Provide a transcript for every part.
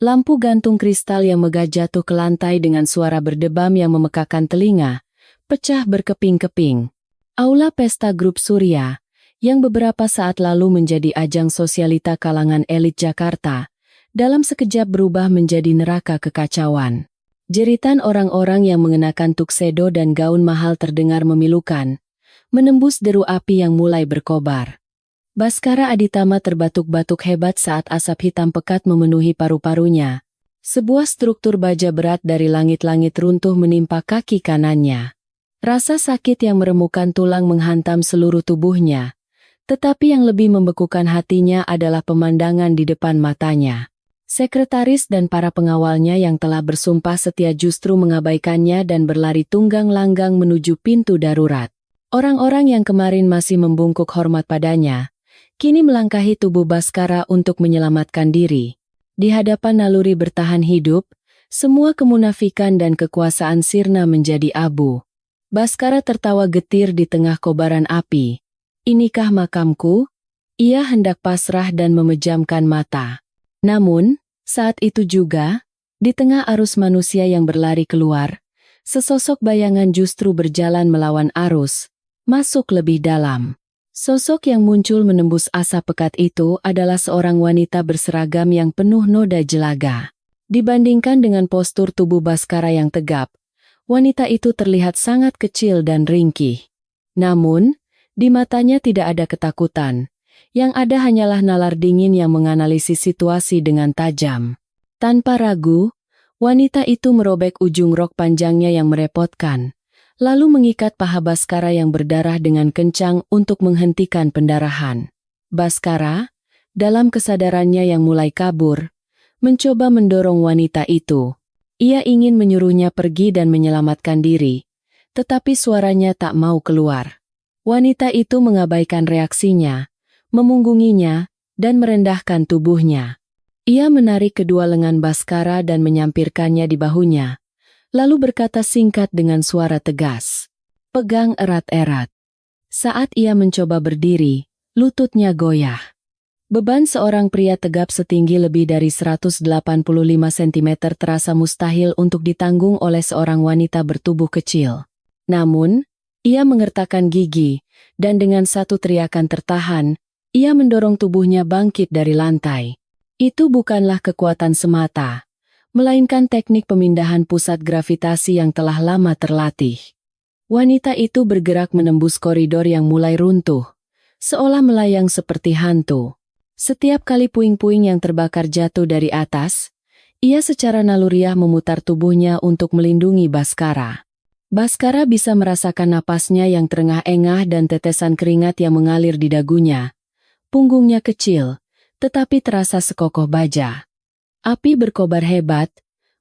Lampu gantung kristal yang megah jatuh ke lantai dengan suara berdebam yang memekakan telinga, pecah berkeping-keping. Aula pesta grup Surya, yang beberapa saat lalu menjadi ajang sosialita kalangan elit Jakarta, dalam sekejap berubah menjadi neraka kekacauan. Jeritan orang-orang yang mengenakan tuxedo dan gaun mahal terdengar memilukan, menembus deru api yang mulai berkobar. Baskara Aditama terbatuk-batuk hebat saat asap hitam pekat memenuhi paru-parunya. Sebuah struktur baja berat dari langit-langit runtuh menimpa kaki kanannya. Rasa sakit yang meremukan tulang menghantam seluruh tubuhnya. Tetapi yang lebih membekukan hatinya adalah pemandangan di depan matanya. Sekretaris dan para pengawalnya yang telah bersumpah setia justru mengabaikannya dan berlari tunggang langgang menuju pintu darurat. Orang-orang yang kemarin masih membungkuk hormat padanya, kini melangkahi tubuh Baskara untuk menyelamatkan diri. Di hadapan naluri bertahan hidup, semua kemunafikan dan kekuasaan sirna menjadi abu. Baskara tertawa getir di tengah kobaran api. Inikah makamku? Ia hendak pasrah dan memejamkan mata. Namun, saat itu juga, di tengah arus manusia yang berlari keluar, sesosok bayangan justru berjalan melawan arus, masuk lebih dalam. Sosok yang muncul menembus asap pekat itu adalah seorang wanita berseragam yang penuh noda jelaga. Dibandingkan dengan postur tubuh Baskara yang tegap, wanita itu terlihat sangat kecil dan ringkih. Namun, di matanya tidak ada ketakutan. Yang ada hanyalah nalar dingin yang menganalisis situasi dengan tajam. Tanpa ragu, wanita itu merobek ujung rok panjangnya yang merepotkan, lalu mengikat paha Baskara yang berdarah dengan kencang untuk menghentikan pendarahan. Baskara, dalam kesadarannya yang mulai kabur, mencoba mendorong wanita itu. Ia ingin menyuruhnya pergi dan menyelamatkan diri, tetapi suaranya tak mau keluar. Wanita itu mengabaikan reaksinya, memunggunginya, dan merendahkan tubuhnya. Ia menarik kedua lengan Baskara dan menyampirkannya di bahunya, lalu berkata singkat dengan suara tegas, "Pegang erat-erat." Saat ia mencoba berdiri, lututnya goyah. Beban seorang pria tegap setinggi lebih dari 185 cm terasa mustahil untuk ditanggung oleh seorang wanita bertubuh kecil. Namun, ia mengertakkan gigi, dan dengan satu teriakan tertahan, ia mendorong tubuhnya bangkit dari lantai. Itu bukanlah kekuatan semata, melainkan teknik pemindahan pusat gravitasi yang telah lama terlatih. Wanita itu bergerak menembus koridor yang mulai runtuh, seolah melayang seperti hantu. Setiap kali puing-puing yang terbakar jatuh dari atas, ia secara naluriah memutar tubuhnya untuk melindungi Baskara. Baskara bisa merasakan napasnya yang terengah-engah dan tetesan keringat yang mengalir di dagunya. Punggungnya kecil, tetapi terasa sekokoh baja. Api berkobar hebat,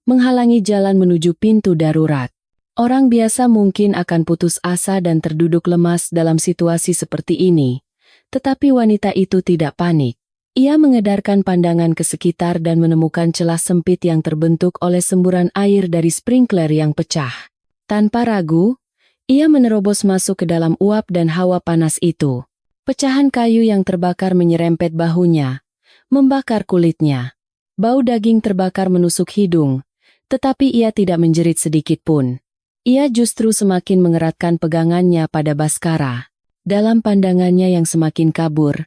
menghalangi jalan menuju pintu darurat. Orang biasa mungkin akan putus asa dan terduduk lemas dalam situasi seperti ini. Tetapi wanita itu tidak panik. Ia mengedarkan pandangan ke sekitar dan menemukan celah sempit yang terbentuk oleh semburan air dari sprinkler yang pecah. Tanpa ragu, ia menerobos masuk ke dalam uap dan hawa panas itu. Pecahan kayu yang terbakar menyerempet bahunya, membakar kulitnya. Bau daging terbakar menusuk hidung, tetapi ia tidak menjerit sedikit pun. Ia justru semakin mengeratkan pegangannya pada Baskara. Dalam pandangannya yang semakin kabur,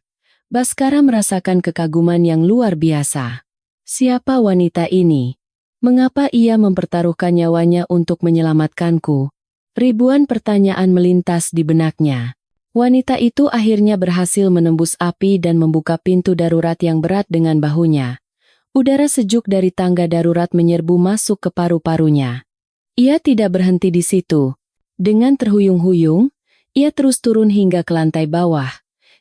Baskara merasakan kekaguman yang luar biasa. Siapa wanita ini? Mengapa ia mempertaruhkan nyawanya untuk menyelamatkanku? Ribuan pertanyaan melintas di benaknya. Wanita itu akhirnya berhasil menembus api dan membuka pintu darurat yang berat dengan bahunya. Udara sejuk dari tangga darurat menyerbu masuk ke paru-parunya. Ia tidak berhenti di situ. Dengan terhuyung-huyung, ia terus turun hingga ke lantai bawah,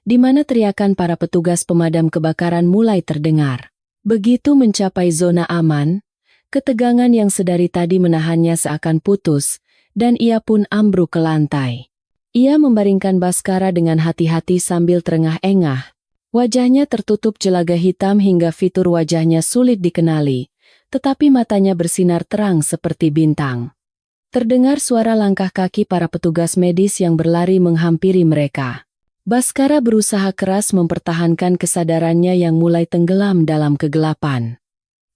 di mana teriakan para petugas pemadam kebakaran mulai terdengar. Begitu mencapai zona aman, ketegangan yang sedari tadi menahannya seakan putus, dan ia pun ambruk ke lantai. Ia membaringkan Baskara dengan hati-hati sambil terengah-engah. Wajahnya tertutup jelaga hitam hingga fitur wajahnya sulit dikenali, tetapi matanya bersinar terang seperti bintang. Terdengar suara langkah kaki para petugas medis yang berlari menghampiri mereka. Baskara berusaha keras mempertahankan kesadarannya yang mulai tenggelam dalam kegelapan.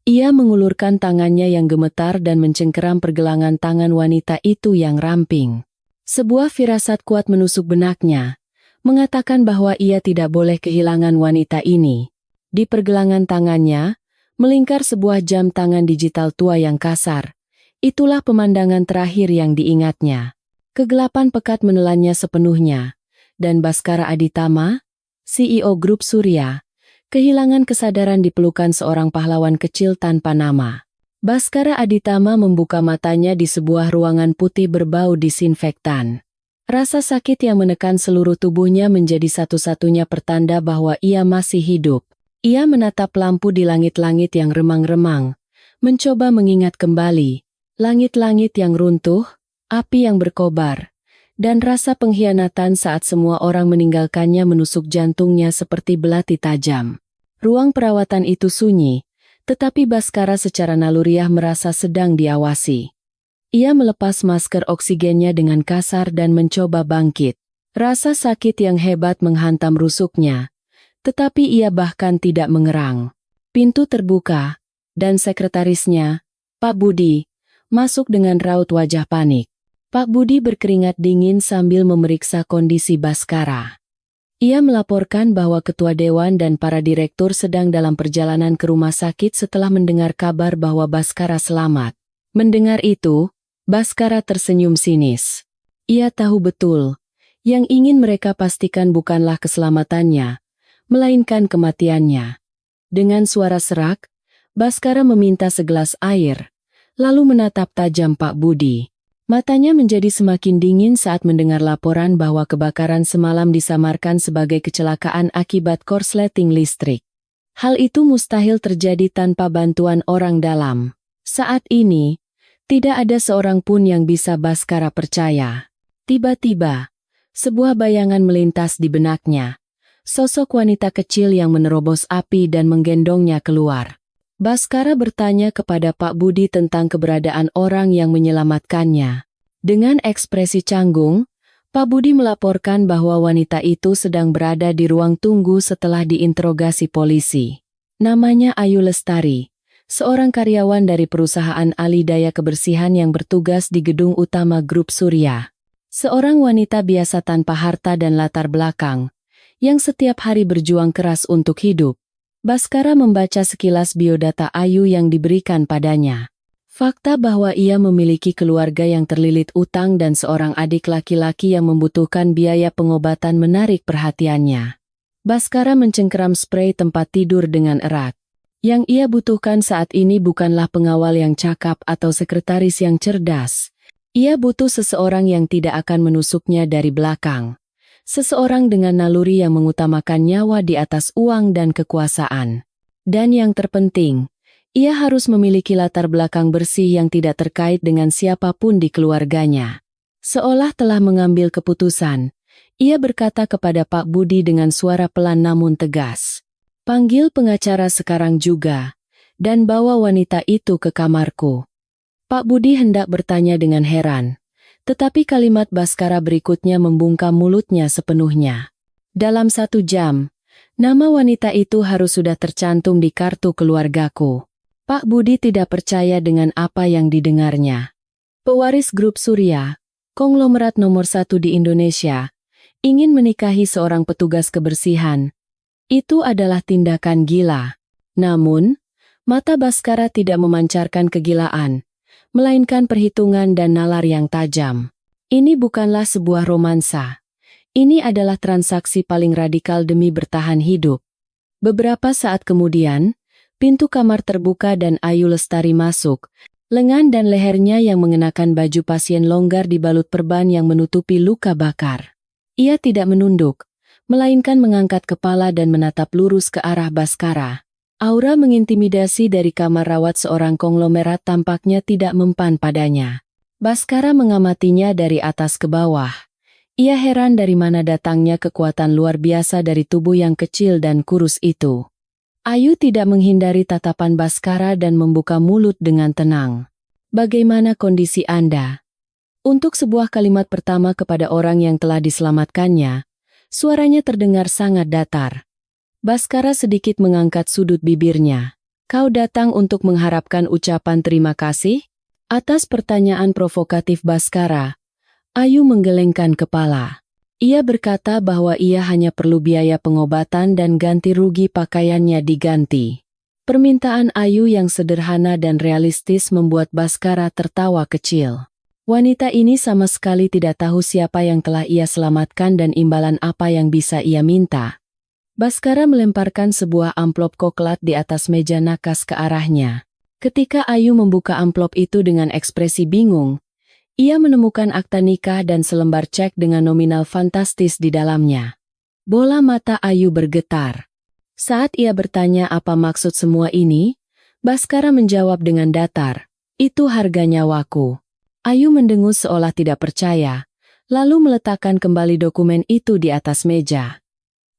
Ia mengulurkan tangannya yang gemetar dan mencengkeram pergelangan tangan wanita itu yang ramping. Sebuah firasat kuat menusuk benaknya, mengatakan bahwa ia tidak boleh kehilangan wanita ini. Di pergelangan tangannya, melingkar sebuah jam tangan digital tua yang kasar. Itulah pemandangan terakhir yang diingatnya. Kegelapan pekat menelannya sepenuhnya, dan Baskara Aditama, CEO Grup Surya, kehilangan kesadaran di pelukan seorang pahlawan kecil tanpa nama. Baskara Aditama membuka matanya di sebuah ruangan putih berbau disinfektan. Rasa sakit yang menekan seluruh tubuhnya menjadi satu-satunya pertanda bahwa ia masih hidup. Ia menatap lampu di langit-langit yang remang-remang, mencoba mengingat kembali. Langit-langit yang runtuh, api yang berkobar, dan rasa pengkhianatan saat semua orang meninggalkannya menusuk jantungnya seperti belati tajam. Ruang perawatan itu sunyi, tetapi Baskara secara naluriah merasa sedang diawasi. Ia melepas masker oksigennya dengan kasar dan mencoba bangkit. Rasa sakit yang hebat menghantam rusuknya, tetapi ia bahkan tidak mengerang. Pintu terbuka, dan sekretarisnya, Pak Budi, masuk dengan raut wajah panik. Pak Budi berkeringat dingin sambil memeriksa kondisi Baskara. Ia melaporkan bahwa ketua dewan dan para direktur sedang dalam perjalanan ke rumah sakit setelah mendengar kabar bahwa Baskara selamat. Mendengar itu, Baskara tersenyum sinis. Ia tahu betul, yang ingin mereka pastikan bukanlah keselamatannya, melainkan kematiannya. Dengan suara serak, Baskara meminta segelas air, lalu menatap tajam Pak Budi. Matanya menjadi semakin dingin saat mendengar laporan bahwa kebakaran semalam disamarkan sebagai kecelakaan akibat korsleting listrik. Hal itu mustahil terjadi tanpa bantuan orang dalam. Saat ini, tidak ada seorang pun yang bisa Baskara percaya. Tiba-tiba, sebuah bayangan melintas di benaknya. Sosok wanita kecil yang menerobos api dan menggendongnya keluar. Baskara bertanya kepada Pak Budi tentang keberadaan orang yang menyelamatkannya. Dengan ekspresi canggung, Pak Budi melaporkan bahwa wanita itu sedang berada di ruang tunggu setelah diinterogasi polisi. Namanya Ayu Lestari, seorang karyawan dari perusahaan alih daya kebersihan yang bertugas di gedung utama Grup Surya. Seorang wanita biasa tanpa harta dan latar belakang, yang setiap hari berjuang keras untuk hidup. Baskara membaca sekilas biodata Ayu yang diberikan padanya. Fakta bahwa ia memiliki keluarga yang terlilit utang dan seorang adik laki-laki yang membutuhkan biaya pengobatan menarik perhatiannya. Baskara mencengkeram sprei tempat tidur dengan erat. Yang ia butuhkan saat ini bukanlah pengawal yang cakap atau sekretaris yang cerdas. Ia butuh seseorang yang tidak akan menusuknya dari belakang. Seseorang dengan naluri yang mengutamakan nyawa di atas uang dan kekuasaan. Dan yang terpenting, ia harus memiliki latar belakang bersih yang tidak terkait dengan siapapun di keluarganya. Seolah telah mengambil keputusan, ia berkata kepada Pak Budi dengan suara pelan namun tegas. Panggil pengacara sekarang juga, dan bawa wanita itu ke kamarku. Pak Budi hendak bertanya dengan heran. Tetapi kalimat Baskara berikutnya membungkam mulutnya sepenuhnya. Dalam 1 jam, nama wanita itu harus sudah tercantum di kartu keluargaku. Pak Budi tidak percaya dengan apa yang didengarnya. Pewaris Grup Surya, konglomerat nomor 1 di Indonesia, ingin menikahi seorang petugas kebersihan. Itu adalah tindakan gila. Namun, mata Baskara tidak memancarkan kegilaan, melainkan perhitungan dan nalar yang tajam. Ini bukanlah sebuah romansa. Ini adalah transaksi paling radikal demi bertahan hidup. Beberapa saat kemudian, pintu kamar terbuka dan Ayu Lestari masuk. Lengan dan lehernya yang mengenakan baju pasien longgar dibalut perban yang menutupi luka bakar. Ia tidak menunduk, melainkan mengangkat kepala dan menatap lurus ke arah Baskara. Aura mengintimidasi dari kamar rawat seorang konglomerat tampaknya tidak mempan padanya. Baskara mengamatinya dari atas ke bawah. Ia heran dari mana datangnya kekuatan luar biasa dari tubuh yang kecil dan kurus itu. Ayu tidak menghindari tatapan Baskara dan membuka mulut dengan tenang. Bagaimana kondisi Anda? Untuk sebuah kalimat pertama kepada orang yang telah diselamatkannya, suaranya terdengar sangat datar. Baskara sedikit mengangkat sudut bibirnya. Kau datang untuk mengharapkan ucapan terima kasih? Atas pertanyaan provokatif Baskara, Ayu menggelengkan kepala. Ia berkata bahwa ia hanya perlu biaya pengobatan dan ganti rugi pakaiannya diganti. Permintaan Ayu yang sederhana dan realistis membuat Baskara tertawa kecil. Wanita ini sama sekali tidak tahu siapa yang telah ia selamatkan dan imbalan apa yang bisa ia minta. Baskara melemparkan sebuah amplop coklat di atas meja nakas ke arahnya. Ketika Ayu membuka amplop itu dengan ekspresi bingung, ia menemukan akta nikah dan selembar cek dengan nominal fantastis di dalamnya. Bola mata Ayu bergetar. Saat ia bertanya apa maksud semua ini, Baskara menjawab dengan datar, "Itu harga nyawaku." Ayu mendengus seolah tidak percaya, lalu meletakkan kembali dokumen itu di atas meja.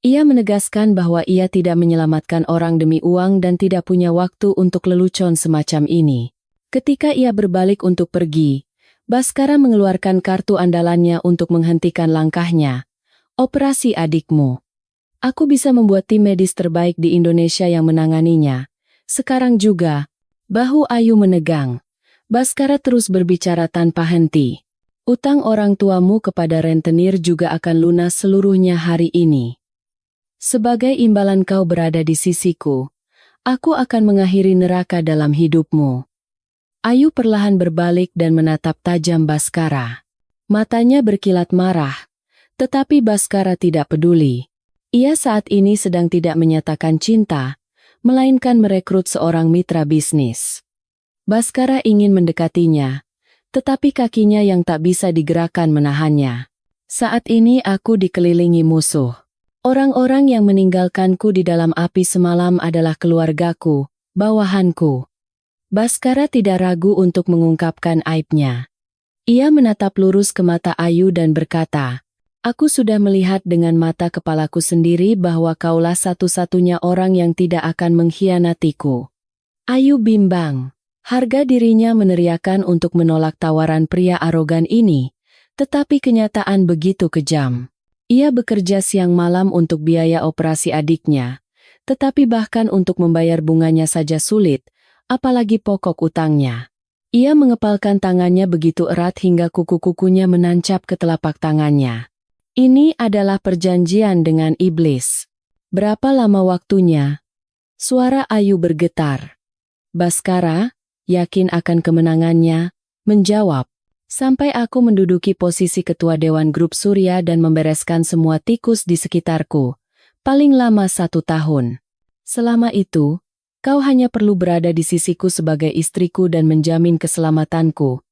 Ia menegaskan bahwa ia tidak menyelamatkan orang demi uang dan tidak punya waktu untuk lelucon semacam ini. Ketika ia berbalik untuk pergi, Baskara mengeluarkan kartu andalannya untuk menghentikan langkahnya. "Operasi adikmu. Aku bisa membuat tim medis terbaik di Indonesia yang menanganinya. Sekarang juga." Bahu Ayu menegang. Baskara terus berbicara tanpa henti. "Utang orang tuamu kepada rentenir juga akan lunas seluruhnya hari ini. Sebagai imbalan kau berada di sisiku, aku akan mengakhiri neraka dalam hidupmu." Ayu perlahan berbalik dan menatap tajam Baskara. Matanya berkilat marah, tetapi Baskara tidak peduli. Ia saat ini sedang tidak menyatakan cinta, melainkan merekrut seorang mitra bisnis. Baskara ingin mendekatinya, tetapi kakinya yang tak bisa digerakkan menahannya. "Saat ini aku dikelilingi musuh. Orang-orang yang meninggalkanku di dalam api semalam adalah keluargaku, bawahanku." Baskara tidak ragu untuk mengungkapkan aibnya. Ia menatap lurus ke mata Ayu dan berkata, "Aku sudah melihat dengan mata kepalaku sendiri bahwa kaulah satu-satunya orang yang tidak akan mengkhianatiku." Ayu bimbang. Harga dirinya meneriakkan untuk menolak tawaran pria arogan ini, tetapi kenyataan begitu kejam. Ia bekerja siang malam untuk biaya operasi adiknya, tetapi bahkan untuk membayar bunganya saja sulit, apalagi pokok utangnya. Ia mengepalkan tangannya begitu erat hingga kuku-kukunya menancap ke telapak tangannya. Ini adalah perjanjian dengan iblis. "Berapa lama waktunya?" Suara Ayu bergetar. Baskara, yakin akan kemenangannya, menjawab, "Sampai aku menduduki posisi ketua Dewan Grup Surya dan membereskan semua tikus di sekitarku. Paling lama 1 tahun. Selama itu, kau hanya perlu berada di sisiku sebagai istriku dan menjamin keselamatanku.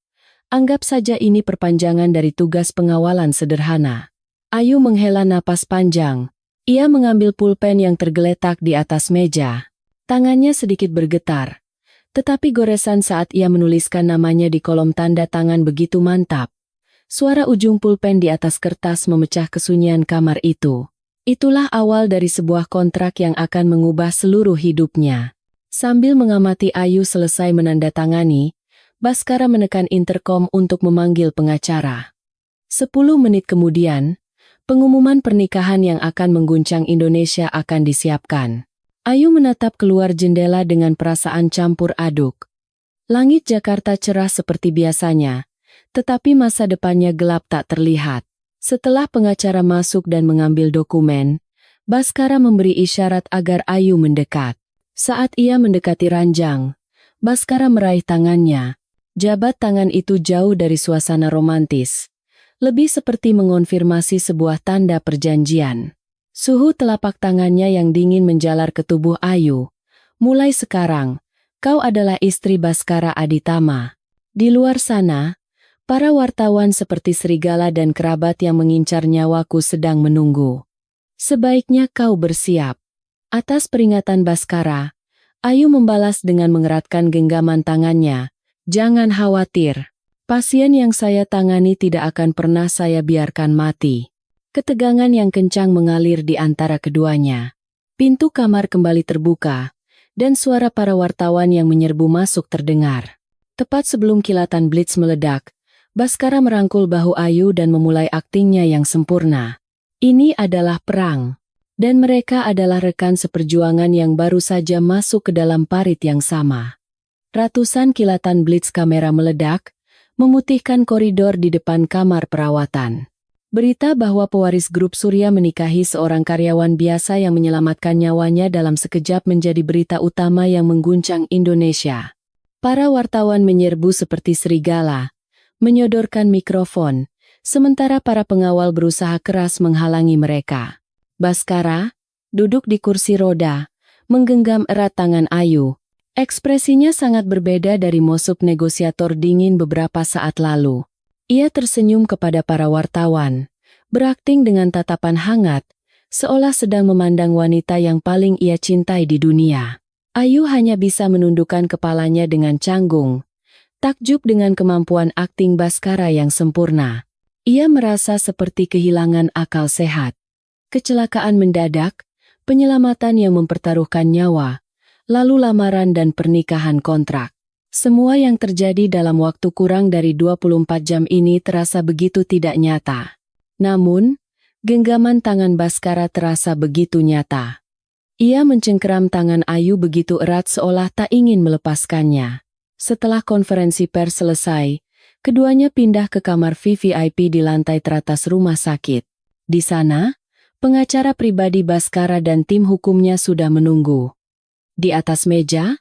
Anggap saja ini perpanjangan dari tugas pengawalan sederhana." Ayu menghela napas panjang. Ia mengambil pulpen yang tergeletak di atas meja. Tangannya sedikit bergetar. Tetapi goresan saat ia menuliskan namanya di kolom tanda tangan begitu mantap. Suara ujung pulpen di atas kertas memecah kesunyian kamar itu. Itulah awal dari sebuah kontrak yang akan mengubah seluruh hidupnya. Sambil mengamati Ayu selesai menandatangani, Baskara menekan interkom untuk memanggil pengacara. 10 menit kemudian, pengumuman pernikahan yang akan mengguncang Indonesia akan disiapkan. Ayu menatap keluar jendela dengan perasaan campur aduk. Langit Jakarta cerah seperti biasanya, tetapi masa depannya gelap tak terlihat. Setelah pengacara masuk dan mengambil dokumen, Baskara memberi isyarat agar Ayu mendekat. Saat ia mendekati ranjang, Baskara meraih tangannya. Jabat tangan itu jauh dari suasana romantis. Lebih seperti mengonfirmasi sebuah tanda perjanjian. Suhu telapak tangannya yang dingin menjalar ke tubuh Ayu. "Mulai sekarang, kau adalah istri Baskara Aditama." Di luar sana, para wartawan seperti serigala dan kerabat yang mengincar nyawaku sedang menunggu. "Sebaiknya kau bersiap." Atas peringatan Baskara, Ayu membalas dengan mengeratkan genggaman tangannya. "Jangan khawatir. Pasien yang saya tangani tidak akan pernah saya biarkan mati." Ketegangan yang kencang mengalir di antara keduanya. Pintu kamar kembali terbuka, dan suara para wartawan yang menyerbu masuk terdengar. Tepat sebelum kilatan blitz meledak, Baskara merangkul bahu Ayu dan memulai aktingnya yang sempurna. "Ini adalah perang. Dan mereka adalah rekan seperjuangan yang baru saja masuk ke dalam parit yang sama. Ratusan kilatan blitz kamera meledak, memutihkan koridor di depan kamar perawatan. Berita bahwa pewaris grup Surya menikahi seorang karyawan biasa yang menyelamatkan nyawanya dalam sekejap menjadi berita utama yang mengguncang Indonesia. Para wartawan menyerbu seperti serigala, menyodorkan mikrofon, sementara para pengawal berusaha keras menghalangi mereka. Baskara, duduk di kursi roda, menggenggam erat tangan Ayu. Ekspresinya sangat berbeda dari mosok negosiator dingin beberapa saat lalu. Ia tersenyum kepada para wartawan, berakting dengan tatapan hangat, seolah sedang memandang wanita yang paling ia cintai di dunia. Ayu hanya bisa menundukkan kepalanya dengan canggung, takjub dengan kemampuan akting Baskara yang sempurna. Ia merasa seperti kehilangan akal sehat. Kecelakaan mendadak, penyelamatan yang mempertaruhkan nyawa, lalu lamaran dan pernikahan kontrak. Semua yang terjadi dalam waktu kurang dari 24 jam ini terasa begitu tidak nyata. Namun, genggaman tangan Baskara terasa begitu nyata. Ia mencengkeram tangan Ayu begitu erat seolah tak ingin melepaskannya. Setelah konferensi pers selesai, keduanya pindah ke kamar VVIP di lantai teratas rumah sakit. Di sana, pengacara pribadi Baskara dan tim hukumnya sudah menunggu. Di atas meja,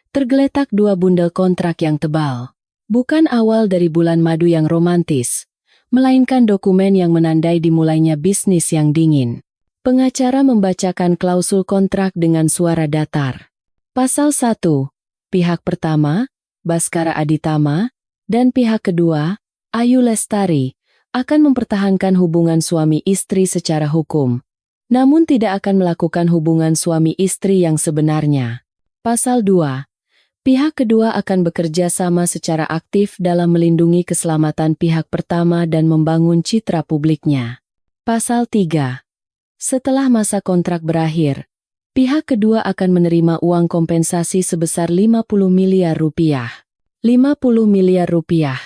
tergeletak 2 bundel kontrak yang tebal. Bukan awal dari bulan madu yang romantis, melainkan dokumen yang menandai dimulainya bisnis yang dingin. Pengacara membacakan klausul kontrak dengan suara datar. Pasal 1, pihak pertama, Baskara Aditama, dan pihak kedua, Ayu Lestari, akan mempertahankan hubungan suami istri secara hukum, namun tidak akan melakukan hubungan suami istri yang sebenarnya. Pasal 2. Pihak kedua akan bekerja sama secara aktif dalam melindungi keselamatan pihak pertama dan membangun citra publiknya. Pasal 3. Setelah masa kontrak berakhir, pihak kedua akan menerima uang kompensasi sebesar 50 miliar rupiah. 50 miliar rupiah.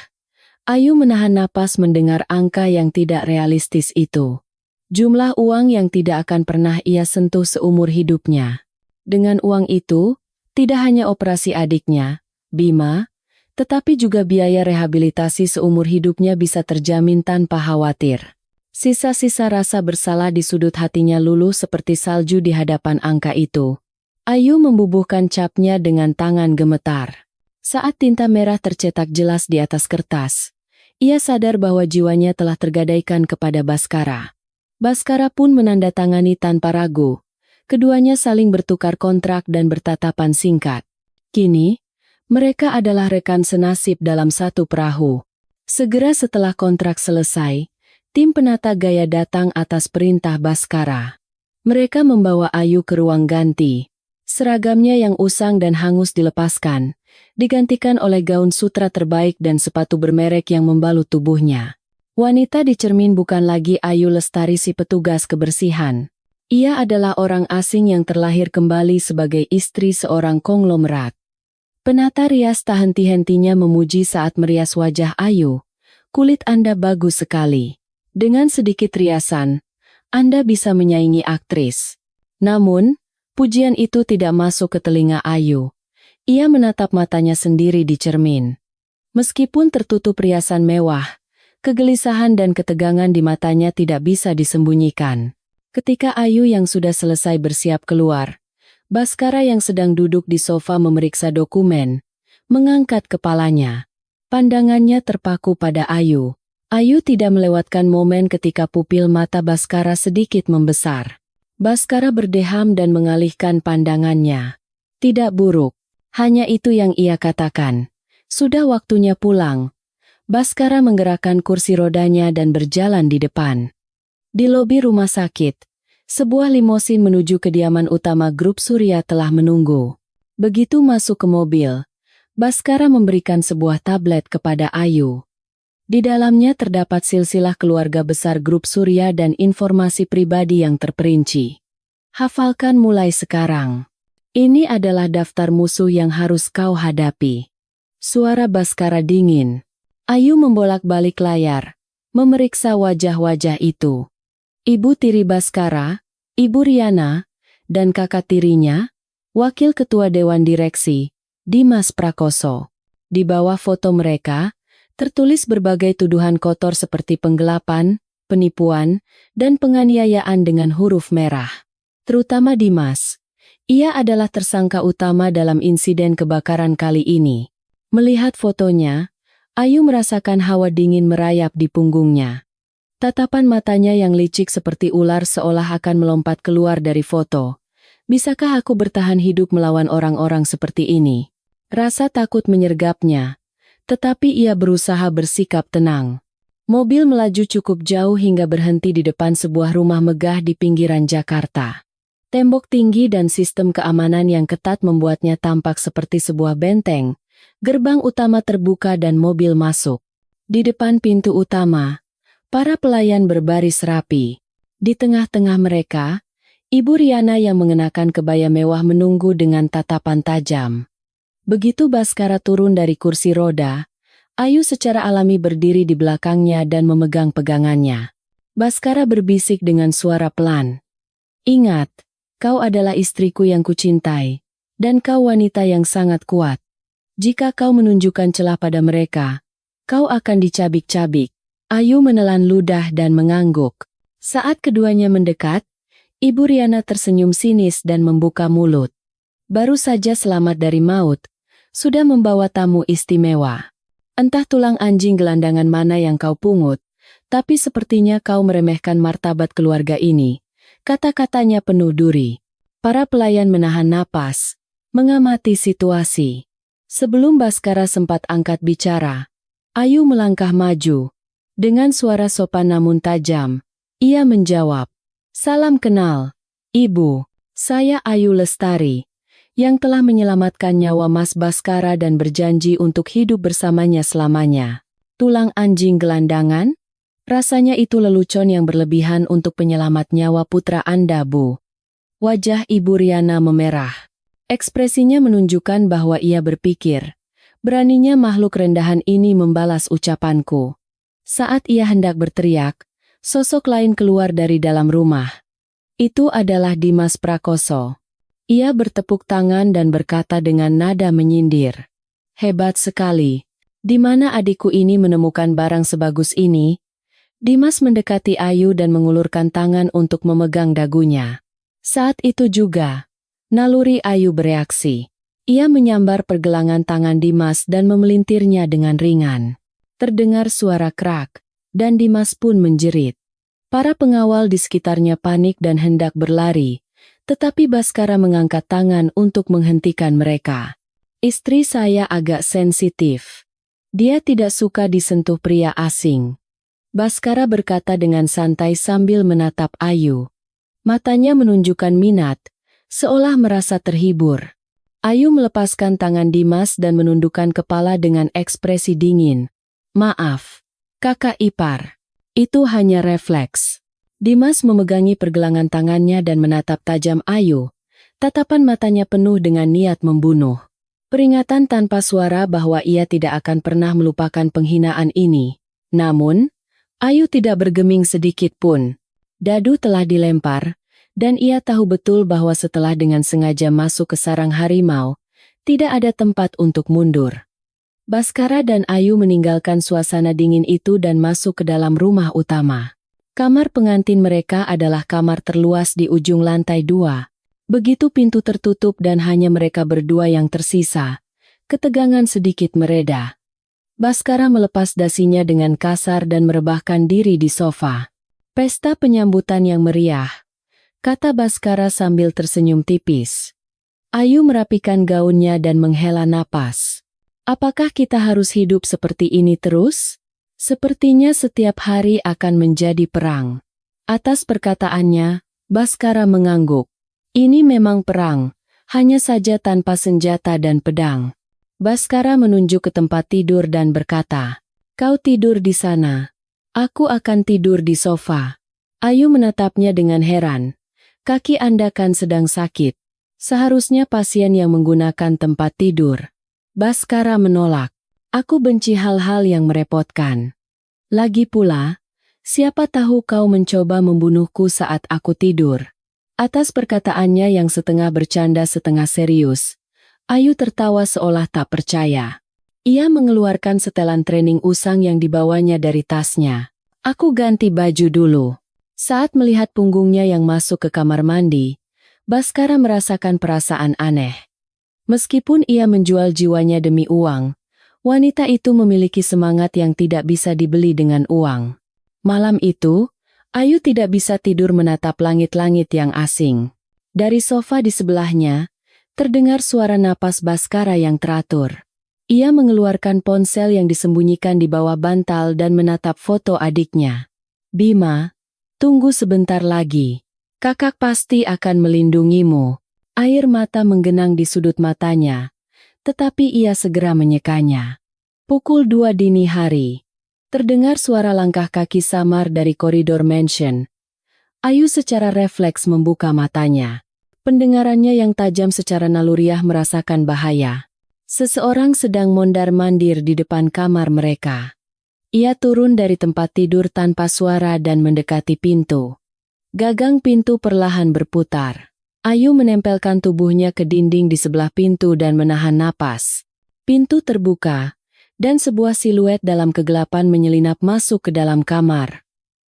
Ayu menahan napas mendengar angka yang tidak realistis itu. Jumlah uang yang tidak akan pernah ia sentuh seumur hidupnya. Dengan uang itu, tidak hanya operasi adiknya, Bima, tetapi juga biaya rehabilitasi seumur hidupnya bisa terjamin tanpa khawatir. Sisa-sisa rasa bersalah di sudut hatinya luluh seperti salju di hadapan angka itu. Ayu membubuhkan capnya dengan tangan gemetar. Saat tinta merah tercetak jelas di atas kertas, ia sadar bahwa jiwanya telah tergadaikan kepada Baskara. Baskara pun menandatangani tanpa ragu. Keduanya saling bertukar kontrak dan bertatapan singkat. Kini, mereka adalah rekan senasib dalam satu perahu. Segera setelah kontrak selesai, tim penata gaya datang atas perintah Baskara. Mereka membawa Ayu ke ruang ganti. Seragamnya yang usang dan hangus dilepaskan, digantikan oleh gaun sutra terbaik dan sepatu bermerek yang membalut tubuhnya. Wanita di cermin bukan lagi Ayu Lestari si petugas kebersihan. Ia adalah orang asing yang terlahir kembali sebagai istri seorang konglomerat. Penata rias tak henti-hentinya memuji saat merias wajah Ayu. Kulit Anda bagus sekali. Dengan sedikit riasan, Anda bisa menyaingi aktris. Namun, pujian itu tidak masuk ke telinga Ayu. Ia menatap matanya sendiri di cermin. Meskipun tertutup riasan mewah, kegelisahan dan ketegangan di matanya tidak bisa disembunyikan. Ketika Ayu yang sudah selesai bersiap keluar, Baskara yang sedang duduk di sofa memeriksa dokumen, mengangkat kepalanya. Pandangannya terpaku pada Ayu. Ayu tidak melewatkan momen ketika pupil mata Baskara sedikit membesar. Baskara berdeham dan mengalihkan pandangannya. Tidak buruk, hanya itu yang ia katakan. Sudah waktunya pulang. Baskara menggerakkan kursi rodanya dan berjalan di depan. Di lobi rumah sakit, sebuah limosin menuju kediaman utama grup Surya telah menunggu. Begitu masuk ke mobil, Baskara memberikan sebuah tablet kepada Ayu. Di dalamnya terdapat silsilah keluarga besar grup Surya dan informasi pribadi yang terperinci. Hafalkan mulai sekarang. Ini adalah daftar musuh yang harus kau hadapi. Suara Baskara dingin. Ayu membolak-balik layar, memeriksa wajah-wajah itu. Ibu tiri Baskara, Ibu Riana, dan kakak tirinya, Wakil Ketua Dewan Direksi, Dimas Prakoso. Di bawah foto mereka, tertulis berbagai tuduhan kotor seperti penggelapan, penipuan, dan penganiayaan dengan huruf merah. Terutama Dimas. Ia adalah tersangka utama dalam insiden kebakaran kali ini. Melihat fotonya, Ayu merasakan hawa dingin merayap di punggungnya. Tatapan matanya yang licik seperti ular seolah akan melompat keluar dari foto. Bisakah aku bertahan hidup melawan orang-orang seperti ini? Rasa takut menyergapnya, tetapi ia berusaha bersikap tenang. Mobil melaju cukup jauh hingga berhenti di depan sebuah rumah megah di pinggiran Jakarta. Tembok tinggi dan sistem keamanan yang ketat membuatnya tampak seperti sebuah benteng. Gerbang utama terbuka dan mobil masuk. Di depan pintu utama, para pelayan berbaris rapi. Di tengah-tengah mereka, Ibu Riana yang mengenakan kebaya mewah menunggu dengan tatapan tajam. Begitu Baskara turun dari kursi roda, Ayu secara alami berdiri di belakangnya dan memegang pegangannya. Baskara berbisik dengan suara pelan. "Ingat, kau adalah istriku yang kucintai, dan kau wanita yang sangat kuat. Jika kau menunjukkan celah pada mereka, kau akan dicabik-cabik." Ayu menelan ludah dan mengangguk. Saat keduanya mendekat, Ibu Riana tersenyum sinis dan membuka mulut. "Baru saja selamat dari maut, sudah membawa tamu istimewa. Entah tulang anjing gelandangan mana yang kau pungut, tapi sepertinya kau meremehkan martabat keluarga ini," kata-katanya penuh duri. Para pelayan menahan napas, mengamati situasi. Sebelum Baskara sempat angkat bicara, Ayu melangkah maju. Dengan suara sopan namun tajam, ia menjawab, "Salam kenal, Ibu. Saya Ayu Lestari, yang telah menyelamatkan nyawa Mas Baskara dan berjanji untuk hidup bersamanya selamanya." Tulang anjing gelandangan? Rasanya itu lelucon yang berlebihan untuk penyelamat nyawa putra Anda, Bu. Wajah Ibu Riana memerah. Ekspresinya menunjukkan bahwa ia berpikir, beraninya makhluk rendahan ini membalas ucapanku. Saat ia hendak berteriak, sosok lain keluar dari dalam rumah. Itu adalah Dimas Prakoso. Ia bertepuk tangan dan berkata dengan nada menyindir, "Hebat sekali. Di mana adikku ini menemukan barang sebagus ini?" Dimas mendekati Ayu dan mengulurkan tangan untuk memegang dagunya. Saat itu juga, naluri Ayu bereaksi. Ia menyambar pergelangan tangan Dimas dan memelintirnya dengan ringan. Terdengar suara krak, dan Dimas pun menjerit. Para pengawal di sekitarnya panik dan hendak berlari, tetapi Baskara mengangkat tangan untuk menghentikan mereka. "Istri saya agak sensitif. Dia tidak suka disentuh pria asing," Baskara berkata dengan santai sambil menatap Ayu. Matanya menunjukkan minat, seolah merasa terhibur. Ayu melepaskan tangan Dimas dan menundukkan kepala dengan ekspresi dingin. "Maaf, kakak ipar. Itu hanya refleks." Dimas memegangi pergelangan tangannya dan menatap tajam Ayu. Tatapan matanya penuh dengan niat membunuh. Peringatan tanpa suara bahwa ia tidak akan pernah melupakan penghinaan ini. Namun, Ayu tidak bergeming sedikit pun. Dadu telah dilempar, dan ia tahu betul bahwa setelah dengan sengaja masuk ke sarang harimau, tidak ada tempat untuk mundur. Baskara dan Ayu meninggalkan suasana dingin itu dan masuk ke dalam rumah utama. Kamar pengantin mereka adalah kamar terluas di ujung lantai 2. Begitu pintu tertutup dan hanya mereka berdua yang tersisa, ketegangan sedikit mereda. Baskara melepas dasinya dengan kasar dan merebahkan diri di sofa. "Pesta penyambutan yang meriah," kata Baskara sambil tersenyum tipis. Ayu merapikan gaunnya dan menghela napas. "Apakah kita harus hidup seperti ini terus? Sepertinya setiap hari akan menjadi perang." Atas perkataannya, Baskara mengangguk. "Ini memang perang, hanya saja tanpa senjata dan pedang." Baskara menunjuk ke tempat tidur dan berkata, "Kau tidur di sana. Aku akan tidur di sofa." Ayu menatapnya dengan heran. "Kaki Anda kan sedang sakit. Seharusnya pasien yang menggunakan tempat tidur." Baskara menolak. "Aku benci hal-hal yang merepotkan. Lagi pula, siapa tahu kau mencoba membunuhku saat aku tidur." Atas perkataannya yang setengah bercanda setengah serius, Ayu tertawa seolah tak percaya. Ia mengeluarkan setelan training usang yang dibawanya dari tasnya. Aku ganti baju dulu. Saat melihat punggungnya yang masuk ke kamar mandi, Baskara merasakan perasaan aneh. Meskipun ia menjual jiwanya demi uang, wanita itu memiliki semangat yang tidak bisa dibeli dengan uang. Malam itu, Ayu tidak bisa tidur menatap langit-langit yang asing. Dari sofa di sebelahnya, terdengar suara napas Baskara yang teratur. Ia mengeluarkan ponsel yang disembunyikan di bawah bantal dan menatap foto adiknya. Bima, tunggu sebentar lagi. Kakak pasti akan melindungimu. Air mata menggenang di sudut matanya, tetapi ia segera menyekanya. Pukul 2 dini hari. Terdengar suara langkah kaki samar dari koridor mansion. Ayu secara refleks membuka matanya. Pendengarannya yang tajam secara naluriah merasakan bahaya. Seseorang sedang mondar-mandir di depan kamar mereka. Ia turun dari tempat tidur tanpa suara dan mendekati pintu. Gagang pintu perlahan berputar. Ayu menempelkan tubuhnya ke dinding di sebelah pintu dan menahan napas. Pintu terbuka, dan sebuah siluet dalam kegelapan menyelinap masuk ke dalam kamar.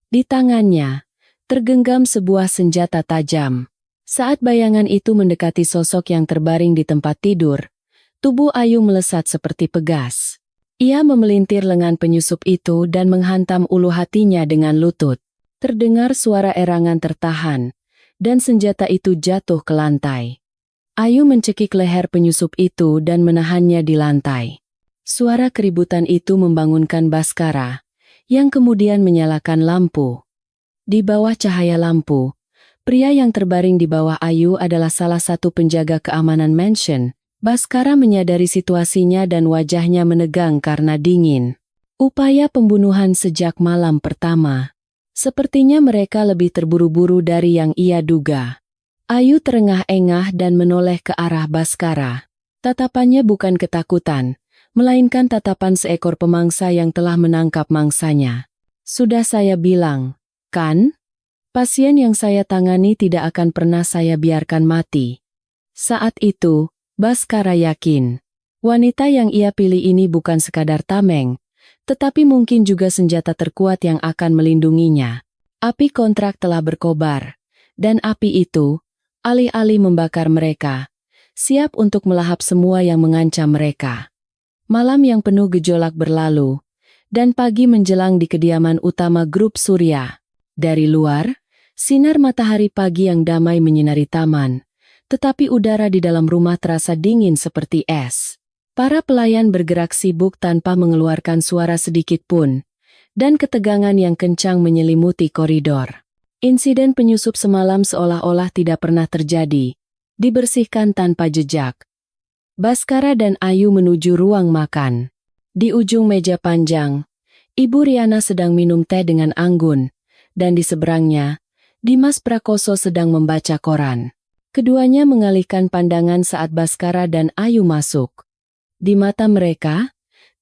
Di tangannya, tergenggam sebuah senjata tajam. Saat bayangan itu mendekati sosok yang terbaring di tempat tidur, tubuh Ayu melesat seperti pegas. Ia memelintir lengan penyusup itu dan menghantam ulu hatinya dengan lutut. Terdengar suara erangan tertahan, dan senjata itu jatuh ke lantai. Ayu mencekik leher penyusup itu dan menahannya di lantai. Suara keributan itu membangunkan Baskara, yang kemudian menyalakan lampu. Di bawah cahaya lampu, pria yang terbaring di bawah Ayu adalah salah satu penjaga keamanan mansion. Baskara menyadari situasinya dan wajahnya menegang karena dingin. Upaya pembunuhan sejak malam pertama. Sepertinya mereka lebih terburu-buru dari yang ia duga. Ayu terengah-engah dan menoleh ke arah Baskara. Tatapannya bukan ketakutan, melainkan tatapan seekor pemangsa yang telah menangkap mangsanya. Sudah saya bilang, kan? Pasien yang saya tangani tidak akan pernah saya biarkan mati. Saat itu, Baskara yakin, wanita yang ia pilih ini bukan sekadar tameng, tetapi mungkin juga senjata terkuat yang akan melindunginya. Api kontrak telah berkobar, dan api itu, alih-alih membakar mereka, siap untuk melahap semua yang mengancam mereka. Malam yang penuh gejolak berlalu, dan pagi menjelang di kediaman utama grup Surya. Dari luar, sinar matahari pagi yang damai menyinari taman, tetapi udara di dalam rumah terasa dingin seperti es. Para pelayan bergerak sibuk tanpa mengeluarkan suara sedikit pun, dan ketegangan yang kencang menyelimuti koridor. Insiden penyusup semalam seolah-olah tidak pernah terjadi, dibersihkan tanpa jejak. Baskara dan Ayu menuju ruang makan. Di ujung meja panjang, Ibu Riana sedang minum teh dengan anggun, dan di seberangnya, Dimas Prakoso sedang membaca koran. Keduanya mengalihkan pandangan saat Baskara dan Ayu masuk. Di mata mereka,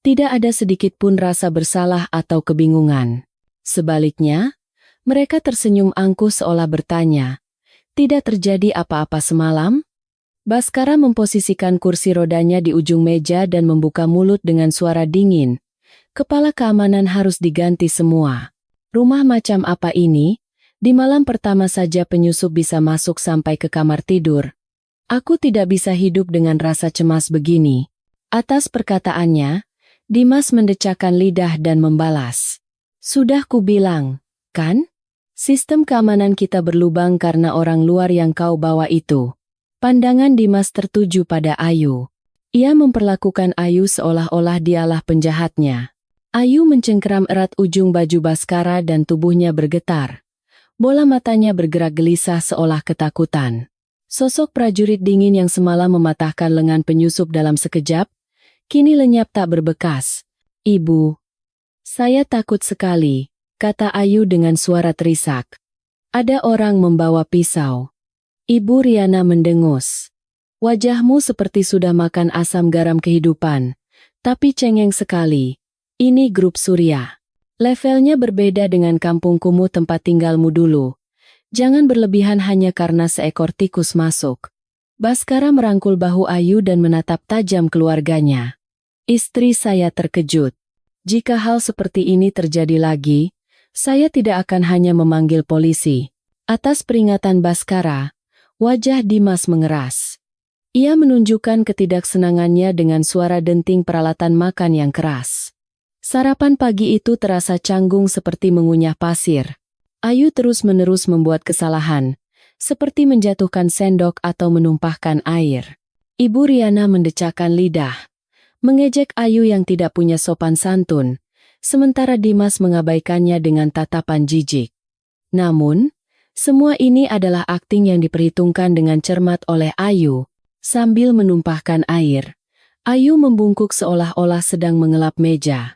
tidak ada sedikit pun rasa bersalah atau kebingungan. Sebaliknya, mereka tersenyum angkuh seolah bertanya, "Tidak terjadi apa-apa semalam?" Baskara memposisikan kursi rodanya di ujung meja dan membuka mulut dengan suara dingin. Kepala keamanan harus diganti semua. Rumah macam apa ini? Di malam pertama saja penyusup bisa masuk sampai ke kamar tidur. Aku tidak bisa hidup dengan rasa cemas begini. Atas perkataannya, Dimas mendecakkan lidah dan membalas. Sudah kubilang, kan? Sistem keamanan kita berlubang karena orang luar yang kau bawa itu. Pandangan Dimas tertuju pada Ayu. Ia memperlakukan Ayu seolah-olah dialah penjahatnya. Ayu mencengkeram erat ujung baju Baskara dan tubuhnya bergetar. Bola matanya bergerak gelisah seolah ketakutan. Sosok prajurit dingin yang semalam mematahkan lengan penyusup dalam sekejap, kini lenyap tak berbekas. "Ibu, saya takut sekali," kata Ayu dengan suara terisak. "Ada orang membawa pisau." Ibu Riana mendengus. "Wajahmu seperti sudah makan asam garam kehidupan, tapi cengeng sekali. Ini grup Surya. Levelnya berbeda dengan kampung kumuh tempat tinggalmu dulu. Jangan berlebihan hanya karena seekor tikus masuk. Baskara merangkul bahu Ayu dan menatap tajam keluarganya. Istri saya terkejut. Jika hal seperti ini terjadi lagi, saya tidak akan hanya memanggil polisi. Atas peringatan Baskara, wajah Dimas mengeras. Ia menunjukkan ketidaksenangannya dengan suara denting peralatan makan yang keras. Sarapan pagi itu terasa canggung seperti mengunyah pasir. Ayu terus-menerus membuat kesalahan, seperti menjatuhkan sendok atau menumpahkan air. Ibu Riana mendecakkan lidah, mengejek Ayu yang tidak punya sopan santun, sementara Dimas mengabaikannya dengan tatapan jijik. Namun, semua ini adalah akting yang diperhitungkan dengan cermat oleh Ayu. Sambil menumpahkan air, Ayu membungkuk seolah-olah sedang mengelap meja.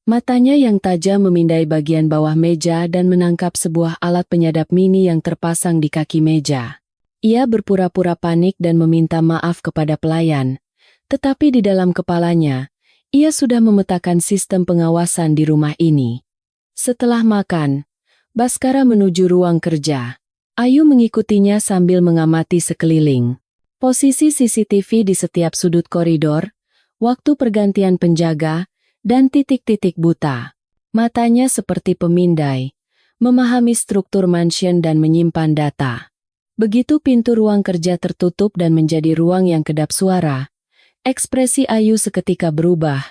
Matanya yang tajam memindai bagian bawah meja dan menangkap sebuah alat penyadap mini yang terpasang di kaki meja. Ia berpura-pura panik dan meminta maaf kepada pelayan, tetapi di dalam kepalanya, ia sudah memetakan sistem pengawasan di rumah ini. Setelah makan, Baskara menuju ruang kerja. Ayu mengikutinya sambil mengamati sekeliling. Posisi CCTV di setiap sudut koridor, waktu pergantian penjaga, dan titik-titik buta. Matanya seperti pemindai, memahami struktur mansion dan menyimpan data. Begitu pintu ruang kerja tertutup dan menjadi ruang yang kedap suara, ekspresi Ayu seketika berubah.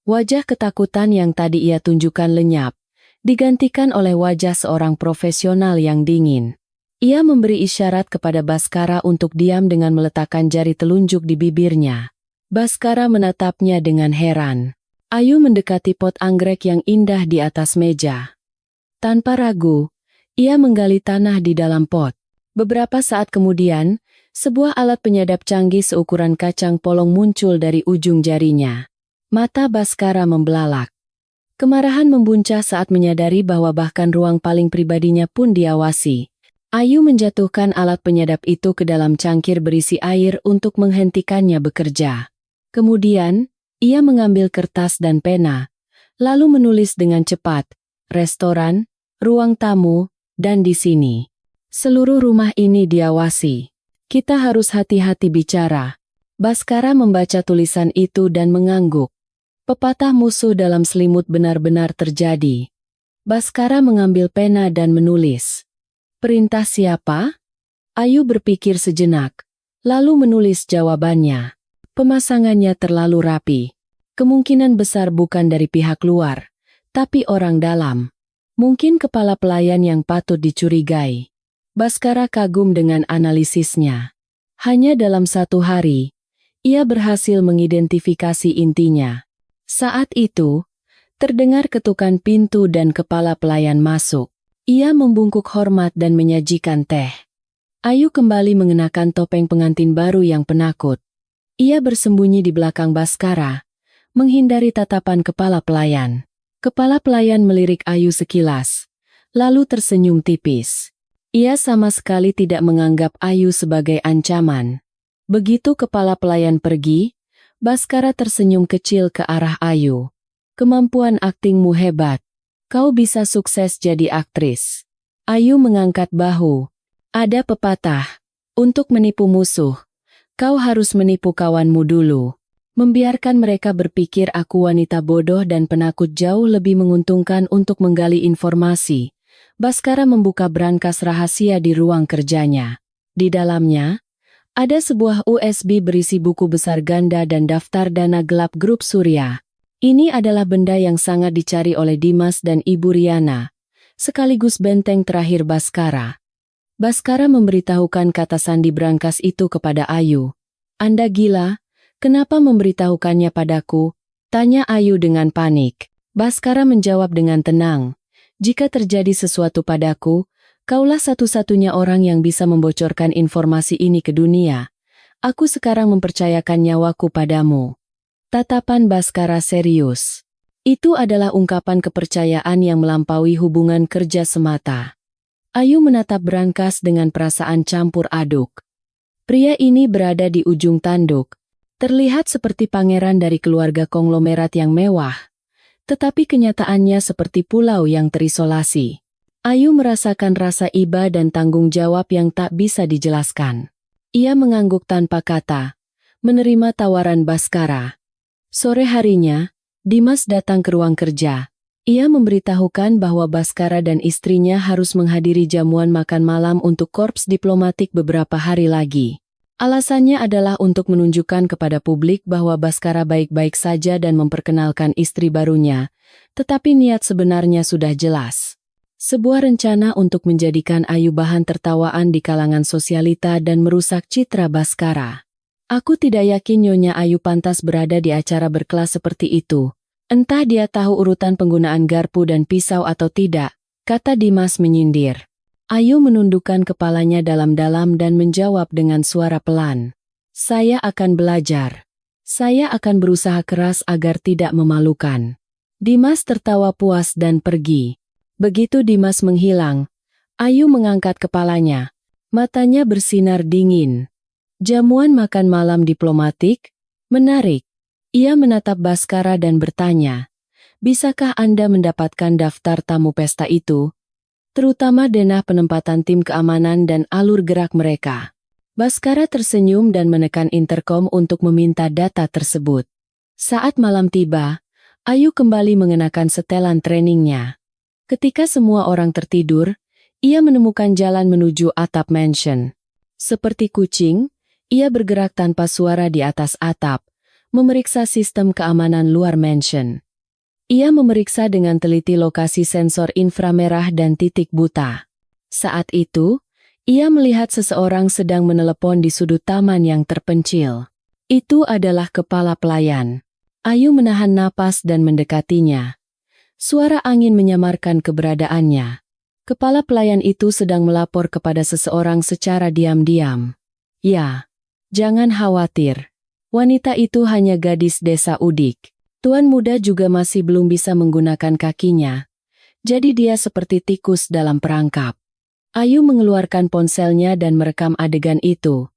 Wajah ketakutan yang tadi ia tunjukkan lenyap, digantikan oleh wajah seorang profesional yang dingin. Ia memberi isyarat kepada Baskara untuk diam dengan meletakkan jari telunjuk di bibirnya. Baskara menatapnya dengan heran. Ayu mendekati pot anggrek yang indah di atas meja. Tanpa ragu, ia menggali tanah di dalam pot. Beberapa saat kemudian, sebuah alat penyadap canggih seukuran kacang polong muncul dari ujung jarinya. Mata Baskara membelalak. Kemarahan membuncah saat menyadari bahwa bahkan ruang paling pribadinya pun diawasi. Ayu menjatuhkan alat penyadap itu ke dalam cangkir berisi air untuk menghentikannya bekerja. Kemudian, ia mengambil kertas dan pena, lalu menulis dengan cepat, restoran, ruang tamu, dan di sini. Seluruh rumah ini diawasi. Kita harus hati-hati bicara. Baskara membaca tulisan itu dan mengangguk. Pepatah musuh dalam selimut benar-benar terjadi. Baskara mengambil pena dan menulis. Perintah siapa? Ayu berpikir sejenak, lalu menulis jawabannya. Pemasangannya terlalu rapi. Kemungkinan besar bukan dari pihak luar, tapi orang dalam. Mungkin kepala pelayan yang patut dicurigai. Baskara kagum dengan analisisnya. Hanya dalam 1 hari, ia berhasil mengidentifikasi intinya. Saat itu, terdengar ketukan pintu dan kepala pelayan masuk. Ia membungkuk hormat dan menyajikan teh. Ayu kembali mengenakan topeng pengantin baru yang penakut. Ia bersembunyi di belakang Baskara, menghindari tatapan kepala pelayan. Kepala pelayan melirik Ayu sekilas, lalu tersenyum tipis. Ia sama sekali tidak menganggap Ayu sebagai ancaman. Begitu kepala pelayan pergi, Baskara tersenyum kecil ke arah Ayu. Kemampuan aktingmu hebat. Kau bisa sukses jadi aktris. Ayu mengangkat bahu. Ada pepatah, untuk menipu musuh, kau harus menipu kawanmu dulu. Membiarkan mereka berpikir aku wanita bodoh dan penakut jauh lebih menguntungkan untuk menggali informasi. Baskara membuka brankas rahasia di ruang kerjanya. Di dalamnya, ada sebuah USB berisi buku besar ganda dan daftar dana gelap grup Surya. Ini adalah benda yang sangat dicari oleh Dimas dan Ibu Riana, sekaligus benteng terakhir Baskara. Baskara memberitahukan kata sandi brankas itu kepada Ayu. Anda gila? Kenapa memberitahukannya padaku? Tanya Ayu dengan panik. Baskara menjawab dengan tenang. Jika terjadi sesuatu padaku, kaulah satu-satunya orang yang bisa membocorkan informasi ini ke dunia. Aku sekarang mempercayakan nyawaku padamu. Tatapan Baskara serius. Itu adalah ungkapan kepercayaan yang melampaui hubungan kerja semata. Ayu menatap brankas dengan perasaan campur aduk. Pria ini berada di ujung tanduk, terlihat seperti pangeran dari keluarga konglomerat yang mewah, tetapi kenyataannya seperti pulau yang terisolasi. Ayu merasakan rasa iba dan tanggung jawab yang tak bisa dijelaskan. Ia mengangguk tanpa kata, menerima tawaran Baskara. Sore harinya, Dimas datang ke ruang kerja. Ia memberitahukan bahwa Baskara dan istrinya harus menghadiri jamuan makan malam untuk korps diplomatik beberapa hari lagi. Alasannya adalah untuk menunjukkan kepada publik bahwa Baskara baik-baik saja dan memperkenalkan istri barunya, tetapi niat sebenarnya sudah jelas. Sebuah rencana untuk menjadikan Ayu bahan tertawaan di kalangan sosialita dan merusak citra Baskara. Aku tidak yakin Nyonya Ayu pantas berada di acara berkelas seperti itu. Entah dia tahu urutan penggunaan garpu dan pisau atau tidak, kata Dimas menyindir. Ayu menundukkan kepalanya dalam-dalam dan menjawab dengan suara pelan. Saya akan belajar. Saya akan berusaha keras agar tidak memalukan. Dimas tertawa puas dan pergi. Begitu Dimas menghilang, Ayu mengangkat kepalanya. Matanya bersinar dingin. Jamuan makan malam diplomatik? Menarik. Ia menatap Baskara dan bertanya, bisakah Anda mendapatkan daftar tamu pesta itu? Terutama denah penempatan tim keamanan dan alur gerak mereka. Baskara tersenyum dan menekan interkom untuk meminta data tersebut. Saat malam tiba, Ayu kembali mengenakan setelan trainingnya. Ketika semua orang tertidur, ia menemukan jalan menuju atap mansion. Seperti kucing, ia bergerak tanpa suara di atas atap, memeriksa sistem keamanan luar mansion. Ia memeriksa dengan teliti lokasi sensor inframerah dan titik buta. Saat itu, ia melihat seseorang sedang menelepon di sudut taman yang terpencil. Itu adalah kepala pelayan. Ayu menahan napas dan mendekatinya. Suara angin menyamarkan keberadaannya. Kepala pelayan itu sedang melapor kepada seseorang secara diam-diam. Ya, jangan khawatir. Wanita itu hanya gadis desa Udik. Tuan muda juga masih belum bisa menggunakan kakinya. Jadi dia seperti tikus dalam perangkap. Ayu mengeluarkan ponselnya dan merekam adegan itu.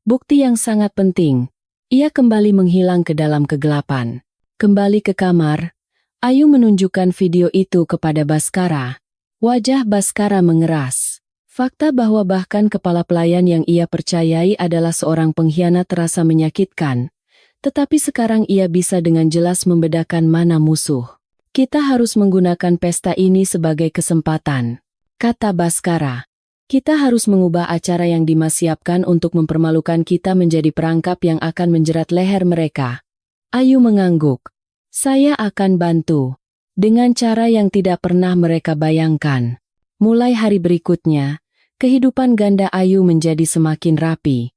Bukti yang sangat penting. Ia kembali menghilang ke dalam kegelapan. Kembali ke kamar, Ayu menunjukkan video itu kepada Baskara. Wajah Baskara mengeras. Fakta bahwa bahkan kepala pelayan yang ia percayai adalah seorang pengkhianat terasa menyakitkan. Tetapi sekarang ia bisa dengan jelas membedakan mana musuh. Kita harus menggunakan pesta ini sebagai kesempatan, kata Baskara. Kita harus mengubah acara yang Dimas siapkan untuk mempermalukan kita menjadi perangkap yang akan menjerat leher mereka. Ayu mengangguk. Saya akan bantu. Dengan cara yang tidak pernah mereka bayangkan. Mulai hari berikutnya, kehidupan ganda Ayu menjadi semakin rapi.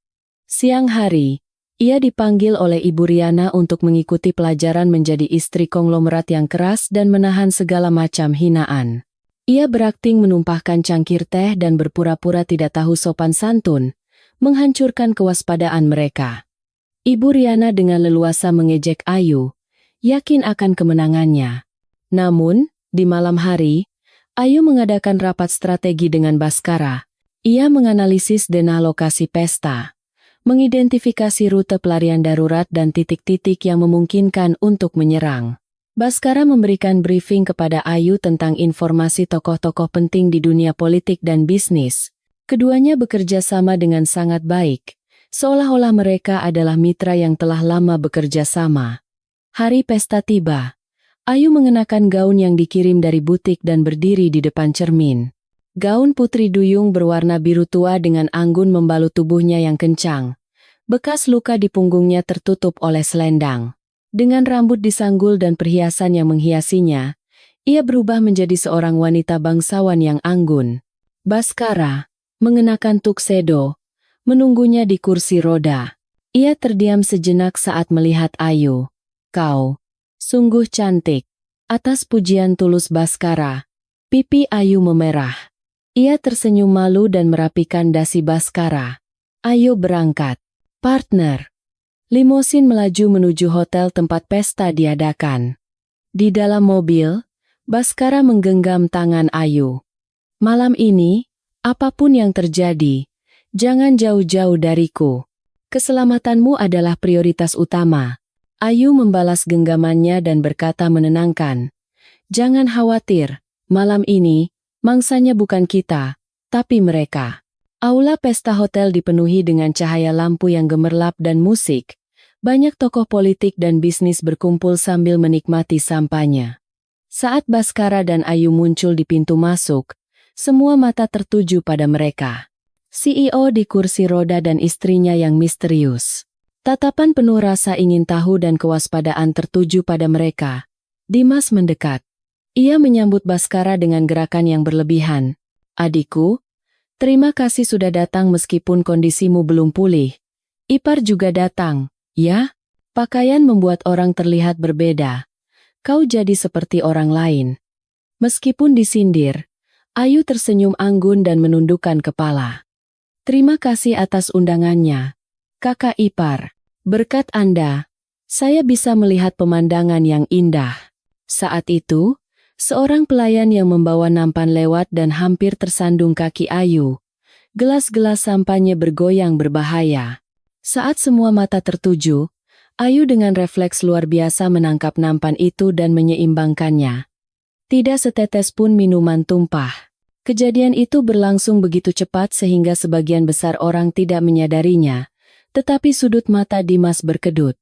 Siang hari, ia dipanggil oleh Ibu Riana untuk mengikuti pelajaran menjadi istri konglomerat yang keras dan menahan segala macam hinaan. Ia berakting menumpahkan cangkir teh dan berpura-pura tidak tahu sopan santun, menghancurkan kewaspadaan mereka. Ibu Riana dengan leluasa mengejek Ayu, yakin akan kemenangannya. Namun, di malam hari, Ayu mengadakan rapat strategi dengan Baskara. Ia menganalisis denah lokasi pesta, mengidentifikasi rute pelarian darurat dan titik-titik yang memungkinkan untuk menyerang. Baskara memberikan briefing kepada Ayu tentang informasi tokoh-tokoh penting di dunia politik dan bisnis. Keduanya bekerja sama dengan sangat baik, seolah-olah mereka adalah mitra yang telah lama bekerja sama. Hari pesta tiba. Ayu mengenakan gaun yang dikirim dari butik dan berdiri di depan cermin. Gaun putri duyung berwarna biru tua dengan anggun membalut tubuhnya yang kencang. Bekas luka di punggungnya tertutup oleh selendang. Dengan rambut disanggul dan perhiasan yang menghiasinya, ia berubah menjadi seorang wanita bangsawan yang anggun. Baskara, mengenakan tuxedo, menunggunya di kursi roda. Ia terdiam sejenak saat melihat Ayu. Kau sungguh cantik. Atas pujian tulus Baskara, pipi Ayu memerah. Ia tersenyum malu dan merapikan dasi Baskara. Ayo berangkat. Partner. Limosin melaju menuju hotel tempat pesta diadakan. Di dalam mobil, Baskara menggenggam tangan Ayu. Malam ini, apapun yang terjadi, jangan jauh-jauh dariku. Keselamatanmu adalah prioritas utama. Ayu membalas genggamannya dan berkata menenangkan, jangan khawatir, malam ini, Mangsanya bukan kita, tapi mereka. Aula pesta hotel dipenuhi dengan cahaya lampu yang gemerlap dan musik. Banyak tokoh politik dan bisnis berkumpul sambil menikmati sampahnya. Saat Baskara dan Ayu muncul di pintu masuk, semua mata tertuju pada mereka. CEO di kursi roda dan istrinya yang misterius. Tatapan penuh rasa ingin tahu dan kewaspadaan tertuju pada mereka. Dimas mendekat. Ia menyambut Baskara dengan gerakan yang berlebihan. "Adikku, terima kasih sudah datang meskipun kondisimu belum pulih. Ipar juga datang. Ya, pakaian membuat orang terlihat berbeda. Kau jadi seperti orang lain." Meskipun disindir, Ayu tersenyum anggun dan menundukkan kepala. "Terima kasih atas undangannya, Kakak Ipar. Berkat Anda, saya bisa melihat pemandangan yang indah." Saat itu, seorang pelayan yang membawa nampan lewat dan hampir tersandung kaki Ayu. Gelas-gelas sampahnya bergoyang berbahaya. Saat semua mata tertuju, Ayu dengan refleks luar biasa menangkap nampan itu dan menyeimbangkannya. Tidak setetes pun minuman tumpah. Kejadian itu berlangsung begitu cepat sehingga sebagian besar orang tidak menyadarinya, tetapi sudut mata Dimas berkedut.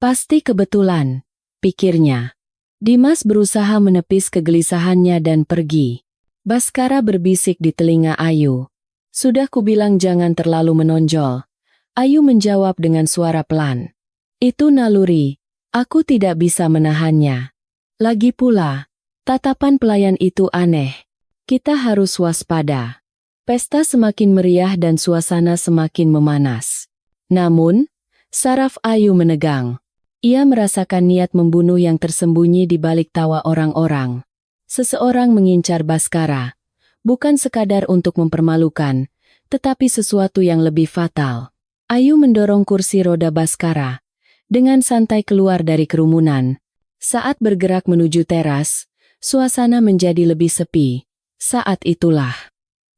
"Pasti kebetulan," pikirnya. Dimas berusaha menepis kegelisahannya dan pergi. Baskara berbisik di telinga Ayu. "Sudah kubilang jangan terlalu menonjol." Ayu menjawab dengan suara pelan. "Itu naluri, aku tidak bisa menahannya. Lagi pula, tatapan pelayan itu aneh. Kita harus waspada." Pesta semakin meriah dan suasana semakin memanas. Namun, saraf Ayu menegang. Ia merasakan niat membunuh yang tersembunyi di balik tawa orang-orang. Seseorang mengincar Baskara, bukan sekadar untuk mempermalukan, tetapi sesuatu yang lebih fatal. Ayu mendorong kursi roda Baskara, dengan santai keluar dari kerumunan. Saat bergerak menuju teras, suasana menjadi lebih sepi. Saat itulah,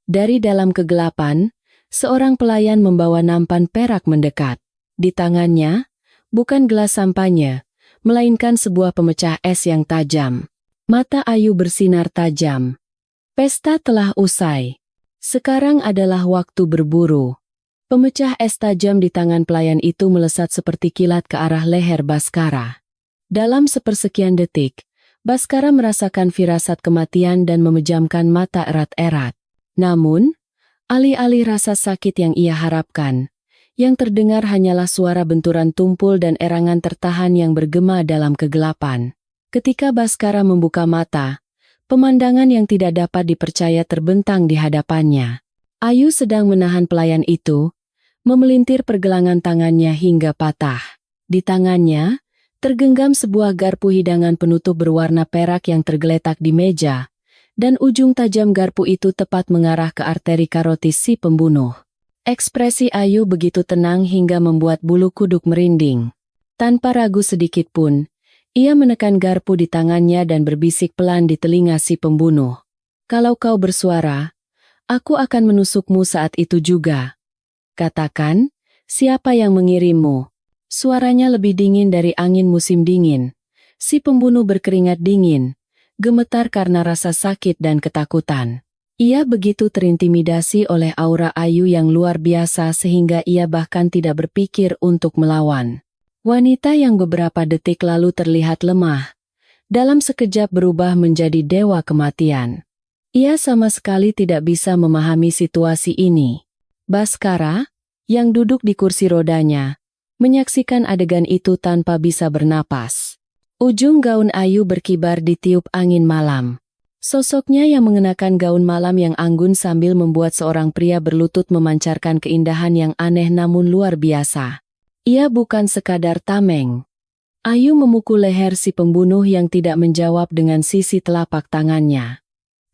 dari dalam kegelapan, seorang pelayan membawa nampan perak mendekat. Di tangannya, bukan gelas sampahnya, melainkan sebuah pemecah es yang tajam. Mata Ayu bersinar tajam. Pesta telah usai. Sekarang adalah waktu berburu. Pemecah es tajam di tangan pelayan itu melesat seperti kilat ke arah leher Baskara. Dalam sepersekian detik, Baskara merasakan firasat kematian dan memejamkan mata erat-erat. Namun, alih-alih rasa sakit yang ia harapkan, yang terdengar hanyalah suara benturan tumpul dan erangan tertahan yang bergema dalam kegelapan. Ketika Baskara membuka mata, pemandangan yang tidak dapat dipercaya terbentang di hadapannya. Ayu sedang menahan pelayan itu, memelintir pergelangan tangannya hingga patah. Di tangannya, tergenggam sebuah garpu hidangan penutup berwarna perak yang tergeletak di meja, dan ujung tajam garpu itu tepat mengarah ke arteri karotis si pembunuh. Ekspresi Ayu begitu tenang hingga membuat bulu kuduk merinding. Tanpa ragu sedikit pun, ia menekan garpu di tangannya dan berbisik pelan di telinga si pembunuh. "Kalau kau bersuara, aku akan menusukmu saat itu juga. Katakan, siapa yang mengirimmu?" Suaranya lebih dingin dari angin musim dingin. Si pembunuh berkeringat dingin, gemetar karena rasa sakit dan ketakutan. Ia begitu terintimidasi oleh aura Ayu yang luar biasa sehingga ia bahkan tidak berpikir untuk melawan. Wanita yang beberapa detik lalu terlihat lemah, dalam sekejap berubah menjadi dewa kematian. Ia sama sekali tidak bisa memahami situasi ini. Baskara, yang duduk di kursi rodanya, menyaksikan adegan itu tanpa bisa bernapas. Ujung gaun Ayu berkibar ditiup angin malam. Sosoknya yang mengenakan gaun malam yang anggun sambil membuat seorang pria berlutut memancarkan keindahan yang aneh namun luar biasa. Ia bukan sekadar tameng. Ayu memukul leher si pembunuh yang tidak menjawab dengan sisi telapak tangannya.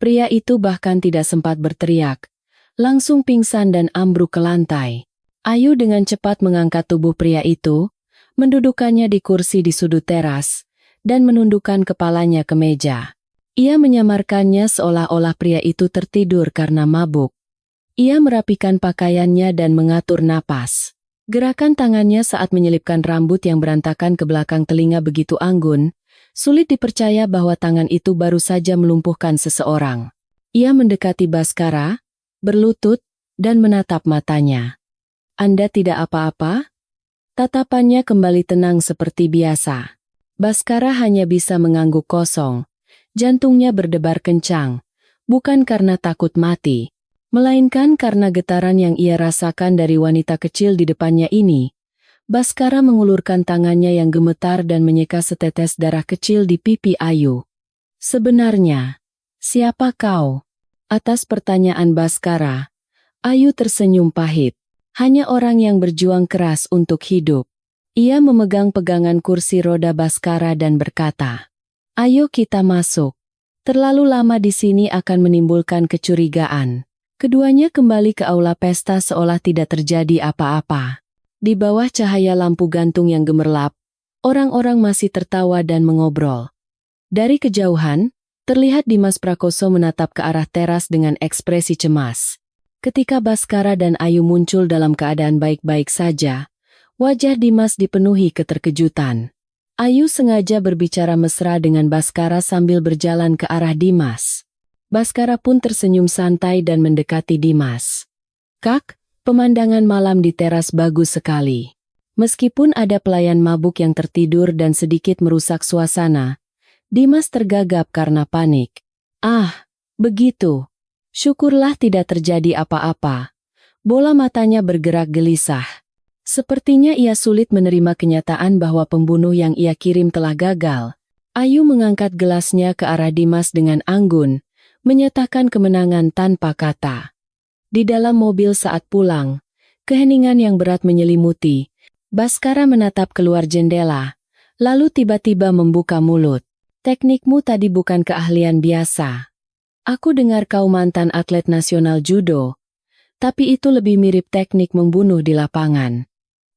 Pria itu bahkan tidak sempat berteriak, langsung pingsan dan ambruk ke lantai. Ayu dengan cepat mengangkat tubuh pria itu, mendudukkannya di kursi di sudut teras, dan menundukkan kepalanya ke meja. Ia menyamarkannya seolah-olah pria itu tertidur karena mabuk. Ia merapikan pakaiannya dan mengatur napas. Gerakan tangannya saat menyelipkan rambut yang berantakan ke belakang telinga begitu anggun, sulit dipercaya bahwa tangan itu baru saja melumpuhkan seseorang. Ia mendekati Baskara, berlutut, dan menatap matanya. Anda tidak apa-apa? Tatapannya kembali tenang seperti biasa. Baskara hanya bisa mengangguk kosong. Jantungnya berdebar kencang, bukan karena takut mati, melainkan karena getaran yang ia rasakan dari wanita kecil di depannya ini. Baskara mengulurkan tangannya yang gemetar dan menyeka setetes darah kecil di pipi Ayu. Sebenarnya, siapa kau? Atas pertanyaan Baskara, Ayu tersenyum pahit. Hanya orang yang berjuang keras untuk hidup. Ia memegang pegangan kursi roda Baskara dan berkata, "Ayo kita masuk. Terlalu lama di sini akan menimbulkan kecurigaan." Keduanya kembali ke aula pesta seolah tidak terjadi apa-apa. Di bawah cahaya lampu gantung yang gemerlap, orang-orang masih tertawa dan mengobrol. Dari kejauhan, terlihat Dimas Prakoso menatap ke arah teras dengan ekspresi cemas. Ketika Baskara dan Ayu muncul dalam keadaan baik-baik saja, wajah Dimas dipenuhi keterkejutan. Ayu sengaja berbicara mesra dengan Baskara sambil berjalan ke arah Dimas. Baskara pun tersenyum santai dan mendekati Dimas. "Kak, pemandangan malam di teras bagus sekali. Meskipun ada pelayan mabuk yang tertidur dan sedikit merusak suasana, Dimas tergagap karena panik." "Ah, begitu. Syukurlah tidak terjadi apa-apa." Bola matanya bergerak gelisah. Sepertinya ia sulit menerima kenyataan bahwa pembunuh yang ia kirim telah gagal. Ayu mengangkat gelasnya ke arah Dimas dengan anggun, menyatakan kemenangan tanpa kata. Di dalam mobil saat pulang, keheningan yang berat menyelimuti. Baskara menatap keluar jendela, lalu tiba-tiba membuka mulut. "Teknikmu tadi bukan keahlian biasa. Aku dengar kau mantan atlet nasional judo, tapi itu lebih mirip teknik membunuh di lapangan."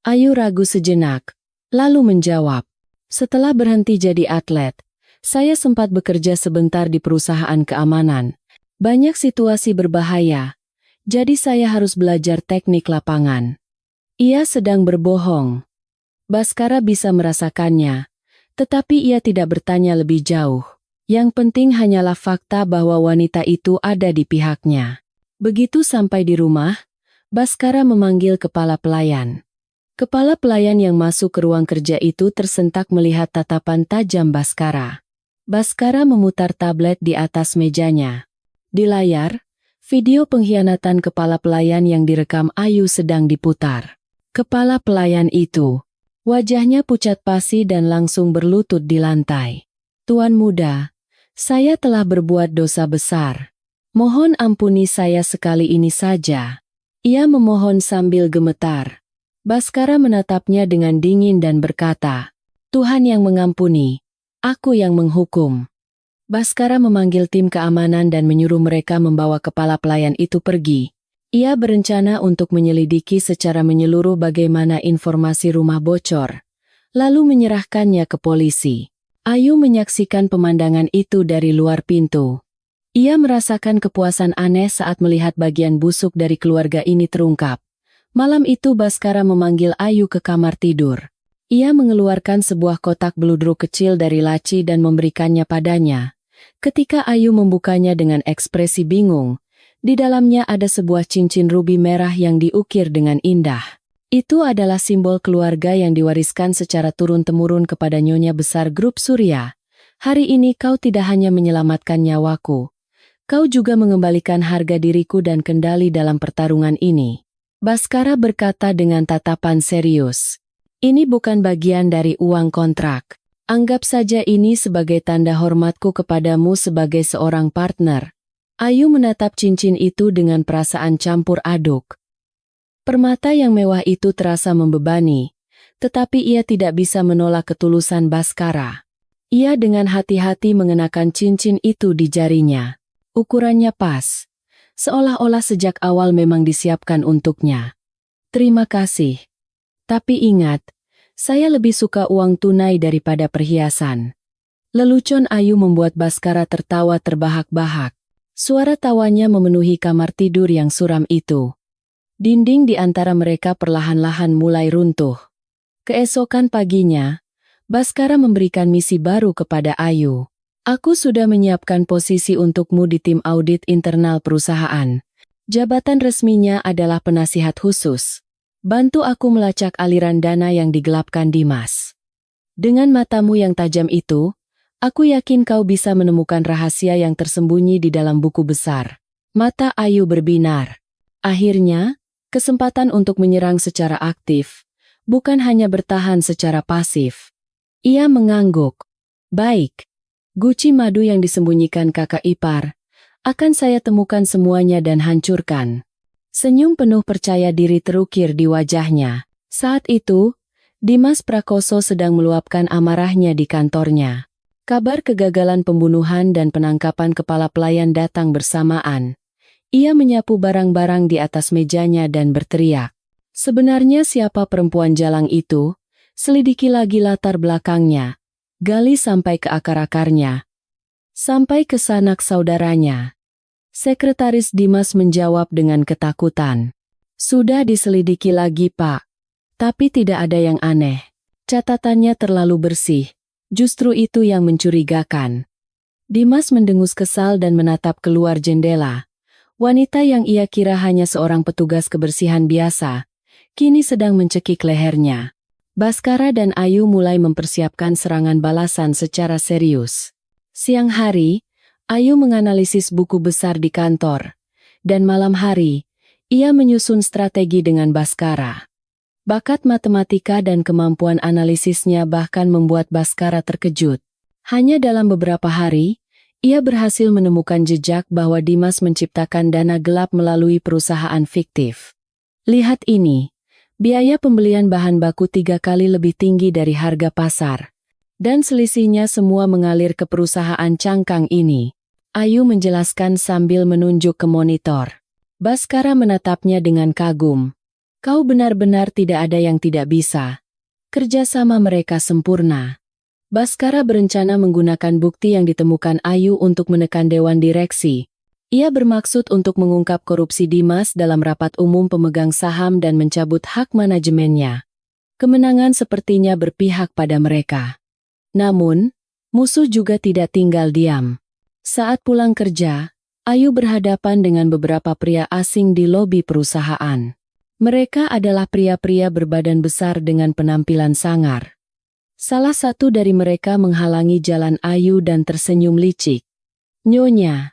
Ayu ragu sejenak, lalu menjawab, "Setelah berhenti jadi atlet, saya sempat bekerja sebentar di perusahaan keamanan. Banyak situasi berbahaya, jadi saya harus belajar teknik lapangan." Ia sedang berbohong. Baskara bisa merasakannya, tetapi ia tidak bertanya lebih jauh. Yang penting hanyalah fakta bahwa wanita itu ada di pihaknya. Begitu sampai di rumah, Baskara memanggil kepala pelayan. Kepala pelayan yang masuk ke ruang kerja itu tersentak melihat tatapan tajam Baskara. Baskara memutar tablet di atas mejanya. Di layar, video pengkhianatan kepala pelayan yang direkam Ayu sedang diputar. Kepala pelayan itu, wajahnya pucat pasi dan langsung berlutut di lantai. "Tuan muda, saya telah berbuat dosa besar. Mohon ampuni saya sekali ini saja." Ia memohon sambil gemetar. Baskara menatapnya dengan dingin dan berkata, "Tuhan yang mengampuni, aku yang menghukum." Baskara memanggil tim keamanan dan menyuruh mereka membawa kepala pelayan itu pergi. Ia berencana untuk menyelidiki secara menyeluruh bagaimana informasi rumah bocor, lalu menyerahkannya ke polisi. Ayu menyaksikan pemandangan itu dari luar pintu. Ia merasakan kepuasan aneh saat melihat bagian busuk dari keluarga ini terungkap. Malam itu Baskara memanggil Ayu ke kamar tidur. Ia mengeluarkan sebuah kotak beludruk kecil dari laci dan memberikannya padanya. Ketika Ayu membukanya dengan ekspresi bingung, di dalamnya ada sebuah cincin rubi merah yang diukir dengan indah. Itu adalah simbol keluarga yang diwariskan secara turun-temurun kepada nyonya besar grup Surya. "Hari ini kau tidak hanya menyelamatkan nyawaku, kau juga mengembalikan harga diriku dan kendali dalam pertarungan ini." Baskara berkata dengan tatapan serius. "Ini bukan bagian dari uang kontrak. Anggap saja ini sebagai tanda hormatku kepadamu sebagai seorang partner." Ayu menatap cincin itu dengan perasaan campur aduk. Permata yang mewah itu terasa membebani, tetapi ia tidak bisa menolak ketulusan Baskara. Ia dengan hati-hati mengenakan cincin itu di jarinya. Ukurannya pas, seolah-olah sejak awal memang disiapkan untuknya. "Terima kasih. Tapi ingat, saya lebih suka uang tunai daripada perhiasan." Lelucon Ayu membuat Baskara tertawa terbahak-bahak. Suara tawanya memenuhi kamar tidur yang suram itu. Dinding di antara mereka perlahan-lahan mulai runtuh. Keesokan paginya, Baskara memberikan misi baru kepada Ayu. Aku sudah menyiapkan posisi untukmu di tim audit internal perusahaan. Jabatan resminya adalah penasihat khusus. Bantu aku melacak aliran dana yang digelapkan Dimas. Dengan matamu yang tajam itu, aku yakin kau bisa menemukan rahasia yang tersembunyi di dalam buku besar. Mata Ayu berbinar. Akhirnya, kesempatan untuk menyerang secara aktif, bukan hanya bertahan secara pasif. Ia mengangguk. Baik. Guci madu yang disembunyikan kakak ipar, akan saya temukan semuanya dan hancurkan. Senyum penuh percaya diri terukir di wajahnya. Saat itu, Dimas Prakoso sedang meluapkan amarahnya di kantornya. Kabar kegagalan pembunuhan dan penangkapan kepala pelayan datang bersamaan. Ia menyapu barang-barang di atas mejanya dan berteriak. Sebenarnya siapa perempuan jalang itu? Selidiki lagi latar belakangnya. Gali sampai ke akar-akarnya. Sampai ke sanak saudaranya. Sekretaris Dimas menjawab dengan ketakutan. Sudah diselidiki lagi, Pak. Tapi tidak ada yang aneh. Catatannya terlalu bersih. Justru itu yang mencurigakan. Dimas mendengus kesal dan menatap keluar jendela. Wanita yang ia kira hanya seorang petugas kebersihan biasa, kini sedang mencekik lehernya. Baskara dan Ayu mulai mempersiapkan serangan balasan secara serius. Siang hari, Ayu menganalisis buku besar di kantor. Dan malam hari, ia menyusun strategi dengan Baskara. Bakat matematika dan kemampuan analisisnya bahkan membuat Baskara terkejut. Hanya dalam beberapa hari, ia berhasil menemukan jejak bahwa Dimas menciptakan dana gelap melalui perusahaan fiktif. Lihat ini. Biaya pembelian bahan baku 3 kali lebih tinggi dari harga pasar. Dan selisihnya semua mengalir ke perusahaan cangkang ini. Ayu menjelaskan sambil menunjuk ke monitor. Baskara menatapnya dengan kagum. Kau benar-benar tidak ada yang tidak bisa. Kerjasama mereka sempurna. Baskara berencana menggunakan bukti yang ditemukan Ayu untuk menekan Dewan Direksi. Ia bermaksud untuk mengungkap korupsi Dimas dalam rapat umum pemegang saham dan mencabut hak manajemennya. Kemenangan sepertinya berpihak pada mereka. Namun, musuh juga tidak tinggal diam. Saat pulang kerja, Ayu berhadapan dengan beberapa pria asing di lobi perusahaan. Mereka adalah pria-pria berbadan besar dengan penampilan sangar. Salah satu dari mereka menghalangi jalan Ayu dan tersenyum licik. Nyonya,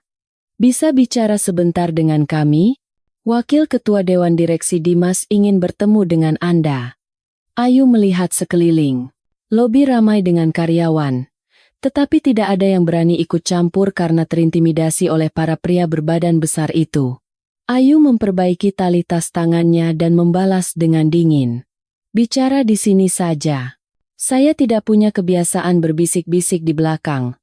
bisa bicara sebentar dengan kami? Wakil Ketua Dewan Direksi Dimas ingin bertemu dengan Anda. Ayu melihat sekeliling. Lobi ramai dengan karyawan. Tetapi tidak ada yang berani ikut campur karena terintimidasi oleh para pria berbadan besar itu. Ayu memperbaiki tali tas tangannya dan membalas dengan dingin. Bicara di sini saja. Saya tidak punya kebiasaan berbisik-bisik di belakang.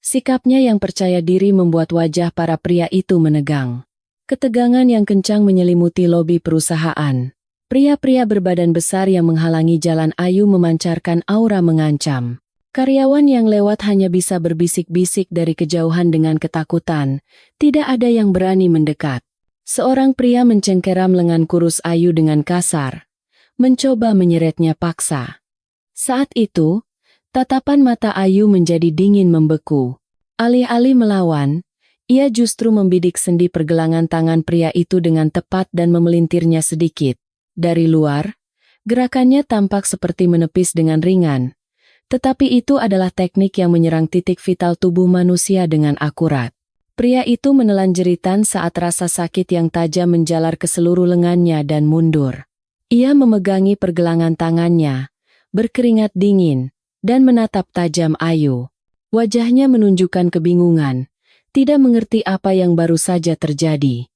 Sikapnya yang percaya diri membuat wajah para pria itu menegang. Ketegangan yang kencang menyelimuti lobi perusahaan. Pria-pria berbadan besar yang menghalangi jalan Ayu memancarkan aura mengancam. Karyawan yang lewat hanya bisa berbisik-bisik dari kejauhan dengan ketakutan. Tidak ada yang berani mendekat. Seorang pria mencengkeram lengan kurus Ayu dengan kasar. Mencoba menyeretnya paksa. Saat itu, tatapan mata Ayu menjadi dingin membeku. Alih-alih melawan, ia justru membidik sendi pergelangan tangan pria itu dengan tepat dan memelintirnya sedikit. Dari luar, gerakannya tampak seperti menepis dengan ringan. Tetapi itu adalah teknik yang menyerang titik vital tubuh manusia dengan akurat. Pria itu menelan jeritan saat rasa sakit yang tajam menjalar ke seluruh lengannya dan mundur. Ia memegangi pergelangan tangannya, berkeringat dingin, dan menatap tajam Ayu. Wajahnya menunjukkan kebingungan, tidak mengerti apa yang baru saja terjadi.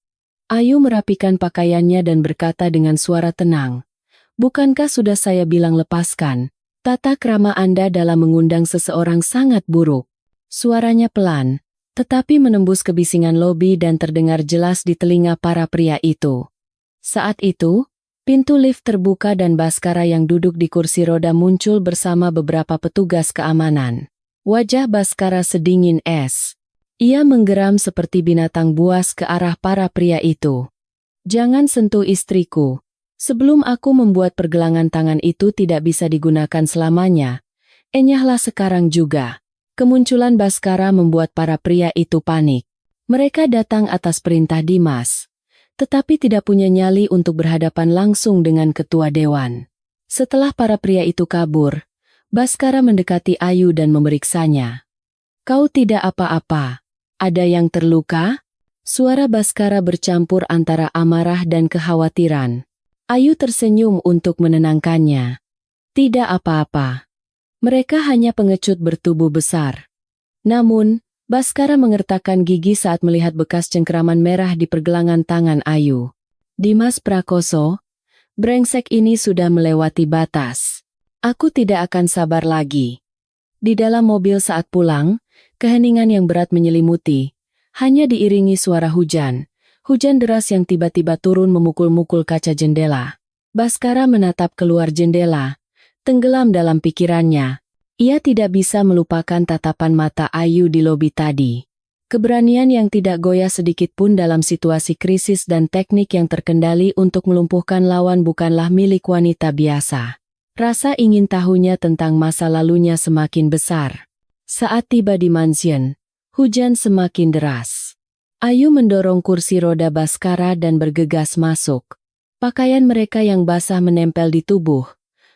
Ayu merapikan pakaiannya dan berkata dengan suara tenang, "Bukankah sudah saya bilang lepaskan? Tata krama Anda dalam mengundang seseorang sangat buruk." Suaranya pelan, tetapi menembus kebisingan lobi dan terdengar jelas di telinga para pria itu. Saat itu, pintu lift terbuka dan Baskara yang duduk di kursi roda muncul bersama beberapa petugas keamanan. Wajah Baskara sedingin es. Ia menggeram seperti binatang buas ke arah para pria itu. "Jangan sentuh istriku. Sebelum aku membuat pergelangan tangan itu tidak bisa digunakan selamanya. Enyahlah sekarang juga." Kemunculan Baskara membuat para pria itu panik. Mereka datang atas perintah Dimas, tetapi tidak punya nyali untuk berhadapan langsung dengan ketua dewan. Setelah para pria itu kabur, Baskara mendekati Ayu dan memeriksanya. "Kau tidak apa-apa? Ada yang terluka?" Suara Baskara bercampur antara amarah dan kekhawatiran. Ayu tersenyum untuk menenangkannya. "Tidak apa-apa. Mereka hanya pengecut bertubuh besar." Namun, Baskara mengertakkan gigi saat melihat bekas cengkeraman merah di pergelangan tangan Ayu. "Dimas Prakoso, brengsek ini sudah melewati batas. Aku tidak akan sabar lagi." Di dalam mobil saat pulang, keheningan yang berat menyelimuti, hanya diiringi suara hujan. Hujan deras yang tiba-tiba turun memukul-mukul kaca jendela. Baskara menatap keluar jendela, tenggelam dalam pikirannya. Ia tidak bisa melupakan tatapan mata Ayu di lobi tadi. Keberanian yang tidak goyah sedikit pun dalam situasi krisis dan teknik yang terkendali untuk melumpuhkan lawan bukanlah milik wanita biasa. Rasa ingin tahunya tentang masa lalunya semakin besar. Saat tiba di mansion, hujan semakin deras. Ayu mendorong kursi roda Baskara dan bergegas masuk. Pakaian mereka yang basah menempel di tubuh,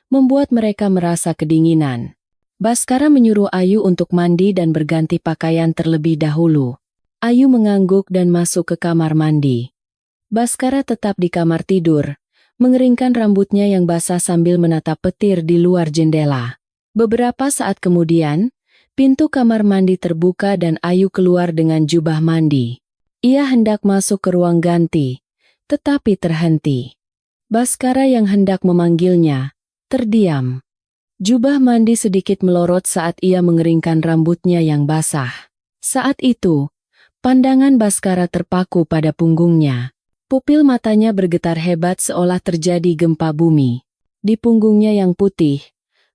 membuat mereka merasa kedinginan. Baskara menyuruh Ayu untuk mandi dan berganti pakaian terlebih dahulu. Ayu mengangguk dan masuk ke kamar mandi. Baskara tetap di kamar tidur, mengeringkan rambutnya yang basah sambil menatap petir di luar jendela. Beberapa saat kemudian, pintu kamar mandi terbuka dan Ayu keluar dengan jubah mandi. Ia hendak masuk ke ruang ganti, tetapi terhenti. Baskara yang hendak memanggilnya, terdiam. Jubah mandi sedikit melorot saat ia mengeringkan rambutnya yang basah. Saat itu, pandangan Baskara terpaku pada punggungnya. Pupil matanya bergetar hebat seolah terjadi gempa bumi. Di punggungnya yang putih,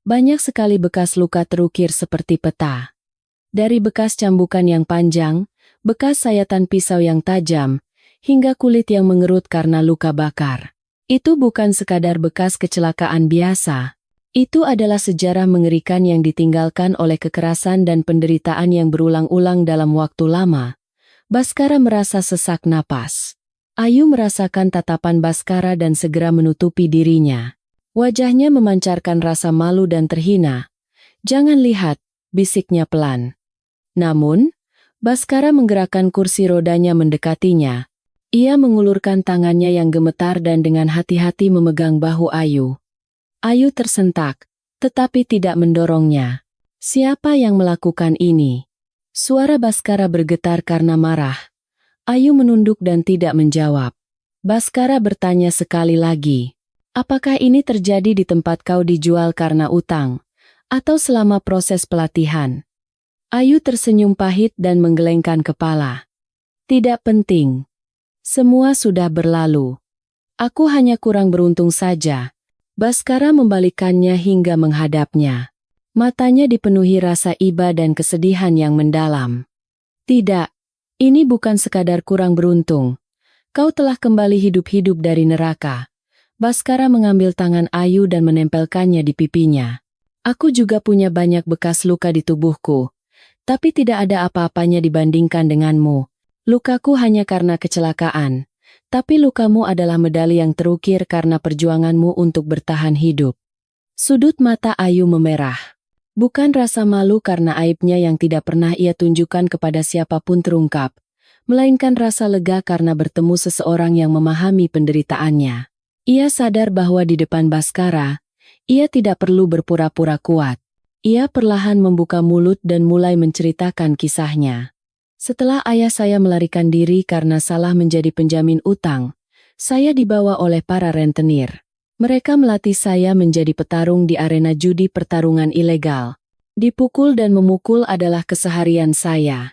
banyak sekali bekas luka terukir seperti peta. Dari bekas cambukan yang panjang, bekas sayatan pisau yang tajam, hingga kulit yang mengerut karena luka bakar. Itu bukan sekadar bekas kecelakaan biasa. Itu adalah sejarah mengerikan yang ditinggalkan oleh kekerasan dan penderitaan yang berulang-ulang dalam waktu lama. Baskara merasa sesak napas. Ayu merasakan tatapan Baskara dan segera menutupi dirinya. Wajahnya memancarkan rasa malu dan terhina. "Jangan lihat," bisiknya pelan. Namun, Baskara menggerakkan kursi rodanya mendekatinya. Ia mengulurkan tangannya yang gemetar dan dengan hati-hati memegang bahu Ayu. Ayu tersentak, tetapi tidak mendorongnya. "Siapa yang melakukan ini?" Suara Baskara bergetar karena marah. Ayu menunduk dan tidak menjawab. Baskara bertanya sekali lagi. "Apakah ini terjadi di tempat kau dijual karena utang, atau selama proses pelatihan?" Ayu tersenyum pahit dan menggelengkan kepala. "Tidak penting. Semua sudah berlalu. Aku hanya kurang beruntung saja." Baskara membalikkannya hingga menghadapnya. Matanya dipenuhi rasa iba dan kesedihan yang mendalam. "Tidak, ini bukan sekadar kurang beruntung. Kau telah kembali hidup-hidup dari neraka." Baskara mengambil tangan Ayu dan menempelkannya di pipinya. "Aku juga punya banyak bekas luka di tubuhku, tapi tidak ada apa-apanya dibandingkan denganmu. Lukaku hanya karena kecelakaan. Tapi lukamu adalah medali yang terukir karena perjuanganmu untuk bertahan hidup." Sudut mata Ayu memerah. Bukan rasa malu karena aibnya yang tidak pernah ia tunjukkan kepada siapapun terungkap, melainkan rasa lega karena bertemu seseorang yang memahami penderitaannya. Ia sadar bahwa di depan Baskara, ia tidak perlu berpura-pura kuat. Ia perlahan membuka mulut dan mulai menceritakan kisahnya. "Setelah ayah saya melarikan diri karena salah menjadi penjamin utang, saya dibawa oleh para rentenir. Mereka melatih saya menjadi petarung di arena judi pertarungan ilegal. Dipukul dan memukul adalah keseharian saya.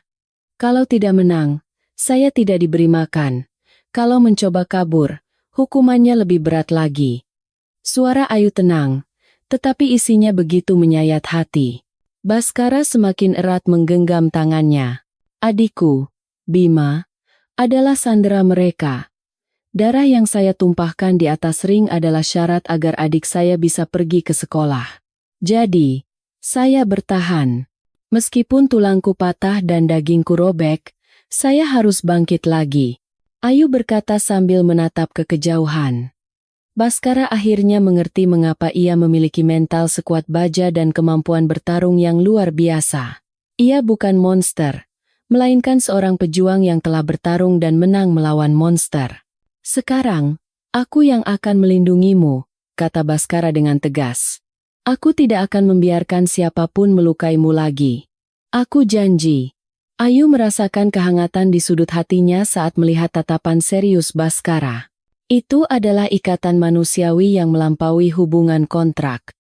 Kalau tidak menang, saya tidak diberi makan. Kalau mencoba kabur, hukumannya lebih berat lagi." Suara Ayu tenang, tetapi isinya begitu menyayat hati. Baskara semakin erat menggenggam tangannya. "Adikku, Bima, adalah sandera mereka. Darah yang saya tumpahkan di atas ring adalah syarat agar adik saya bisa pergi ke sekolah. Jadi, saya bertahan." Meskipun tulangku patah dan dagingku robek, saya harus bangkit lagi. Ayu berkata sambil menatap ke kejauhan. Baskara akhirnya mengerti mengapa ia memiliki mental sekuat baja dan kemampuan bertarung yang luar biasa. Ia bukan monster, melainkan seorang pejuang yang telah bertarung dan menang melawan monster. Sekarang, aku yang akan melindungimu, kata Baskara dengan tegas. Aku tidak akan membiarkan siapapun melukaimu lagi. Aku janji. Ayu merasakan kehangatan di sudut hatinya saat melihat tatapan serius Baskara. Itu adalah ikatan manusiawi yang melampaui hubungan kontrak.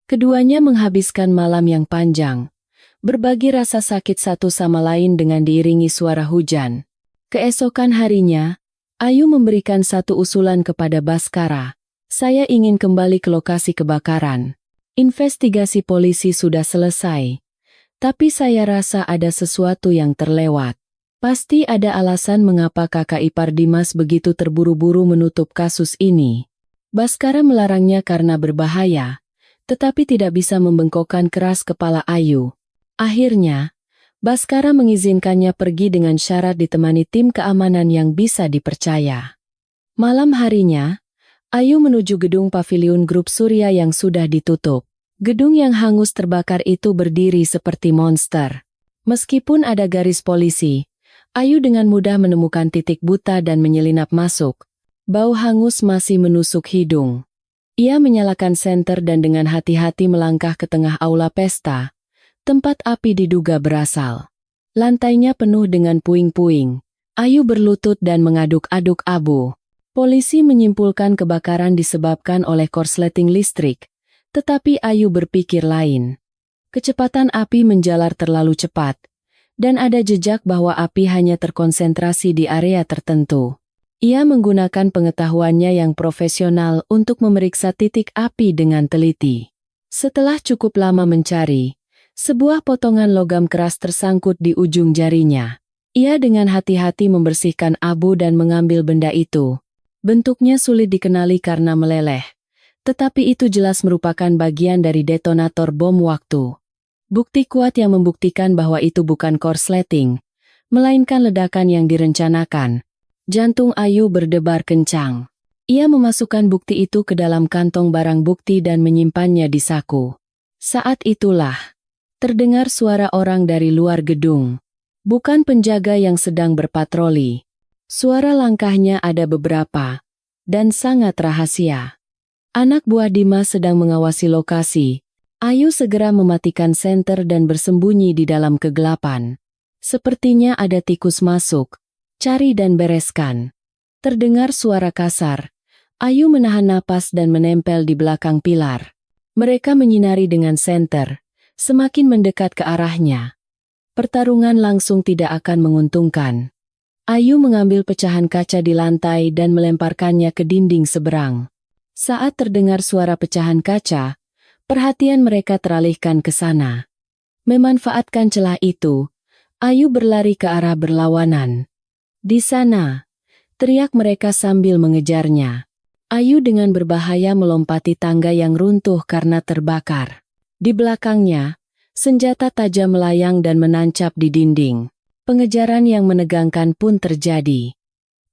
Keduanya menghabiskan malam yang panjang, berbagi rasa sakit satu sama lain dengan diiringi suara hujan. Keesokan harinya, Ayu memberikan satu usulan kepada Baskara. Saya ingin kembali ke lokasi kebakaran. Investigasi polisi sudah selesai. Tapi saya rasa ada sesuatu yang terlewat. Pasti ada alasan mengapa kakak ipar Dimas begitu terburu-buru menutup kasus ini. Baskara melarangnya karena berbahaya, tetapi tidak bisa membengkokkan keras kepala Ayu. Akhirnya, Baskara mengizinkannya pergi dengan syarat ditemani tim keamanan yang bisa dipercaya. Malam harinya, Ayu menuju gedung paviliun grup Surya yang sudah ditutup. Gedung yang hangus terbakar itu berdiri seperti monster. Meskipun ada garis polisi, Ayu dengan mudah menemukan titik buta dan menyelinap masuk. Bau hangus masih menusuk hidung. Ia menyalakan senter dan dengan hati-hati melangkah ke tengah aula pesta, tempat api diduga berasal. Lantainya penuh dengan puing-puing. Ayu berlutut dan mengaduk-aduk abu. Polisi menyimpulkan kebakaran disebabkan oleh korsleting listrik, tetapi Ayu berpikir lain. Kecepatan api menjalar terlalu cepat, dan ada jejak bahwa api hanya terkonsentrasi di area tertentu. Ia menggunakan pengetahuannya yang profesional untuk memeriksa titik api dengan teliti. Setelah cukup lama mencari, sebuah potongan logam keras tersangkut di ujung jarinya. Ia dengan hati-hati membersihkan abu dan mengambil benda itu. Bentuknya sulit dikenali karena meleleh, tetapi itu jelas merupakan bagian dari detonator bom waktu. Bukti kuat yang membuktikan bahwa itu bukan korsleting, melainkan ledakan yang direncanakan. Jantung Ayu berdebar kencang. Ia memasukkan bukti itu ke dalam kantong barang bukti dan menyimpannya di saku. Saat itulah, terdengar suara orang dari luar gedung. Bukan penjaga yang sedang berpatroli. Suara langkahnya ada beberapa, dan sangat rahasia. Anak buah Dimas sedang mengawasi lokasi. Ayu segera mematikan senter dan bersembunyi di dalam kegelapan. Sepertinya ada tikus masuk. Cari dan bereskan. Terdengar suara kasar. Ayu menahan napas dan menempel di belakang pilar. Mereka menyinari dengan senter, semakin mendekat ke arahnya. Pertarungan langsung tidak akan menguntungkan. Ayu mengambil pecahan kaca di lantai dan melemparkannya ke dinding seberang. Saat terdengar suara pecahan kaca, perhatian mereka teralihkan ke sana. Memanfaatkan celah itu, Ayu berlari ke arah berlawanan. Di sana, teriak mereka sambil mengejarnya. Ayu dengan berbahaya melompati tangga yang runtuh karena terbakar. Di belakangnya, senjata tajam melayang dan menancap di dinding. Pengejaran yang menegangkan pun terjadi.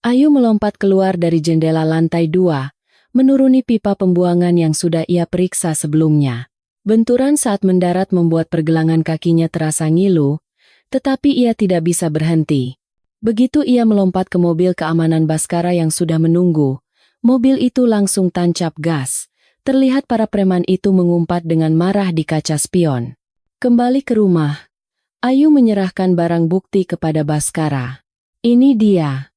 Ayu melompat keluar dari jendela lantai 2, menuruni pipa pembuangan yang sudah ia periksa sebelumnya. Benturan saat mendarat membuat pergelangan kakinya terasa ngilu, tetapi ia tidak bisa berhenti. Begitu ia melompat ke mobil keamanan Baskara yang sudah menunggu, mobil itu langsung tancap gas. Terlihat para preman itu mengumpat dengan marah di kaca spion. Kembali ke rumah, Ayu menyerahkan barang bukti kepada Baskara. Ini dia.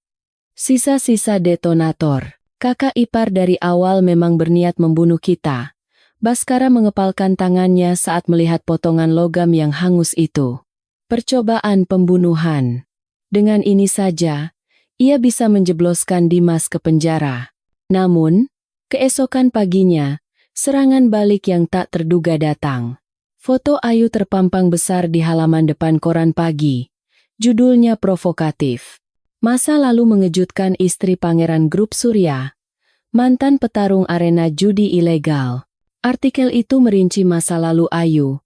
Sisa-sisa detonator. Kakak ipar dari awal memang berniat membunuh kita. Baskara mengepalkan tangannya saat melihat potongan logam yang hangus itu. Percobaan pembunuhan. Dengan ini saja, ia bisa menjebloskan Dimas ke penjara. Namun, keesokan paginya, serangan balik yang tak terduga datang. Foto Ayu terpampang besar di halaman depan koran pagi. Judulnya provokatif. Masa lalu mengejutkan istri Pangeran Grup Surya, mantan petarung arena judi ilegal. Artikel itu merinci masa lalu Ayu,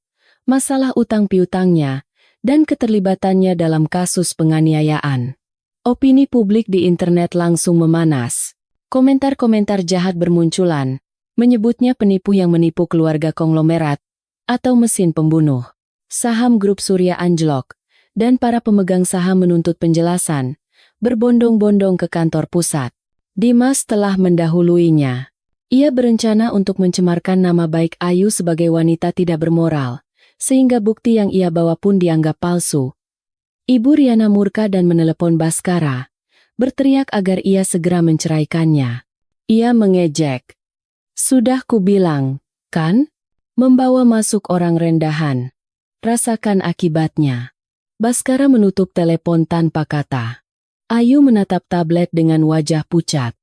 masalah utang piutangnya, dan keterlibatannya dalam kasus penganiayaan. Opini publik di internet langsung memanas. Komentar-komentar jahat bermunculan, menyebutnya penipu yang menipu keluarga konglomerat, atau mesin pembunuh. Saham grup Surya anjlok, dan para pemegang saham menuntut penjelasan, berbondong-bondong ke kantor pusat. Dimas telah mendahuluinya. Ia berencana untuk mencemarkan nama baik Ayu sebagai wanita tidak bermoral, sehingga bukti yang ia bawa pun dianggap palsu. Ibu Riana murka dan menelepon Baskara, berteriak agar ia segera menceraikannya. Ia mengejek. "Sudah kubilang, kan? Membawa masuk orang rendahan. Rasakan akibatnya." Baskara menutup telepon tanpa kata. Ayu menatap tablet dengan wajah pucat.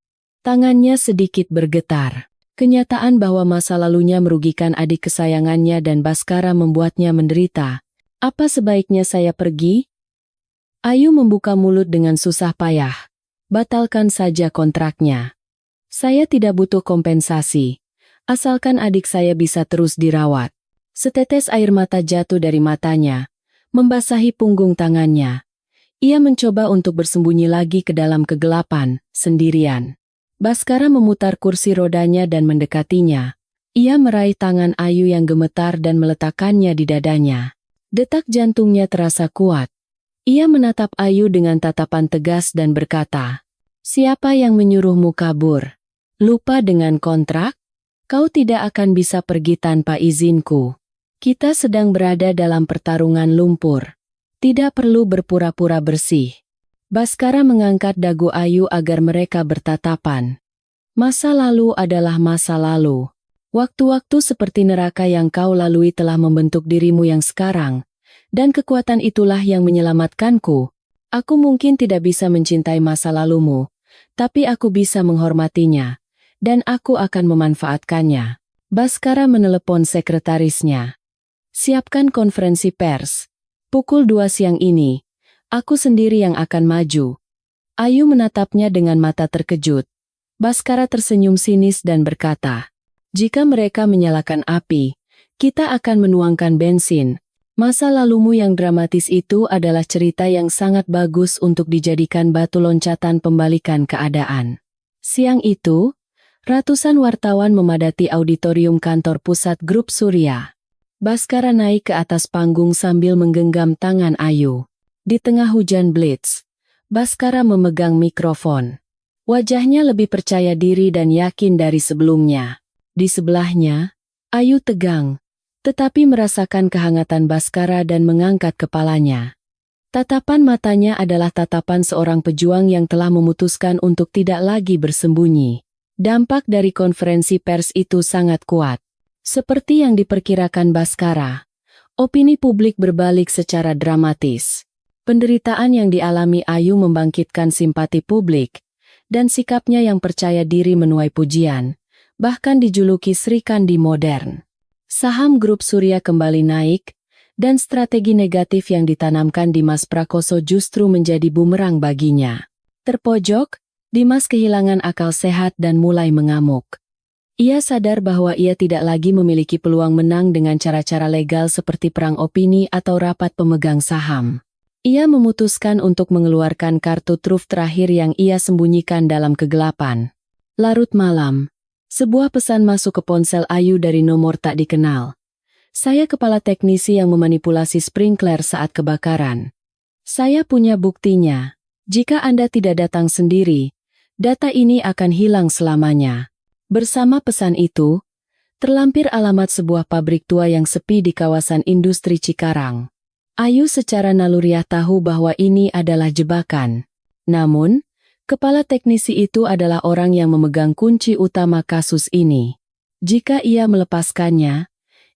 Tangannya sedikit bergetar. Kenyataan bahwa masa lalunya merugikan adik kesayangannya dan Baskara membuatnya menderita. "Apa sebaiknya saya pergi?" Ayu membuka mulut dengan susah payah. "Batalkan saja kontraknya. Saya tidak butuh kompensasi. Asalkan adik saya bisa terus dirawat." Setetes air mata jatuh dari matanya, membasahi punggung tangannya. Ia mencoba untuk bersembunyi lagi ke dalam kegelapan, sendirian. Baskara memutar kursi rodanya dan mendekatinya. Ia meraih tangan Ayu yang gemetar dan meletakkannya di dadanya. Detak jantungnya terasa kuat. Ia menatap Ayu dengan tatapan tegas dan berkata, "Siapa yang menyuruhmu kabur? Lupa dengan kontrak? Kau tidak akan bisa pergi tanpa izinku. Kita sedang berada dalam pertarungan lumpur. Tidak perlu berpura-pura bersih." Baskara mengangkat dagu Ayu agar mereka bertatapan. "Masa lalu adalah masa lalu. Waktu-waktu seperti neraka yang kau lalui telah membentuk dirimu yang sekarang. Dan kekuatan itulah yang menyelamatkanku. Aku mungkin tidak bisa mencintai masa lalumu, tapi aku bisa menghormatinya, dan aku akan memanfaatkannya." Baskara menelepon sekretarisnya. "Siapkan konferensi pers. Pukul 2 siang ini, aku sendiri yang akan maju." Ayu menatapnya dengan mata terkejut. Baskara tersenyum sinis dan berkata, "Jika mereka menyalakan api, kita akan menuangkan bensin. Masa lalumu yang dramatis itu adalah cerita yang sangat bagus untuk dijadikan batu loncatan pembalikan keadaan." Siang itu, ratusan wartawan memadati auditorium kantor pusat grup Surya. Baskara naik ke atas panggung sambil menggenggam tangan Ayu. Di tengah hujan blitz, Baskara memegang mikrofon. Wajahnya lebih percaya diri dan yakin dari sebelumnya. Di sebelahnya, Ayu tegang, tetapi merasakan kehangatan Baskara dan mengangkat kepalanya. Tatapan matanya adalah tatapan seorang pejuang yang telah memutuskan untuk tidak lagi bersembunyi. Dampak dari konferensi pers itu sangat kuat. Seperti yang diperkirakan Baskara, opini publik berbalik secara dramatis. Penderitaan yang dialami Ayu membangkitkan simpati publik, dan sikapnya yang percaya diri menuai pujian, bahkan dijuluki Sri Kandi modern. Saham grup Surya kembali naik, dan strategi negatif yang ditanamkan Dimas Prakoso justru menjadi bumerang baginya. Terpojok, Dimas kehilangan akal sehat dan mulai mengamuk. Ia sadar bahwa ia tidak lagi memiliki peluang menang dengan cara-cara legal seperti perang opini atau rapat pemegang saham. Ia memutuskan untuk mengeluarkan kartu truf terakhir yang ia sembunyikan dalam kegelapan. Larut malam. Sebuah pesan masuk ke ponsel Ayu dari nomor tak dikenal. "Saya kepala teknisi yang memanipulasi sprinkler saat kebakaran. Saya punya buktinya. Jika Anda tidak datang sendiri, data ini akan hilang selamanya." Bersama pesan itu, terlampir alamat sebuah pabrik tua yang sepi di kawasan industri Cikarang. Ayu secara naluriah tahu bahwa ini adalah jebakan. Namun, kepala teknisi itu adalah orang yang memegang kunci utama kasus ini. Jika ia melepaskannya,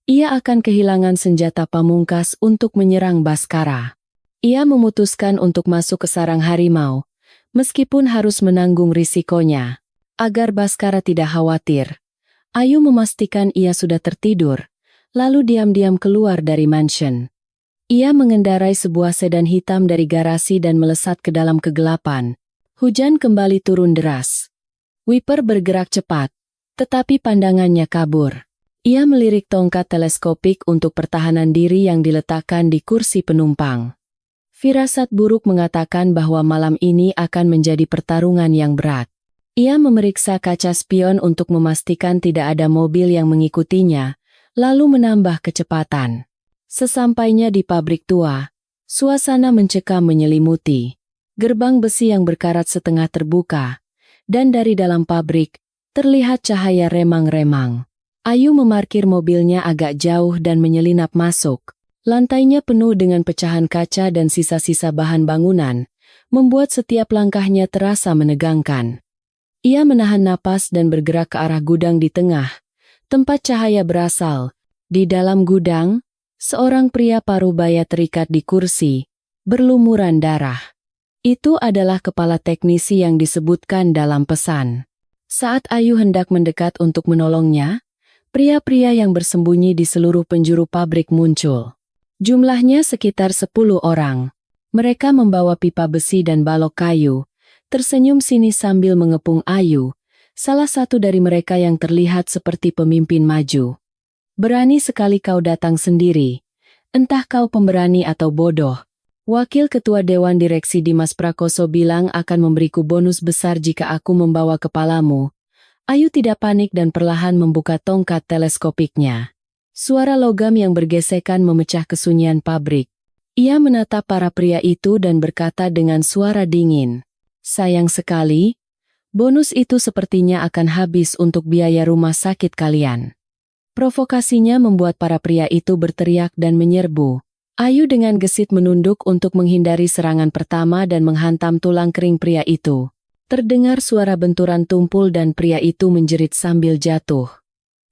ia akan kehilangan senjata pamungkas untuk menyerang Baskara. Ia memutuskan untuk masuk ke sarang harimau, meskipun harus menanggung risikonya. Agar Baskara tidak khawatir, Ayu memastikan ia sudah tertidur, lalu diam-diam keluar dari mansion. Ia mengendarai sebuah sedan hitam dari garasi dan melesat ke dalam kegelapan. Hujan kembali turun deras. Wiper bergerak cepat, tetapi pandangannya kabur. Ia melirik tongkat teleskopik untuk pertahanan diri yang diletakkan di kursi penumpang. Firasat buruk mengatakan bahwa malam ini akan menjadi pertarungan yang berat. Ia memeriksa kaca spion untuk memastikan tidak ada mobil yang mengikutinya, lalu menambah kecepatan. Sesampainya di pabrik tua, suasana mencekam menyelimuti. Gerbang besi yang berkarat setengah terbuka, dan dari dalam pabrik, terlihat cahaya remang-remang. Ayu memarkir mobilnya agak jauh dan menyelinap masuk. Lantainya penuh dengan pecahan kaca dan sisa-sisa bahan bangunan, membuat setiap langkahnya terasa menegangkan. Ia menahan napas dan bergerak ke arah gudang di tengah, tempat cahaya berasal. Di dalam gudang, seorang pria parubaya terikat di kursi, berlumuran darah. Itu adalah kepala teknisi yang disebutkan dalam pesan. Saat Ayu hendak mendekat untuk menolongnya, pria-pria yang bersembunyi di seluruh penjuru pabrik muncul. Jumlahnya sekitar 10 orang. Mereka membawa pipa besi dan balok kayu, tersenyum sinis sambil mengepung Ayu, salah satu dari mereka yang terlihat seperti pemimpin maju. Berani sekali kau datang sendiri. Entah kau pemberani atau bodoh. Wakil Ketua Dewan Direksi Dimas Prakoso bilang akan memberiku bonus besar jika aku membawa kepalamu. Ayu tidak panik dan perlahan membuka tongkat teleskopiknya. Suara logam yang bergesekan memecah kesunyian pabrik. Ia menatap para pria itu dan berkata dengan suara dingin, "Sayang sekali, bonus itu sepertinya akan habis untuk biaya rumah sakit kalian." Provokasinya membuat para pria itu berteriak dan menyerbu. Ayu dengan gesit menunduk untuk menghindari serangan pertama dan menghantam tulang kering pria itu. Terdengar suara benturan tumpul dan pria itu menjerit sambil jatuh.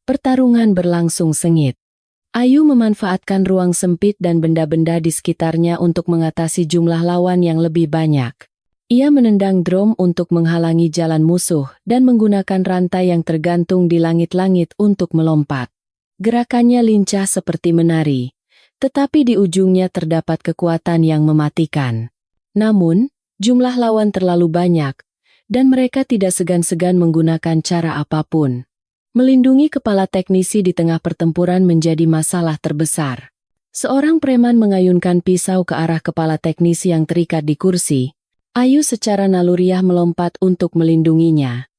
Pertarungan berlangsung sengit. Ayu memanfaatkan ruang sempit dan benda-benda di sekitarnya untuk mengatasi jumlah lawan yang lebih banyak. Ia menendang drum untuk menghalangi jalan musuh dan menggunakan rantai yang tergantung di langit-langit untuk melompat. Gerakannya lincah seperti menari, tetapi di ujungnya terdapat kekuatan yang mematikan. Namun, jumlah lawan terlalu banyak, dan mereka tidak segan-segan menggunakan cara apapun. Melindungi kepala teknisi di tengah pertempuran menjadi masalah terbesar. Seorang preman mengayunkan pisau ke arah kepala teknisi yang terikat di kursi. Ayu secara naluriah melompat untuk melindunginya.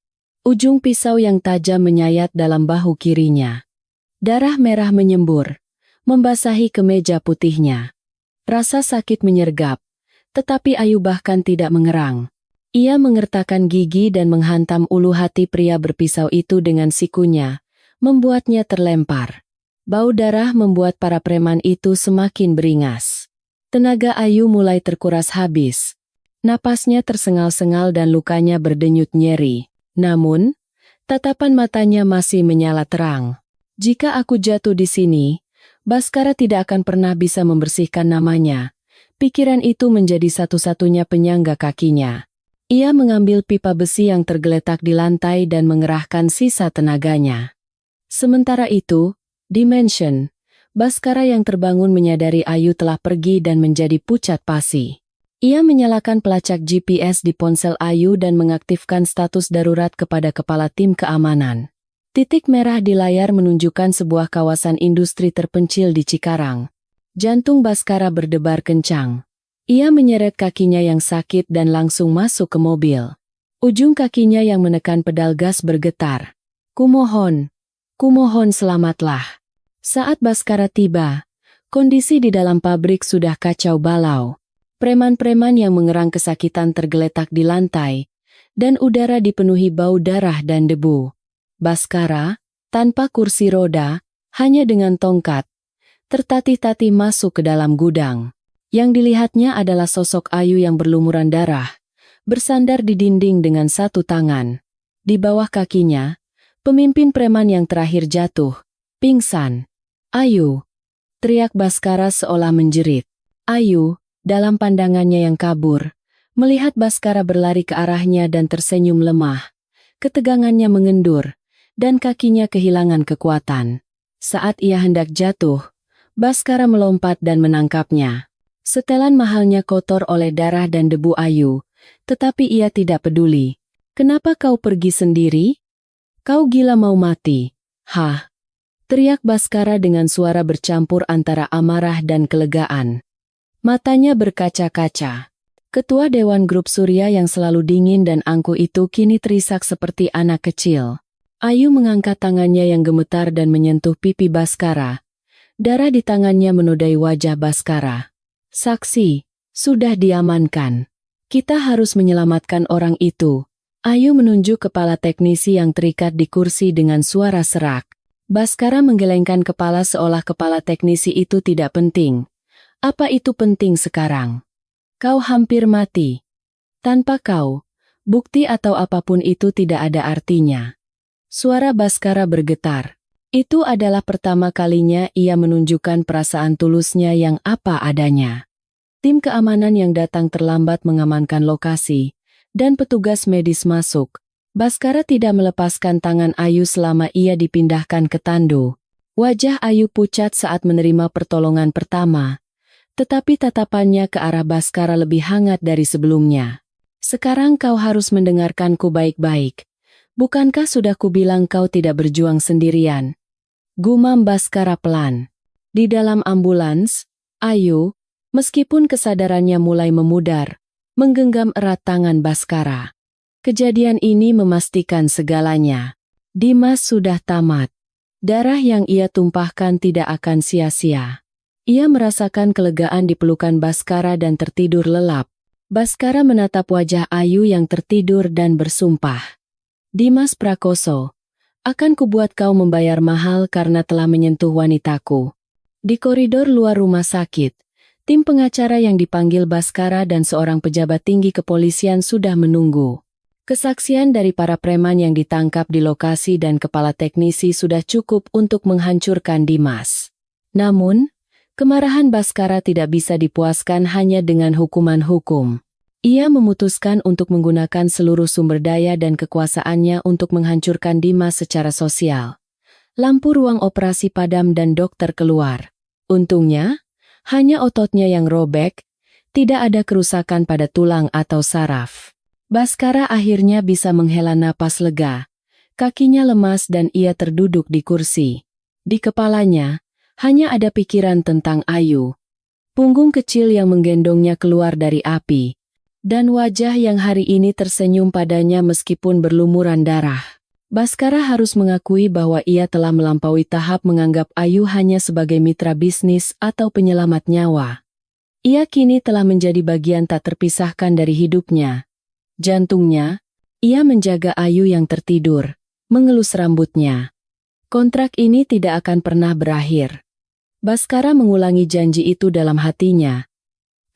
Ujung pisau yang tajam menyayat dalam bahu kirinya. Darah merah menyembur, membasahi kemeja putihnya. Rasa sakit menyergap, tetapi Ayu bahkan tidak mengerang. Ia mengertakkan gigi dan menghantam ulu hati pria berpisau itu dengan sikunya, membuatnya terlempar. Bau darah membuat para preman itu semakin beringas. Tenaga Ayu mulai terkuras habis. Napasnya tersengal-sengal dan lukanya berdenyut nyeri. Namun, tatapan matanya masih menyala terang. Jika aku jatuh di sini, Baskara tidak akan pernah bisa membersihkan namanya. Pikiran itu menjadi satu-satunya penyangga kakinya. Ia mengambil pipa besi yang tergeletak di lantai dan mengerahkan sisa tenaganya. Sementara itu, di mansion, Baskara yang terbangun menyadari Ayu telah pergi dan menjadi pucat pasi. Ia menyalakan pelacak GPS di ponsel Ayu dan mengaktifkan status darurat kepada kepala tim keamanan. Titik merah di layar menunjukkan sebuah kawasan industri terpencil di Cikarang. Jantung Baskara berdebar kencang. Ia menyeret kakinya yang sakit dan langsung masuk ke mobil. Ujung kakinya yang menekan pedal gas bergetar. Kumohon selamatlah." Saat Baskara tiba, kondisi di dalam pabrik sudah kacau balau. Preman-preman yang mengerang kesakitan tergeletak di lantai, dan udara dipenuhi bau darah dan debu. Baskara, tanpa kursi roda, hanya dengan tongkat, tertatih-tatih masuk ke dalam gudang. Yang dilihatnya adalah sosok Ayu yang berlumuran darah, bersandar di dinding dengan satu tangan. Di bawah kakinya, pemimpin preman yang terakhir jatuh, pingsan. "Ayu!" teriak Baskara seolah menjerit. Ayu, dalam pandangannya yang kabur, melihat Baskara berlari ke arahnya dan tersenyum lemah. Ketegangannya mengendur, dan kakinya kehilangan kekuatan. Saat ia hendak jatuh, Baskara melompat dan menangkapnya. Setelan mahalnya kotor oleh darah dan debu Ayu, tetapi ia tidak peduli. "Kenapa kau pergi sendiri? Kau gila mau mati?" "Hah? teriak Baskara dengan suara bercampur antara amarah dan kelegaan. Matanya berkaca-kaca. Ketua Dewan Grup Surya yang selalu dingin dan angkuh itu kini terisak seperti anak kecil. Ayu mengangkat tangannya yang gemetar dan menyentuh pipi Baskara. Darah di tangannya menodai wajah Baskara. Saksi, sudah diamankan. Kita harus menyelamatkan orang itu. Ayu menunjuk kepala teknisi yang terikat di kursi dengan suara serak. Baskara menggelengkan kepala seolah kepala teknisi itu tidak penting. Apa itu penting sekarang? Kau hampir mati. Tanpa kau, bukti atau apapun itu tidak ada artinya. Suara Baskara bergetar. Itu adalah pertama kalinya ia menunjukkan perasaan tulusnya yang apa adanya. Tim keamanan yang datang terlambat mengamankan lokasi, dan petugas medis masuk. Baskara tidak melepaskan tangan Ayu selama ia dipindahkan ke tandu. Wajah Ayu pucat saat menerima pertolongan pertama. Tetapi tatapannya ke arah Baskara lebih hangat dari sebelumnya. Sekarang kau harus mendengarkanku baik-baik. Bukankah sudah kubilang kau tidak berjuang sendirian? Gumam Baskara pelan. Di dalam ambulans, Ayu, meskipun kesadarannya mulai memudar, menggenggam erat tangan Baskara. Kejadian ini memastikan segalanya. Dimas sudah tamat. Darah yang ia tumpahkan tidak akan sia-sia. Ia merasakan kelegaan di pelukan Baskara dan tertidur lelap. Baskara menatap wajah Ayu yang tertidur dan bersumpah. Dimas Prakoso, akan kubuat kau membayar mahal karena telah menyentuh wanitaku. Di koridor luar rumah sakit, tim pengacara yang dipanggil Baskara dan seorang pejabat tinggi kepolisian sudah menunggu. Kesaksian dari para preman yang ditangkap di lokasi dan kepala teknisi sudah cukup untuk menghancurkan Dimas. Namun, kemarahan Baskara tidak bisa dipuaskan hanya dengan hukuman hukum. Ia memutuskan untuk menggunakan seluruh sumber daya dan kekuasaannya untuk menghancurkan Dimas secara sosial. Lampu ruang operasi padam dan dokter keluar. Untungnya, hanya ototnya yang robek, tidak ada kerusakan pada tulang atau saraf. Baskara akhirnya bisa menghela napas lega. Kakinya lemas dan ia terduduk di kursi. Di kepalanya, hanya ada pikiran tentang Ayu. Punggung kecil yang menggendongnya keluar dari api. Dan wajah yang hari ini tersenyum padanya meskipun berlumuran darah. Baskara harus mengakui bahwa ia telah melampaui tahap menganggap Ayu hanya sebagai mitra bisnis atau penyelamat nyawa. Ia kini telah menjadi bagian tak terpisahkan dari hidupnya. Jantungnya, ia menjaga Ayu yang tertidur, mengelus rambutnya. Kontrak ini tidak akan pernah berakhir. Baskara mengulangi janji itu dalam hatinya.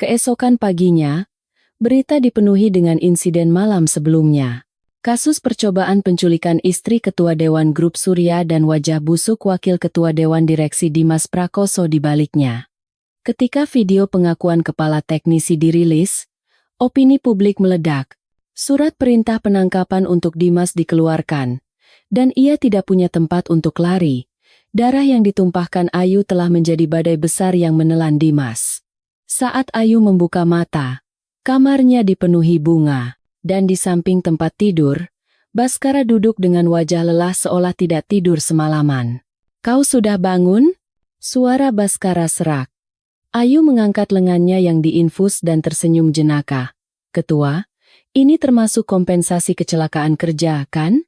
Keesokan paginya, berita dipenuhi dengan insiden malam sebelumnya. Kasus percobaan penculikan istri Ketua Dewan Grup Surya dan wajah busuk Wakil Ketua Dewan Direksi Dimas Prakoso di baliknya. Ketika video pengakuan kepala teknisi dirilis, opini publik meledak. Surat perintah penangkapan untuk Dimas dikeluarkan, dan ia tidak punya tempat untuk lari. Darah yang ditumpahkan Ayu telah menjadi badai besar yang menelan Dimas. Saat Ayu membuka mata, kamarnya dipenuhi bunga, dan di samping tempat tidur, Baskara duduk dengan wajah lelah seolah tidak tidur semalaman. Kau sudah bangun? Suara Baskara serak. Ayu mengangkat lengannya yang diinfus dan tersenyum jenaka. Ketua, ini termasuk kompensasi kecelakaan kerja, kan?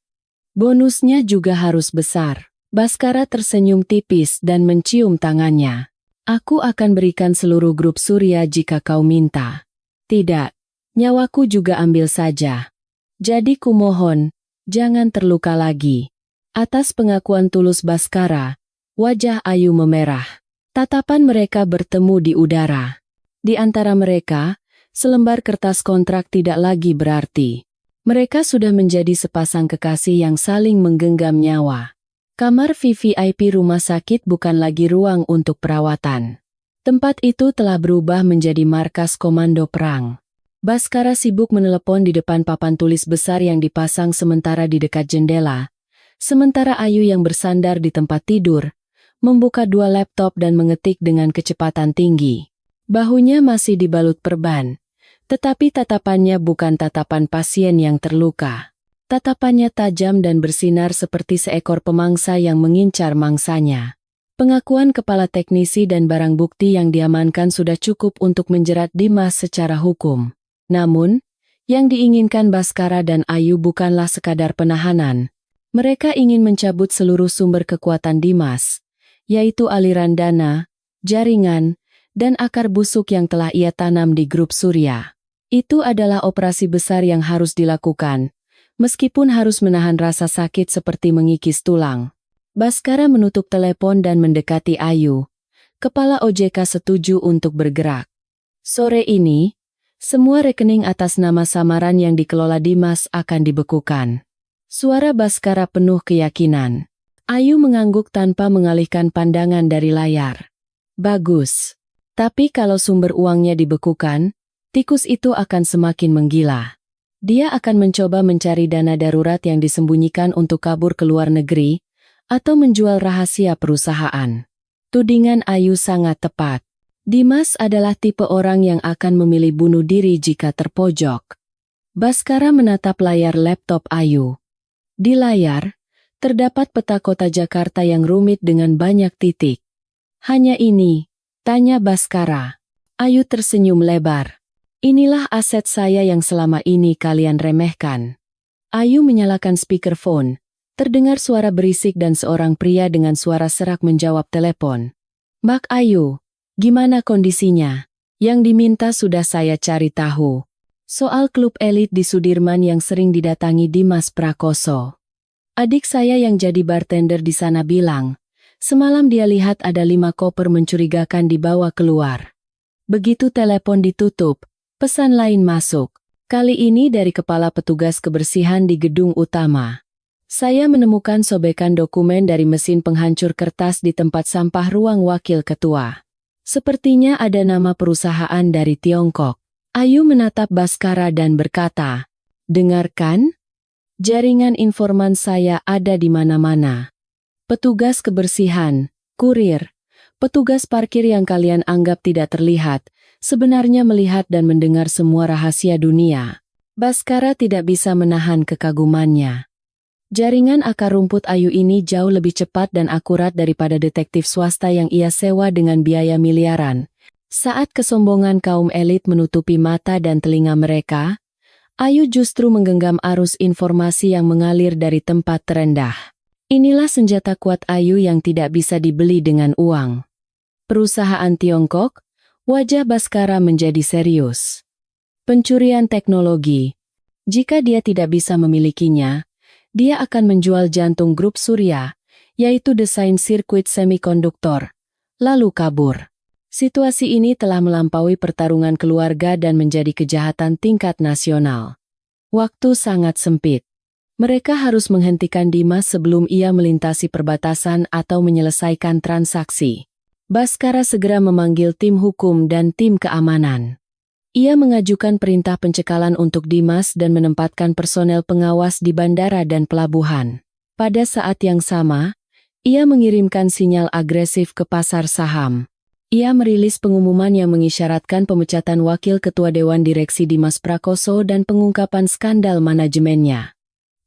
Bonusnya juga harus besar. Baskara tersenyum tipis dan mencium tangannya. Aku akan berikan seluruh grup Surya jika kau minta. Tidak, nyawaku juga ambil saja. Jadi kumohon, jangan terluka lagi. Atas pengakuan tulus Baskara, wajah Ayu memerah. Tatapan mereka bertemu di udara. Di antara mereka, selembar kertas kontrak tidak lagi berarti. Mereka sudah menjadi sepasang kekasih yang saling menggenggam nyawa. Kamar VVIP rumah sakit bukan lagi ruang untuk perawatan. Tempat itu telah berubah menjadi markas komando perang. Baskara sibuk menelepon di depan papan tulis besar yang dipasang sementara di dekat jendela. Sementara Ayu yang bersandar di tempat tidur, membuka dua laptop dan mengetik dengan kecepatan tinggi. Bahunya masih dibalut perban, tetapi tatapannya bukan tatapan pasien yang terluka. Tatapannya tajam dan bersinar seperti seekor pemangsa yang mengincar mangsanya. Pengakuan kepala teknisi dan barang bukti yang diamankan sudah cukup untuk menjerat Dimas secara hukum. Namun, yang diinginkan Baskara dan Ayu bukanlah sekadar penahanan. Mereka ingin mencabut seluruh sumber kekuatan Dimas, yaitu aliran dana, jaringan, dan akar busuk yang telah ia tanam di grup Surya. Itu adalah operasi besar yang harus dilakukan, meskipun harus menahan rasa sakit seperti mengikis tulang. Baskara menutup telepon dan mendekati Ayu. Kepala OJK setuju untuk bergerak. Sore ini, semua rekening atas nama samaran yang dikelola Dimas akan dibekukan. Suara Baskara penuh keyakinan. Ayu mengangguk tanpa mengalihkan pandangan dari layar. Bagus. Tapi kalau sumber uangnya dibekukan, tikus itu akan semakin menggila. Dia akan mencoba mencari dana darurat yang disembunyikan untuk kabur ke luar negeri, atau menjual rahasia perusahaan. Tudingan Ayu sangat tepat. Dimas adalah tipe orang yang akan memilih bunuh diri jika terpojok. Baskara menatap layar laptop Ayu. Di layar, terdapat peta kota Jakarta yang rumit dengan banyak titik. Hanya ini, tanya Baskara. Ayu tersenyum lebar. Inilah aset saya yang selama ini kalian remehkan. Ayu menyalakan speakerphone. Terdengar suara berisik dan seorang pria dengan suara serak menjawab telepon. Mbak Ayu, gimana kondisinya? Yang diminta sudah saya cari tahu. Soal klub elit di Sudirman yang sering didatangi Dimas Prakoso. Adik saya yang jadi bartender di sana bilang, semalam dia lihat ada 5 koper mencurigakan dibawa keluar. Begitu telepon ditutup, pesan lain masuk. Kali ini dari kepala petugas kebersihan di gedung utama. Saya menemukan sobekan dokumen dari mesin penghancur kertas di tempat sampah ruang wakil ketua. Sepertinya ada nama perusahaan dari Tiongkok. Ayu menatap Baskara dan berkata, dengarkan? Jaringan informan saya ada di mana-mana. Petugas kebersihan, kurir, petugas parkir yang kalian anggap tidak terlihat, sebenarnya melihat dan mendengar semua rahasia dunia. Baskara tidak bisa menahan kekagumannya. Jaringan akar rumput Ayu ini jauh lebih cepat dan akurat daripada detektif swasta yang ia sewa dengan biaya miliaran. Saat kesombongan kaum elit menutupi mata dan telinga mereka, Ayu justru menggenggam arus informasi yang mengalir dari tempat terendah. Inilah senjata kuat Ayu yang tidak bisa dibeli dengan uang. Perusahaan Tiongkok. Wajah Baskara menjadi serius. Pencurian teknologi. Jika dia tidak bisa memilikinya, dia akan menjual jantung grup Surya, yaitu desain sirkuit semikonduktor, lalu kabur. Situasi ini telah melampaui pertarungan keluarga dan menjadi kejahatan tingkat nasional. Waktu sangat sempit. Mereka harus menghentikan Dimas sebelum ia melintasi perbatasan atau menyelesaikan transaksi. Baskara segera memanggil tim hukum dan tim keamanan. Ia mengajukan perintah pencekalan untuk Dimas dan menempatkan personel pengawas di bandara dan pelabuhan. Pada saat yang sama, ia mengirimkan sinyal agresif ke pasar saham. Ia merilis pengumuman yang mengisyaratkan pemecatan wakil ketua Dewan Direksi Dimas Prakoso dan pengungkapan skandal manajemennya.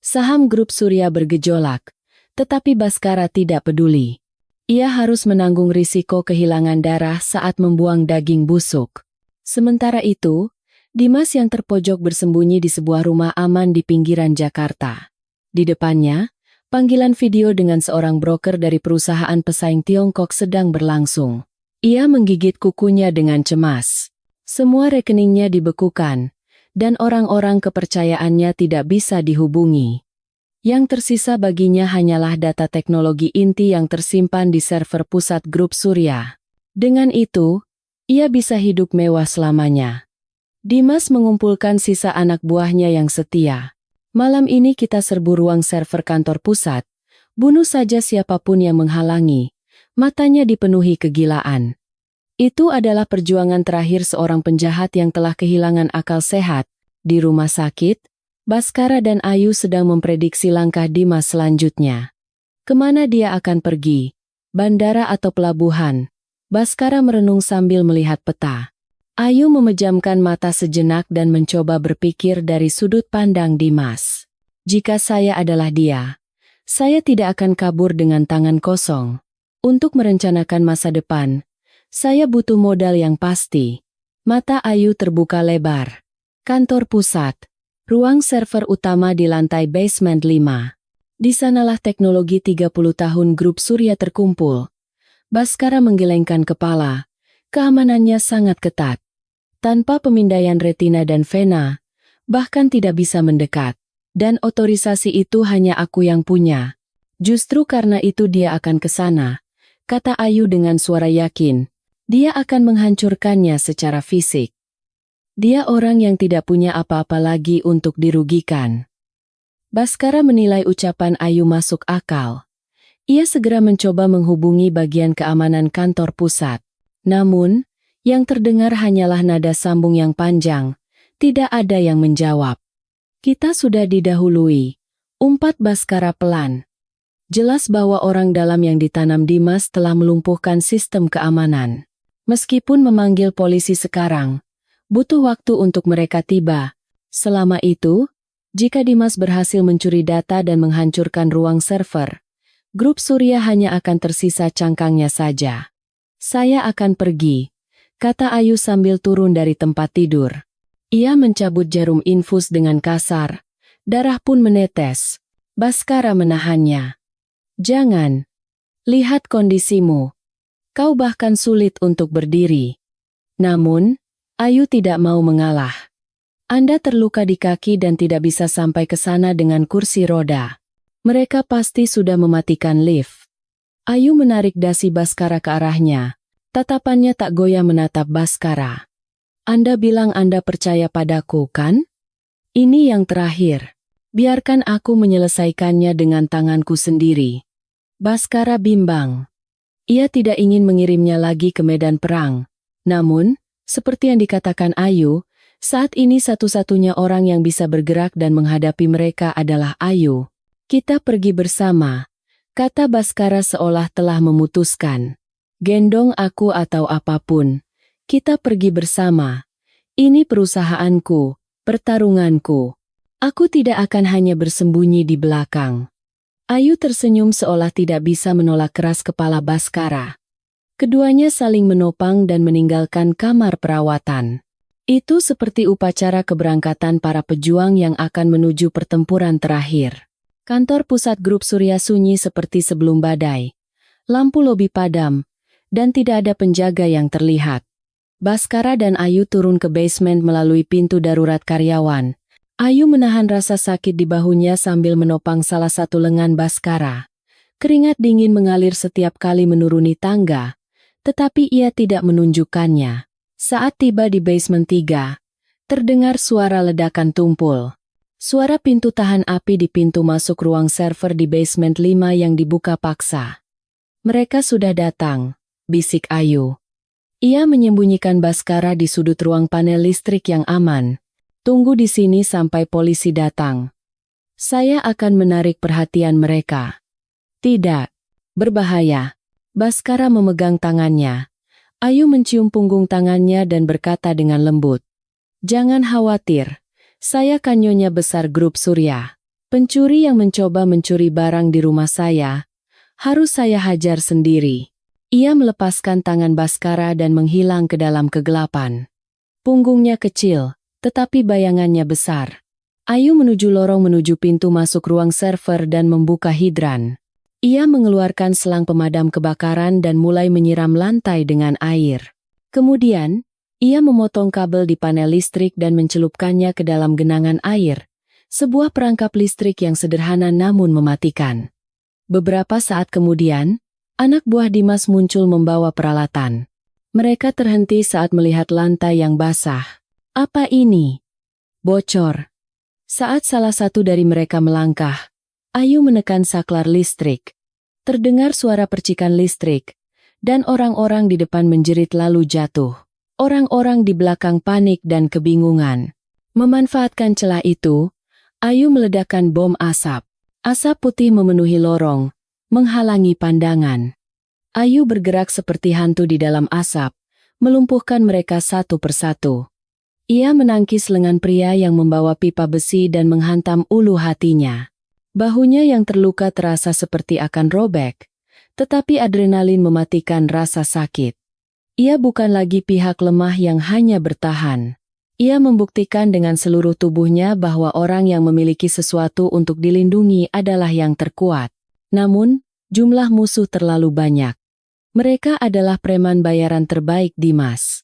Saham grup Surya bergejolak, tetapi Baskara tidak peduli. Ia harus menanggung risiko kehilangan darah saat membuang daging busuk. Sementara itu, Dimas yang terpojok bersembunyi di sebuah rumah aman di pinggiran Jakarta. Di depannya, panggilan video dengan seorang broker dari perusahaan pesaing Tiongkok sedang berlangsung. Ia menggigit kukunya dengan cemas. Semua rekeningnya dibekukan, dan orang-orang kepercayaannya tidak bisa dihubungi. Yang tersisa baginya hanyalah data teknologi inti yang tersimpan di server pusat grup Surya. Dengan itu, ia bisa hidup mewah selamanya. Dimas mengumpulkan sisa anak buahnya yang setia. Malam ini kita serbu ruang server kantor pusat. Bunuh saja siapapun yang menghalangi. Matanya dipenuhi kegilaan. Itu adalah perjuangan terakhir seorang penjahat yang telah kehilangan akal sehat. Di rumah sakit, Baskara dan Ayu sedang memprediksi langkah Dimas selanjutnya. Kemana dia akan pergi? Bandara atau pelabuhan? Baskara merenung sambil melihat peta. Ayu memejamkan mata sejenak dan mencoba berpikir dari sudut pandang Dimas. Jika saya adalah dia, saya tidak akan kabur dengan tangan kosong. Untuk merencanakan masa depan, saya butuh modal yang pasti. Mata Ayu terbuka lebar. Kantor pusat. Ruang server utama di lantai basement 5. Di sanalah teknologi 30 tahun grup Surya terkumpul. Baskara menggelengkan kepala. Keamanannya sangat ketat. Tanpa pemindaian retina dan vena, bahkan tidak bisa mendekat. Dan otorisasi itu hanya aku yang punya. Justru karena itu dia akan ke sana, kata Ayu dengan suara yakin. Dia akan menghancurkannya secara fisik. Dia orang yang tidak punya apa-apa lagi untuk dirugikan. Baskara menilai ucapan Ayu masuk akal. Ia segera mencoba menghubungi bagian keamanan kantor pusat. Namun, yang terdengar hanyalah nada sambung yang panjang. Tidak ada yang menjawab. Kita sudah didahului, umpat Baskara pelan. Jelas bahwa orang dalam yang ditanam Dimas telah melumpuhkan sistem keamanan. Meskipun memanggil polisi sekarang, butuh waktu untuk mereka tiba. Selama itu, jika Dimas berhasil mencuri data dan menghancurkan ruang server, grup Surya hanya akan tersisa cangkangnya saja. Saya akan pergi, kata Ayu sambil turun dari tempat tidur. Ia mencabut jarum infus dengan kasar. Darah pun menetes. Baskara menahannya. Jangan. Lihat kondisimu. Kau bahkan sulit untuk berdiri. Namun, Ayu tidak mau mengalah. Anda terluka di kaki dan tidak bisa sampai ke sana dengan kursi roda. Mereka pasti sudah mematikan lift. Ayu menarik dasi Baskara ke arahnya. Tatapannya tak goyah menatap Baskara. Anda bilang Anda percaya padaku, kan? Ini yang terakhir. Biarkan aku menyelesaikannya dengan tanganku sendiri. Baskara bimbang. Ia tidak ingin mengirimnya lagi ke medan perang. Namun, seperti yang dikatakan Ayu, saat ini satu-satunya orang yang bisa bergerak dan menghadapi mereka adalah Ayu. Kita pergi bersama, kata Baskara seolah telah memutuskan. Gendong aku atau apapun. Kita pergi bersama. Ini perusahaanku, pertarunganku. Aku tidak akan hanya bersembunyi di belakang. Ayu tersenyum seolah tidak bisa menolak keras kepala Baskara. Keduanya saling menopang dan meninggalkan kamar perawatan. Itu seperti upacara keberangkatan para pejuang yang akan menuju pertempuran terakhir. Kantor pusat grup Surya sunyi seperti sebelum badai. Lampu lobi padam, dan tidak ada penjaga yang terlihat. Baskara dan Ayu turun ke basement melalui pintu darurat karyawan. Ayu menahan rasa sakit di bahunya sambil menopang salah satu lengan Baskara. Keringat dingin mengalir setiap kali menuruni tangga, tetapi ia tidak menunjukkannya. Saat tiba di basement 3, terdengar suara ledakan tumpul. Suara pintu tahan api di pintu masuk ruang server di basement 5 yang dibuka paksa. Mereka sudah datang, bisik Ayu. Ia menyembunyikan Baskara di sudut ruang panel listrik yang aman. Tunggu di sini sampai polisi datang. Saya akan menarik perhatian mereka. Tidak. Berbahaya. Baskara memegang tangannya. Ayu mencium punggung tangannya dan berkata dengan lembut. Jangan khawatir. Saya kan nyonya besar grup Surya. Pencuri yang mencoba mencuri barang di rumah saya, harus saya hajar sendiri. Ia melepaskan tangan Baskara dan menghilang ke dalam kegelapan. Punggungnya kecil, tetapi bayangannya besar. Ayu menuju lorong menuju pintu masuk ruang server dan membuka hidran. Ia mengeluarkan selang pemadam kebakaran dan mulai menyiram lantai dengan air. Kemudian, ia memotong kabel di panel listrik dan mencelupkannya ke dalam genangan air. Sebuah perangkap listrik yang sederhana namun mematikan. Beberapa saat kemudian, anak buah Dimas muncul membawa peralatan. Mereka terhenti saat melihat lantai yang basah. Apa ini? Bocor. Saat salah satu dari mereka melangkah, Ayu menekan saklar listrik. Terdengar suara percikan listrik, dan orang-orang di depan menjerit lalu jatuh. Orang-orang di belakang panik dan kebingungan. Memanfaatkan celah itu, Ayu meledakkan bom asap. Asap putih memenuhi lorong, menghalangi pandangan. Ayu bergerak seperti hantu di dalam asap, melumpuhkan mereka satu persatu. Ia menangkis lengan pria yang membawa pipa besi dan menghantam ulu hatinya. Bahunya yang terluka terasa seperti akan robek, tetapi adrenalin mematikan rasa sakit. Ia bukan lagi pihak lemah yang hanya bertahan. Ia membuktikan dengan seluruh tubuhnya bahwa orang yang memiliki sesuatu untuk dilindungi adalah yang terkuat. Namun, jumlah musuh terlalu banyak. Mereka adalah preman bayaran terbaik Dimas.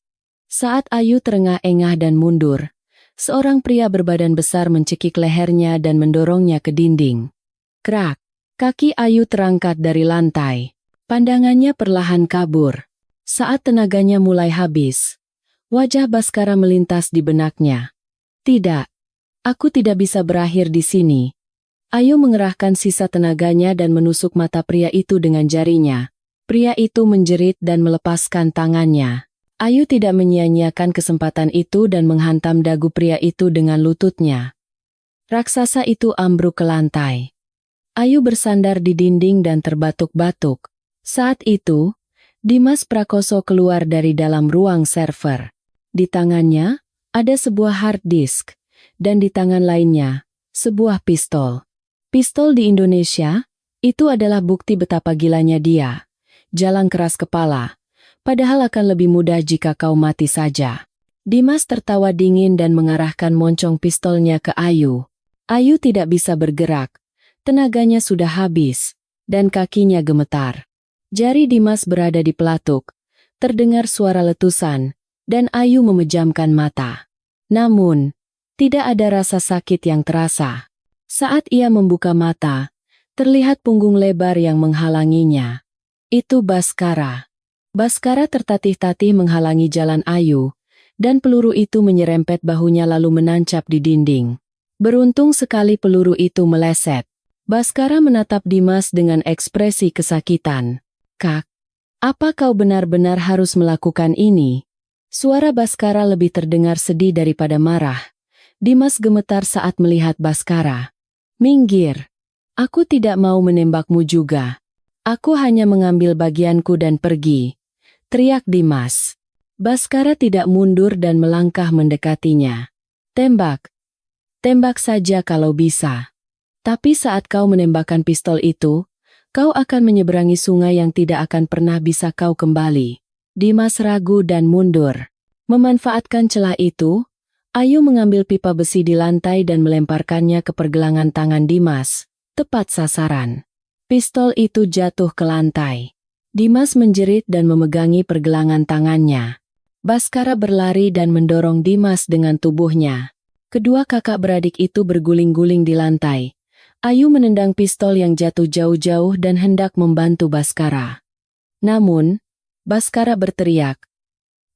Saat Ayu terengah-engah dan mundur, seorang pria berbadan besar mencekik lehernya dan mendorongnya ke dinding. Krak! Kaki Ayu terangkat dari lantai. Pandangannya perlahan kabur. Saat tenaganya mulai habis, wajah Baskara melintas di benaknya. Tidak, aku tidak bisa berakhir di sini. Ayu mengerahkan sisa tenaganya dan menusuk mata pria itu dengan jarinya. Pria itu menjerit dan melepaskan tangannya. Ayu tidak menyia-nyiakan kesempatan itu dan menghantam dagu pria itu dengan lututnya. Raksasa itu ambruk ke lantai. Ayu bersandar di dinding dan terbatuk-batuk. Saat itu, Dimas Prakoso keluar dari dalam ruang server. Di tangannya, ada sebuah hard disk, dan di tangan lainnya, sebuah pistol. Pistol di Indonesia, itu adalah bukti betapa gilanya dia. Jalan keras kepala, padahal akan lebih mudah jika kau mati saja. Dimas tertawa dingin dan mengarahkan moncong pistolnya ke Ayu. Ayu tidak bisa bergerak, tenaganya sudah habis, dan kakinya gemetar. Jari Dimas berada di pelatuk, terdengar suara letusan, dan Ayu memejamkan mata. Namun, tidak ada rasa sakit yang terasa. Saat ia membuka mata, terlihat punggung lebar yang menghalanginya. Itu Baskara. Baskara tertatih-tatih menghalangi jalan Ayu, dan peluru itu menyerempet bahunya lalu menancap di dinding. Beruntung sekali peluru itu meleset. Baskara menatap Dimas dengan ekspresi kesakitan. Kak, apa kau benar-benar harus melakukan ini? Suara Baskara lebih terdengar sedih daripada marah. Dimas gemetar saat melihat Baskara. Minggir. Aku tidak mau menembakmu juga. Aku hanya mengambil bagianku dan pergi. Teriak Dimas. Baskara tidak mundur dan melangkah mendekatinya. Tembak. Tembak saja kalau bisa. Tapi saat kau menembakkan pistol itu, kau akan menyeberangi sungai yang tidak akan pernah bisa kau kembali. Dimas ragu dan mundur. Memanfaatkan celah itu, Ayu mengambil pipa besi di lantai dan melemparkannya ke pergelangan tangan Dimas, tepat sasaran. Pistol itu jatuh ke lantai. Dimas menjerit dan memegangi pergelangan tangannya. Baskara berlari dan mendorong Dimas dengan tubuhnya. Kedua kakak beradik itu berguling-guling di lantai. Ayu menendang pistol yang jatuh jauh-jauh dan hendak membantu Baskara. Namun, Baskara berteriak,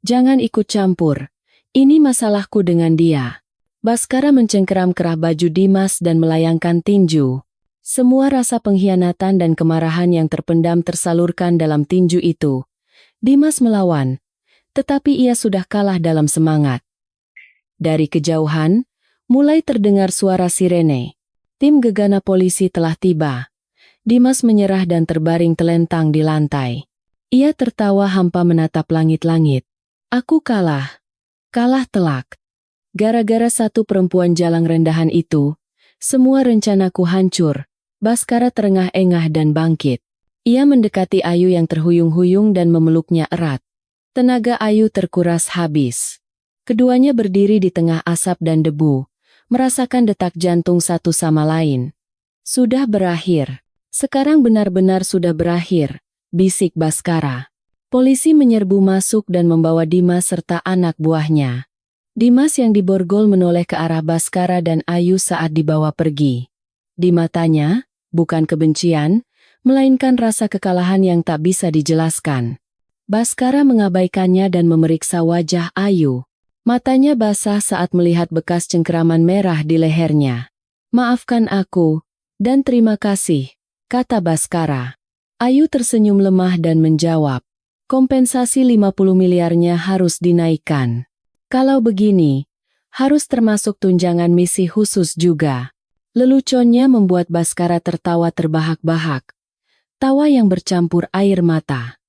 "Jangan ikut campur, ini masalahku dengan dia." Baskara mencengkeram kerah baju Dimas dan melayangkan tinju. Semua rasa pengkhianatan dan kemarahan yang terpendam tersalurkan dalam tinju itu. Dimas melawan, tetapi ia sudah kalah dalam semangat. Dari kejauhan, mulai terdengar suara sirene. Tim gegana polisi telah tiba. Dimas menyerah dan terbaring telentang di lantai. Ia tertawa hampa menatap langit-langit. Aku kalah. Kalah telak. Gara-gara satu perempuan jalang rendahan itu, semua rencanaku hancur. Baskara terengah-engah dan bangkit. Ia mendekati Ayu yang terhuyung-huyung dan memeluknya erat. Tenaga Ayu terkuras habis. Keduanya berdiri di tengah asap dan debu, merasakan detak jantung satu sama lain. Sudah berakhir. Sekarang benar-benar sudah berakhir, bisik Baskara. Polisi menyerbu masuk dan membawa Dimas serta anak buahnya. Dimas yang diborgol menoleh ke arah Baskara dan Ayu saat dibawa pergi. Di matanya, bukan kebencian, melainkan rasa kekalahan yang tak bisa dijelaskan. Baskara mengabaikannya dan memeriksa wajah Ayu. Matanya basah saat melihat bekas cengkeraman merah di lehernya. "Maafkan aku, dan terima kasih," kata Baskara. Ayu tersenyum lemah dan menjawab, "Kompensasi 50 miliarnya harus dinaikkan. Kalau begini, harus termasuk tunjangan misi khusus juga." Leluconnya membuat Baskara tertawa terbahak-bahak. Tawa yang bercampur air mata.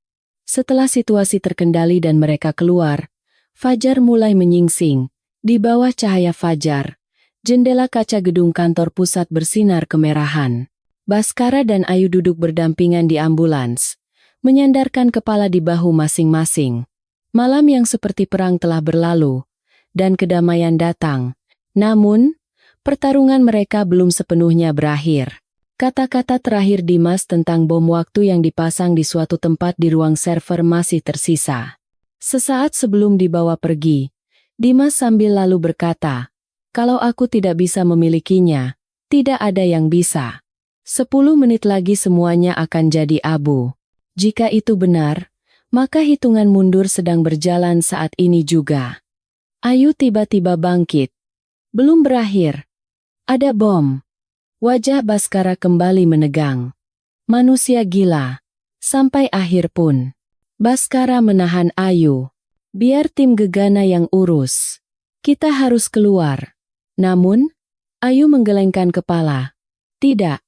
Setelah situasi terkendali dan mereka keluar, fajar mulai menyingsing. Di bawah cahaya fajar, jendela kaca gedung kantor pusat bersinar kemerahan. Baskara dan Ayu duduk berdampingan di ambulans, menyandarkan kepala di bahu masing-masing. Malam yang seperti perang telah berlalu, dan kedamaian datang. Namun, pertarungan mereka belum sepenuhnya berakhir. Kata-kata terakhir Dimas tentang bom waktu yang dipasang di suatu tempat di ruang server masih tersisa. Sesaat sebelum dibawa pergi, Dimas sambil lalu berkata, "Kalau aku tidak bisa memilikinya, tidak ada yang bisa. 10 menit lagi semuanya akan jadi abu. Jika itu benar, maka hitungan mundur sedang berjalan saat ini juga." Ayu tiba-tiba bangkit. Belum berakhir. Ada bom. Wajah Baskara kembali menegang. Manusia gila. Sampai akhir pun. Baskara menahan Ayu. "Biar tim Gegana yang urus. Kita harus keluar." Namun, Ayu menggelengkan kepala. "Tidak.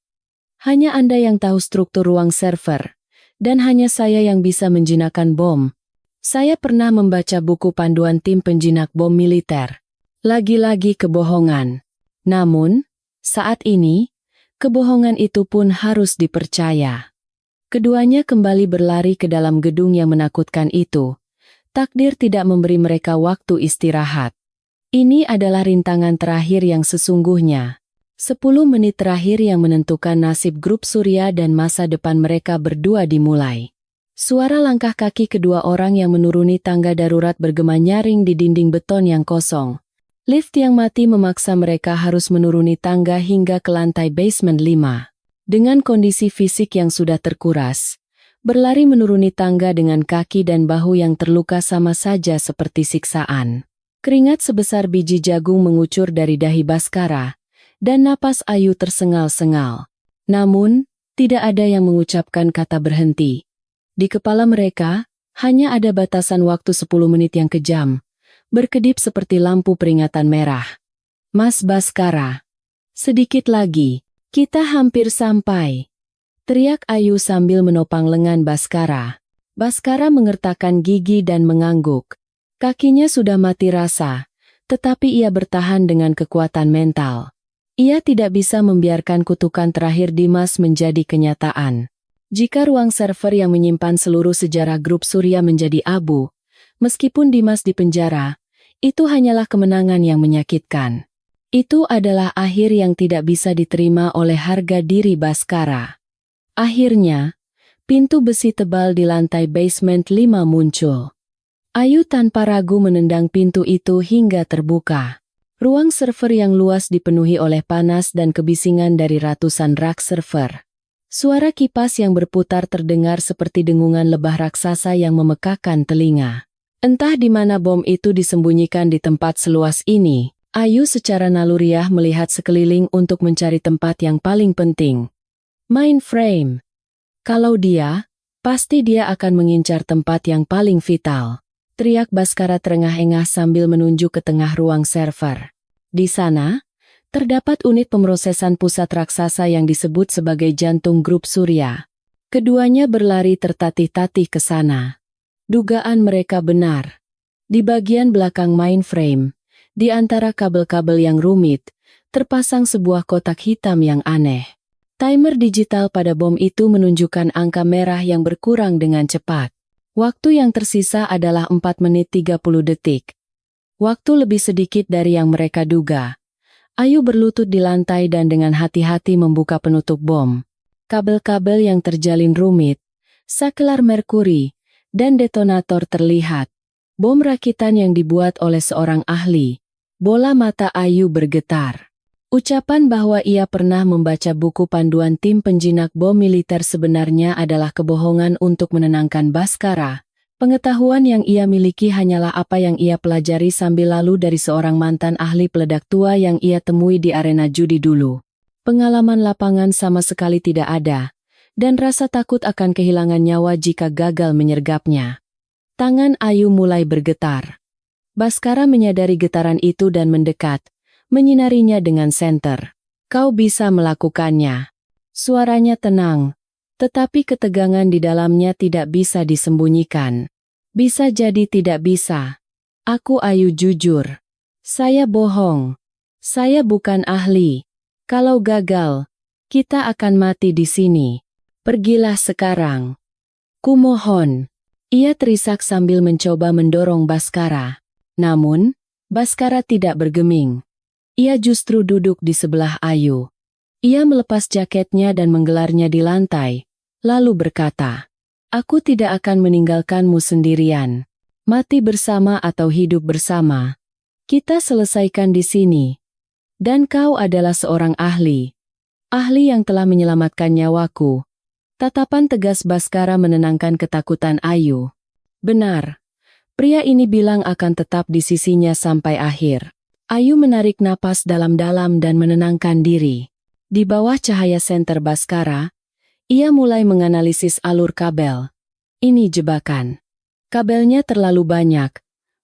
Hanya Anda yang tahu struktur ruang server, dan hanya saya yang bisa menjinakkan bom. Saya pernah membaca buku panduan tim penjinak bom militer. Lagi-lagi kebohongan. Namun, saat ini, kebohongan itu pun harus dipercaya." Keduanya kembali berlari ke dalam gedung yang menakutkan itu. Takdir tidak memberi mereka waktu istirahat. Ini adalah rintangan terakhir yang sesungguhnya. 10 menit terakhir yang menentukan nasib grup Surya dan masa depan mereka berdua dimulai. Suara langkah kaki kedua orang yang menuruni tangga darurat bergema nyaring di dinding beton yang kosong. Lift yang mati memaksa mereka harus menuruni tangga hingga ke lantai basement 5. Dengan kondisi fisik yang sudah terkuras, berlari menuruni tangga dengan kaki dan bahu yang terluka sama saja seperti siksaan. Keringat sebesar biji jagung mengucur dari dahi Baskara, dan napas Ayu tersengal-sengal. Namun, tidak ada yang mengucapkan kata berhenti. Di kepala mereka, hanya ada batasan waktu 10 menit yang kejam, berkedip seperti lampu peringatan merah. "Mas Baskara, sedikit lagi, kita hampir sampai," teriak Ayu sambil menopang lengan Baskara. Baskara mengertakkan gigi dan mengangguk. Kakinya sudah mati rasa, tetapi ia bertahan dengan kekuatan mental. Ia tidak bisa membiarkan kutukan terakhir Dimas menjadi kenyataan. Jika ruang server yang menyimpan seluruh sejarah grup Surya menjadi abu, meskipun Dimas dipenjara, itu hanyalah kemenangan yang menyakitkan. Itu adalah akhir yang tidak bisa diterima oleh harga diri Baskara. Akhirnya, pintu besi tebal di lantai basement 5 muncul. Ayu tanpa ragu menendang pintu itu hingga terbuka. Ruang server yang luas dipenuhi oleh panas dan kebisingan dari ratusan rak server. Suara kipas yang berputar terdengar seperti dengungan lebah raksasa yang memekakan telinga. Entah di mana bom itu disembunyikan di tempat seluas ini, Ayu secara naluriah melihat sekeliling untuk mencari tempat yang paling penting. Mainframe. Kalau dia, pasti dia akan mengincar tempat yang paling vital. Teriak Baskara terengah-engah sambil menunjuk ke tengah ruang server. Di sana, terdapat unit pemrosesan pusat raksasa yang disebut sebagai jantung grup Surya. Keduanya berlari tertatih-tatih ke sana. Dugaan mereka benar. Di bagian belakang mainframe, di antara kabel-kabel yang rumit, terpasang sebuah kotak hitam yang aneh. Timer digital pada bom itu menunjukkan angka merah yang berkurang dengan cepat. Waktu yang tersisa adalah 4 menit 30 detik. Waktu lebih sedikit dari yang mereka duga. Ayu berlutut di lantai dan dengan hati-hati membuka penutup bom. Kabel-kabel yang terjalin rumit, saklar merkuri, dan detonator terlihat. Bom rakitan yang dibuat oleh seorang ahli. Bola mata Ayu bergetar. Ucapan bahwa ia pernah membaca buku panduan tim penjinak bom militer sebenarnya adalah kebohongan untuk menenangkan Baskara. Pengetahuan yang ia miliki hanyalah apa yang ia pelajari sambil lalu dari seorang mantan ahli peledak tua yang ia temui di arena judi dulu. Pengalaman lapangan sama sekali tidak ada, dan rasa takut akan kehilangan nyawa jika gagal menyergapnya. Tangan Ayu mulai bergetar. Baskara menyadari getaran itu dan mendekat, menyinarinya dengan senter. "Kau bisa melakukannya." Suaranya tenang, tetapi ketegangan di dalamnya tidak bisa disembunyikan. "Bisa jadi tidak bisa. Aku Ayu jujur. Saya bohong. Saya bukan ahli. Kalau gagal, kita akan mati di sini. Pergilah sekarang. Kumohon. Ia terisak sambil mencoba mendorong Baskara. Namun, Baskara tidak bergeming. Ia justru duduk di sebelah Ayu. Ia melepas jaketnya dan menggelarnya di lantai, lalu berkata, "Aku tidak akan meninggalkanmu sendirian. Mati bersama atau hidup bersama. Kita selesaikan di sini. Dan kau adalah seorang ahli. Ahli yang telah menyelamatkan nyawaku." Tatapan tegas Baskara menenangkan ketakutan Ayu. Benar. Pria ini bilang akan tetap di sisinya sampai akhir. Ayu menarik napas dalam-dalam dan menenangkan diri. Di bawah cahaya senter Baskara, ia mulai menganalisis alur kabel. Ini jebakan. Kabelnya terlalu banyak,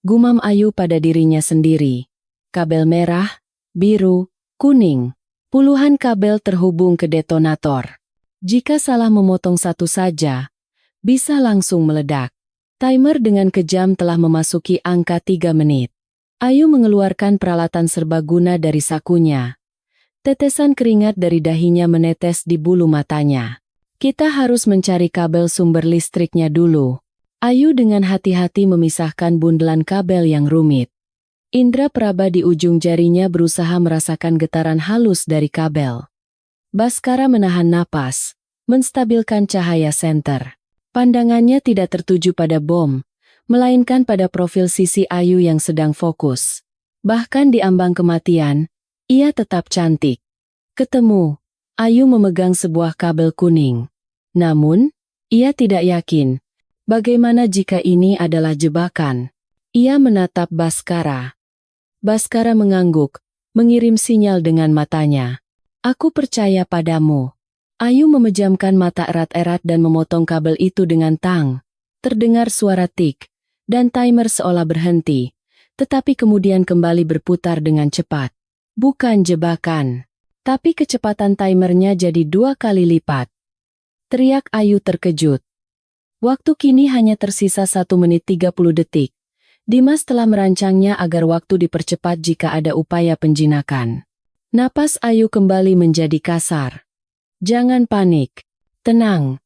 gumam Ayu pada dirinya sendiri. Kabel merah, biru, kuning. Puluhan kabel terhubung ke detonator. Jika salah memotong satu saja, bisa langsung meledak. Timer dengan kejam telah memasuki angka 3 menit. Ayu mengeluarkan peralatan serbaguna dari sakunya. Tetesan keringat dari dahinya menetes di bulu matanya. Kita harus mencari kabel sumber listriknya dulu. Ayu dengan hati-hati memisahkan bundelan kabel yang rumit. Indra peraba di ujung jarinya berusaha merasakan getaran halus dari kabel. Baskara menahan napas, menstabilkan cahaya senter. Pandangannya tidak tertuju pada bom, melainkan pada profil sisi Ayu yang sedang fokus. Bahkan di ambang kematian, ia tetap cantik. Ketemu, Ayu memegang sebuah kabel kuning. Namun, ia tidak yakin. Bagaimana jika ini adalah jebakan? Ia menatap Baskara. Baskara mengangguk, mengirim sinyal dengan matanya. "Aku percaya padamu." Ayu memejamkan mata erat-erat dan memotong kabel itu dengan tang. Terdengar suara tik, dan timer seolah berhenti, tetapi kemudian kembali berputar dengan cepat. Bukan jebakan, tapi kecepatan timernya jadi 2 kali lipat. Teriak Ayu terkejut. Waktu kini hanya tersisa 1 menit 30 detik. Dimas telah merancangnya agar waktu dipercepat jika ada upaya penjinakan. Napas Ayu kembali menjadi kasar. "Jangan panik. Tenang,"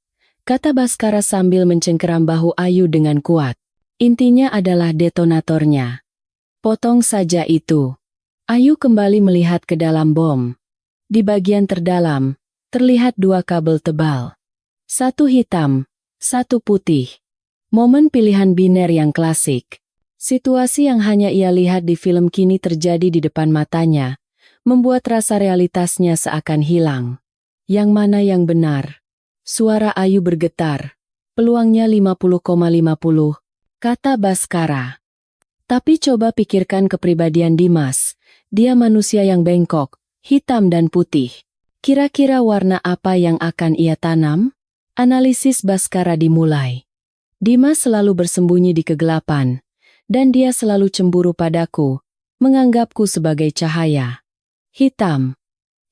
kata Baskara sambil mencengkeram bahu Ayu dengan kuat. "Intinya adalah detonatornya. Potong saja itu." Ayu kembali melihat ke dalam bom. Di bagian terdalam, terlihat 2 kabel tebal. Satu hitam, satu putih. Momen pilihan biner yang klasik. Situasi yang hanya ia lihat di film kini terjadi di depan matanya, membuat rasa realitasnya seakan hilang. Yang mana yang benar? Suara Ayu bergetar. "Peluangnya 50,50, kata Baskara. "Tapi coba pikirkan kepribadian Dimas. Dia manusia yang bengkok, hitam dan putih. Kira-kira warna apa yang akan ia tanam?" Analisis Baskara dimulai. "Dimas selalu bersembunyi di kegelapan, dan dia selalu cemburu padaku, menganggapku sebagai cahaya. Hitam.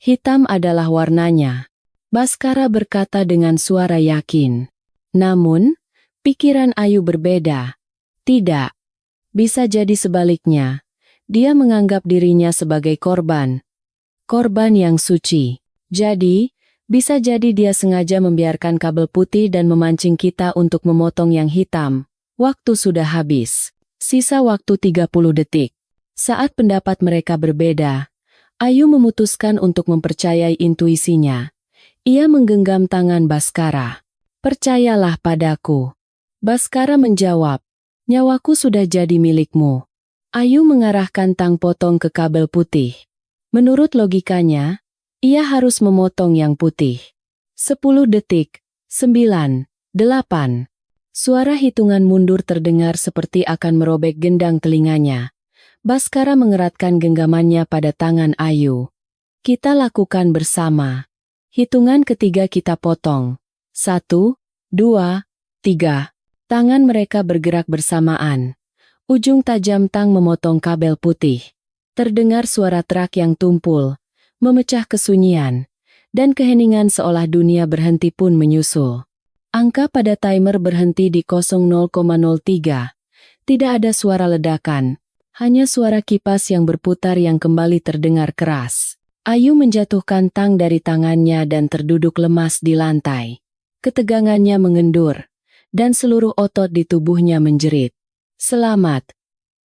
Hitam adalah warnanya." Baskara berkata dengan suara yakin. Namun, pikiran Ayu berbeda. Tidak. Bisa jadi sebaliknya. Dia menganggap dirinya sebagai korban. Korban yang suci. Jadi, bisa jadi dia sengaja membiarkan kabel putih dan memancing kita untuk memotong yang hitam. Waktu sudah habis. Sisa waktu 30 detik. Saat pendapat mereka berbeda, Ayu memutuskan untuk mempercayai intuisinya. Ia menggenggam tangan Baskara. "Percayalah padaku." Baskara menjawab, "Nyawaku sudah jadi milikmu." Ayu mengarahkan tang potong ke kabel putih. Menurut logikanya, ia harus memotong yang putih. 10 detik, 9, 8. Suara hitungan mundur terdengar seperti akan merobek gendang telinganya. Baskara mengeratkan genggamannya pada tangan Ayu. "Kita lakukan bersama. Hitungan ketiga kita potong. 1, 2, 3. Tangan mereka bergerak bersamaan. Ujung tajam tang memotong kabel putih. Terdengar suara terak yang tumpul, memecah kesunyian, dan keheningan seolah dunia berhenti pun menyusul. Angka pada timer berhenti di 00,03. Tidak ada suara ledakan, Hanya suara kipas yang berputar yang kembali terdengar keras. Ayu menjatuhkan tang dari tangannya dan terduduk lemas di lantai. Ketegangannya mengendur, dan seluruh otot di tubuhnya menjerit. Selamat.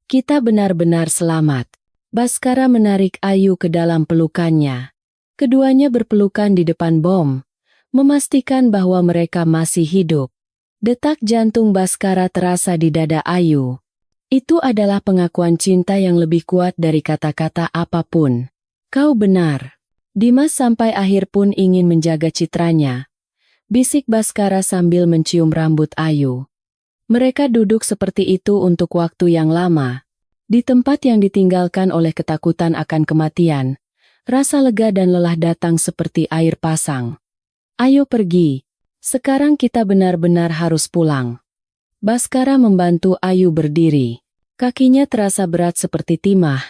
Kita benar-benar selamat. Baskara menarik Ayu ke dalam pelukannya. Keduanya berpelukan di depan bom, memastikan bahwa mereka masih hidup. Detak jantung Baskara terasa di dada Ayu. Itu adalah pengakuan cinta yang lebih kuat dari kata-kata apapun. Kau benar. Dimas sampai akhir pun ingin menjaga citranya. Bisik Baskara sambil mencium rambut Ayu. Mereka duduk seperti itu untuk waktu yang lama. Di tempat yang ditinggalkan oleh ketakutan akan kematian, rasa lega dan lelah datang seperti air pasang. Ayo pergi. Sekarang kita benar-benar harus pulang. Baskara membantu Ayu berdiri. Kakinya terasa berat seperti timah,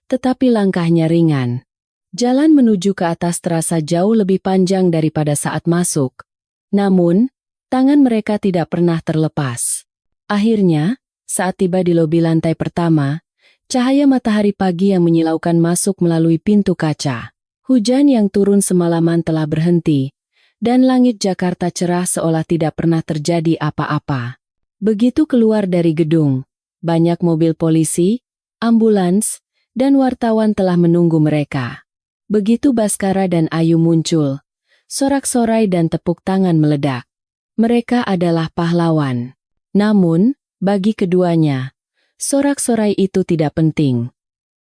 tetapi langkahnya ringan. Jalan menuju ke atas terasa jauh lebih panjang daripada saat masuk. Namun, tangan mereka tidak pernah terlepas. Akhirnya, saat tiba di lobi lantai pertama, cahaya matahari pagi yang menyilaukan masuk melalui pintu kaca. Hujan yang turun semalaman telah berhenti, dan langit Jakarta cerah seolah tidak pernah terjadi apa-apa. Begitu keluar dari gedung, banyak mobil polisi, ambulans, dan wartawan telah menunggu mereka. Begitu Baskara dan Ayu muncul, sorak-sorai dan tepuk tangan meledak. Mereka adalah pahlawan. Namun, bagi keduanya, sorak-sorai itu tidak penting.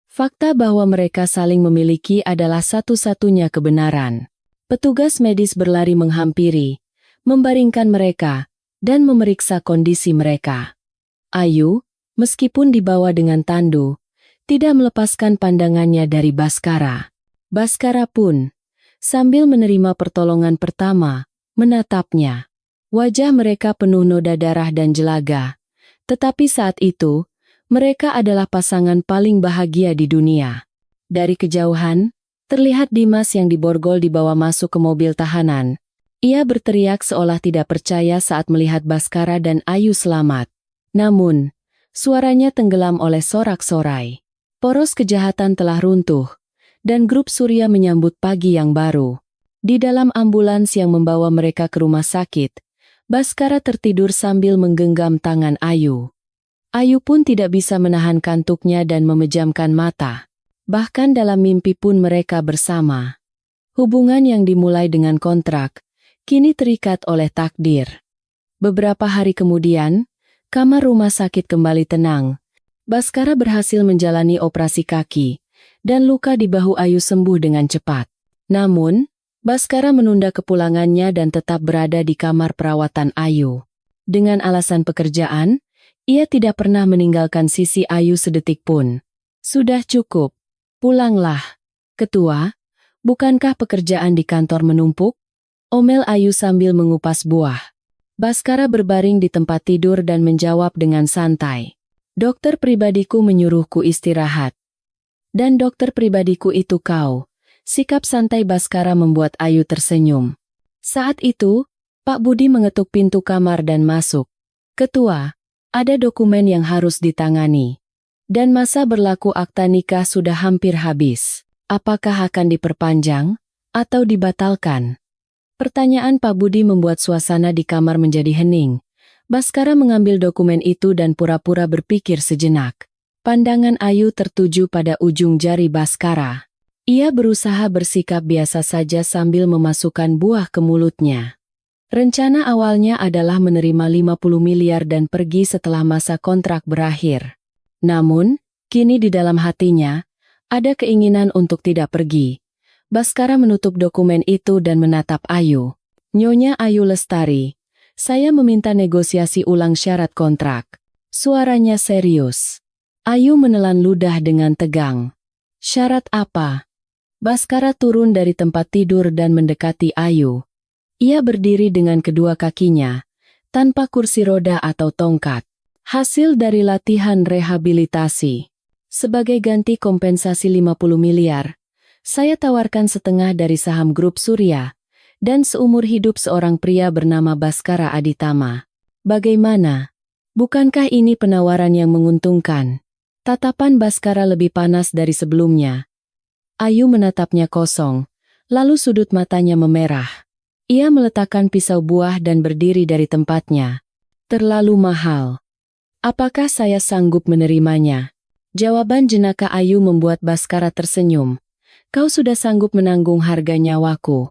Fakta bahwa mereka saling memiliki adalah satu-satunya kebenaran. Petugas medis berlari menghampiri, membaringkan mereka, dan memeriksa kondisi mereka. Ayu, meskipun dibawa dengan tandu, tidak melepaskan pandangannya dari Baskara. Baskara pun, sambil menerima pertolongan pertama, menatapnya. Wajah mereka penuh noda darah dan jelaga. Tetapi saat itu, mereka adalah pasangan paling bahagia di dunia. Dari kejauhan, terlihat Dimas yang diborgol dibawa masuk ke mobil tahanan. Ia berteriak seolah tidak percaya saat melihat Baskara dan Ayu selamat. Namun, suaranya tenggelam oleh sorak-sorai. Poros kejahatan telah runtuh, dan grup Surya menyambut pagi yang baru. Di dalam ambulans yang membawa mereka ke rumah sakit, Baskara tertidur sambil menggenggam tangan Ayu. Ayu pun tidak bisa menahan kantuknya dan memejamkan mata. Bahkan dalam mimpi pun mereka bersama. Hubungan yang dimulai dengan kontrak, kini terikat oleh takdir. Beberapa hari kemudian, kamar rumah sakit kembali tenang. Baskara berhasil menjalani operasi kaki, dan luka di bahu Ayu sembuh dengan cepat. Namun, Baskara menunda kepulangannya dan tetap berada di kamar perawatan Ayu. Dengan alasan pekerjaan, ia tidak pernah meninggalkan sisi Ayu sedetik pun. Sudah cukup. Pulanglah. Ketua, bukankah pekerjaan di kantor menumpuk? Omel Ayu sambil mengupas buah. Baskara berbaring di tempat tidur dan menjawab dengan santai. Dokter pribadiku menyuruhku istirahat. Dan dokter pribadiku itu kau. Sikap santai Baskara membuat Ayu tersenyum. Saat itu, Pak Budi mengetuk pintu kamar dan masuk. Ketua, ada dokumen yang harus ditangani. Dan masa berlaku akta nikah sudah hampir habis. Apakah akan diperpanjang atau dibatalkan? Pertanyaan Pak Budi membuat suasana di kamar menjadi hening. Baskara mengambil dokumen itu dan pura-pura berpikir sejenak. Pandangan Ayu tertuju pada ujung jari Baskara. Ia berusaha bersikap biasa saja sambil memasukkan buah ke mulutnya. Rencana awalnya adalah menerima 50 miliar dan pergi setelah masa kontrak berakhir. Namun, kini di dalam hatinya, ada keinginan untuk tidak pergi. Baskara menutup dokumen itu dan menatap Ayu. Nyonya Ayu Lestari, saya meminta negosiasi ulang syarat kontrak. Suaranya serius. Ayu menelan ludah dengan tegang. Syarat apa? Baskara turun dari tempat tidur dan mendekati Ayu. Ia berdiri dengan kedua kakinya, tanpa kursi roda atau tongkat. Hasil dari latihan rehabilitasi. Sebagai ganti kompensasi 50 miliar, saya tawarkan setengah dari saham grup Surya, dan seumur hidup seorang pria bernama Baskara Aditama. Bagaimana? Bukankah ini penawaran yang menguntungkan? Tatapan Baskara lebih panas dari sebelumnya. Ayu menatapnya kosong, lalu sudut matanya memerah. Ia meletakkan pisau buah dan berdiri dari tempatnya. Terlalu mahal. Apakah saya sanggup menerimanya? Jawaban jenaka Ayu membuat Baskara tersenyum. Kau sudah sanggup menanggung harga nyawaku.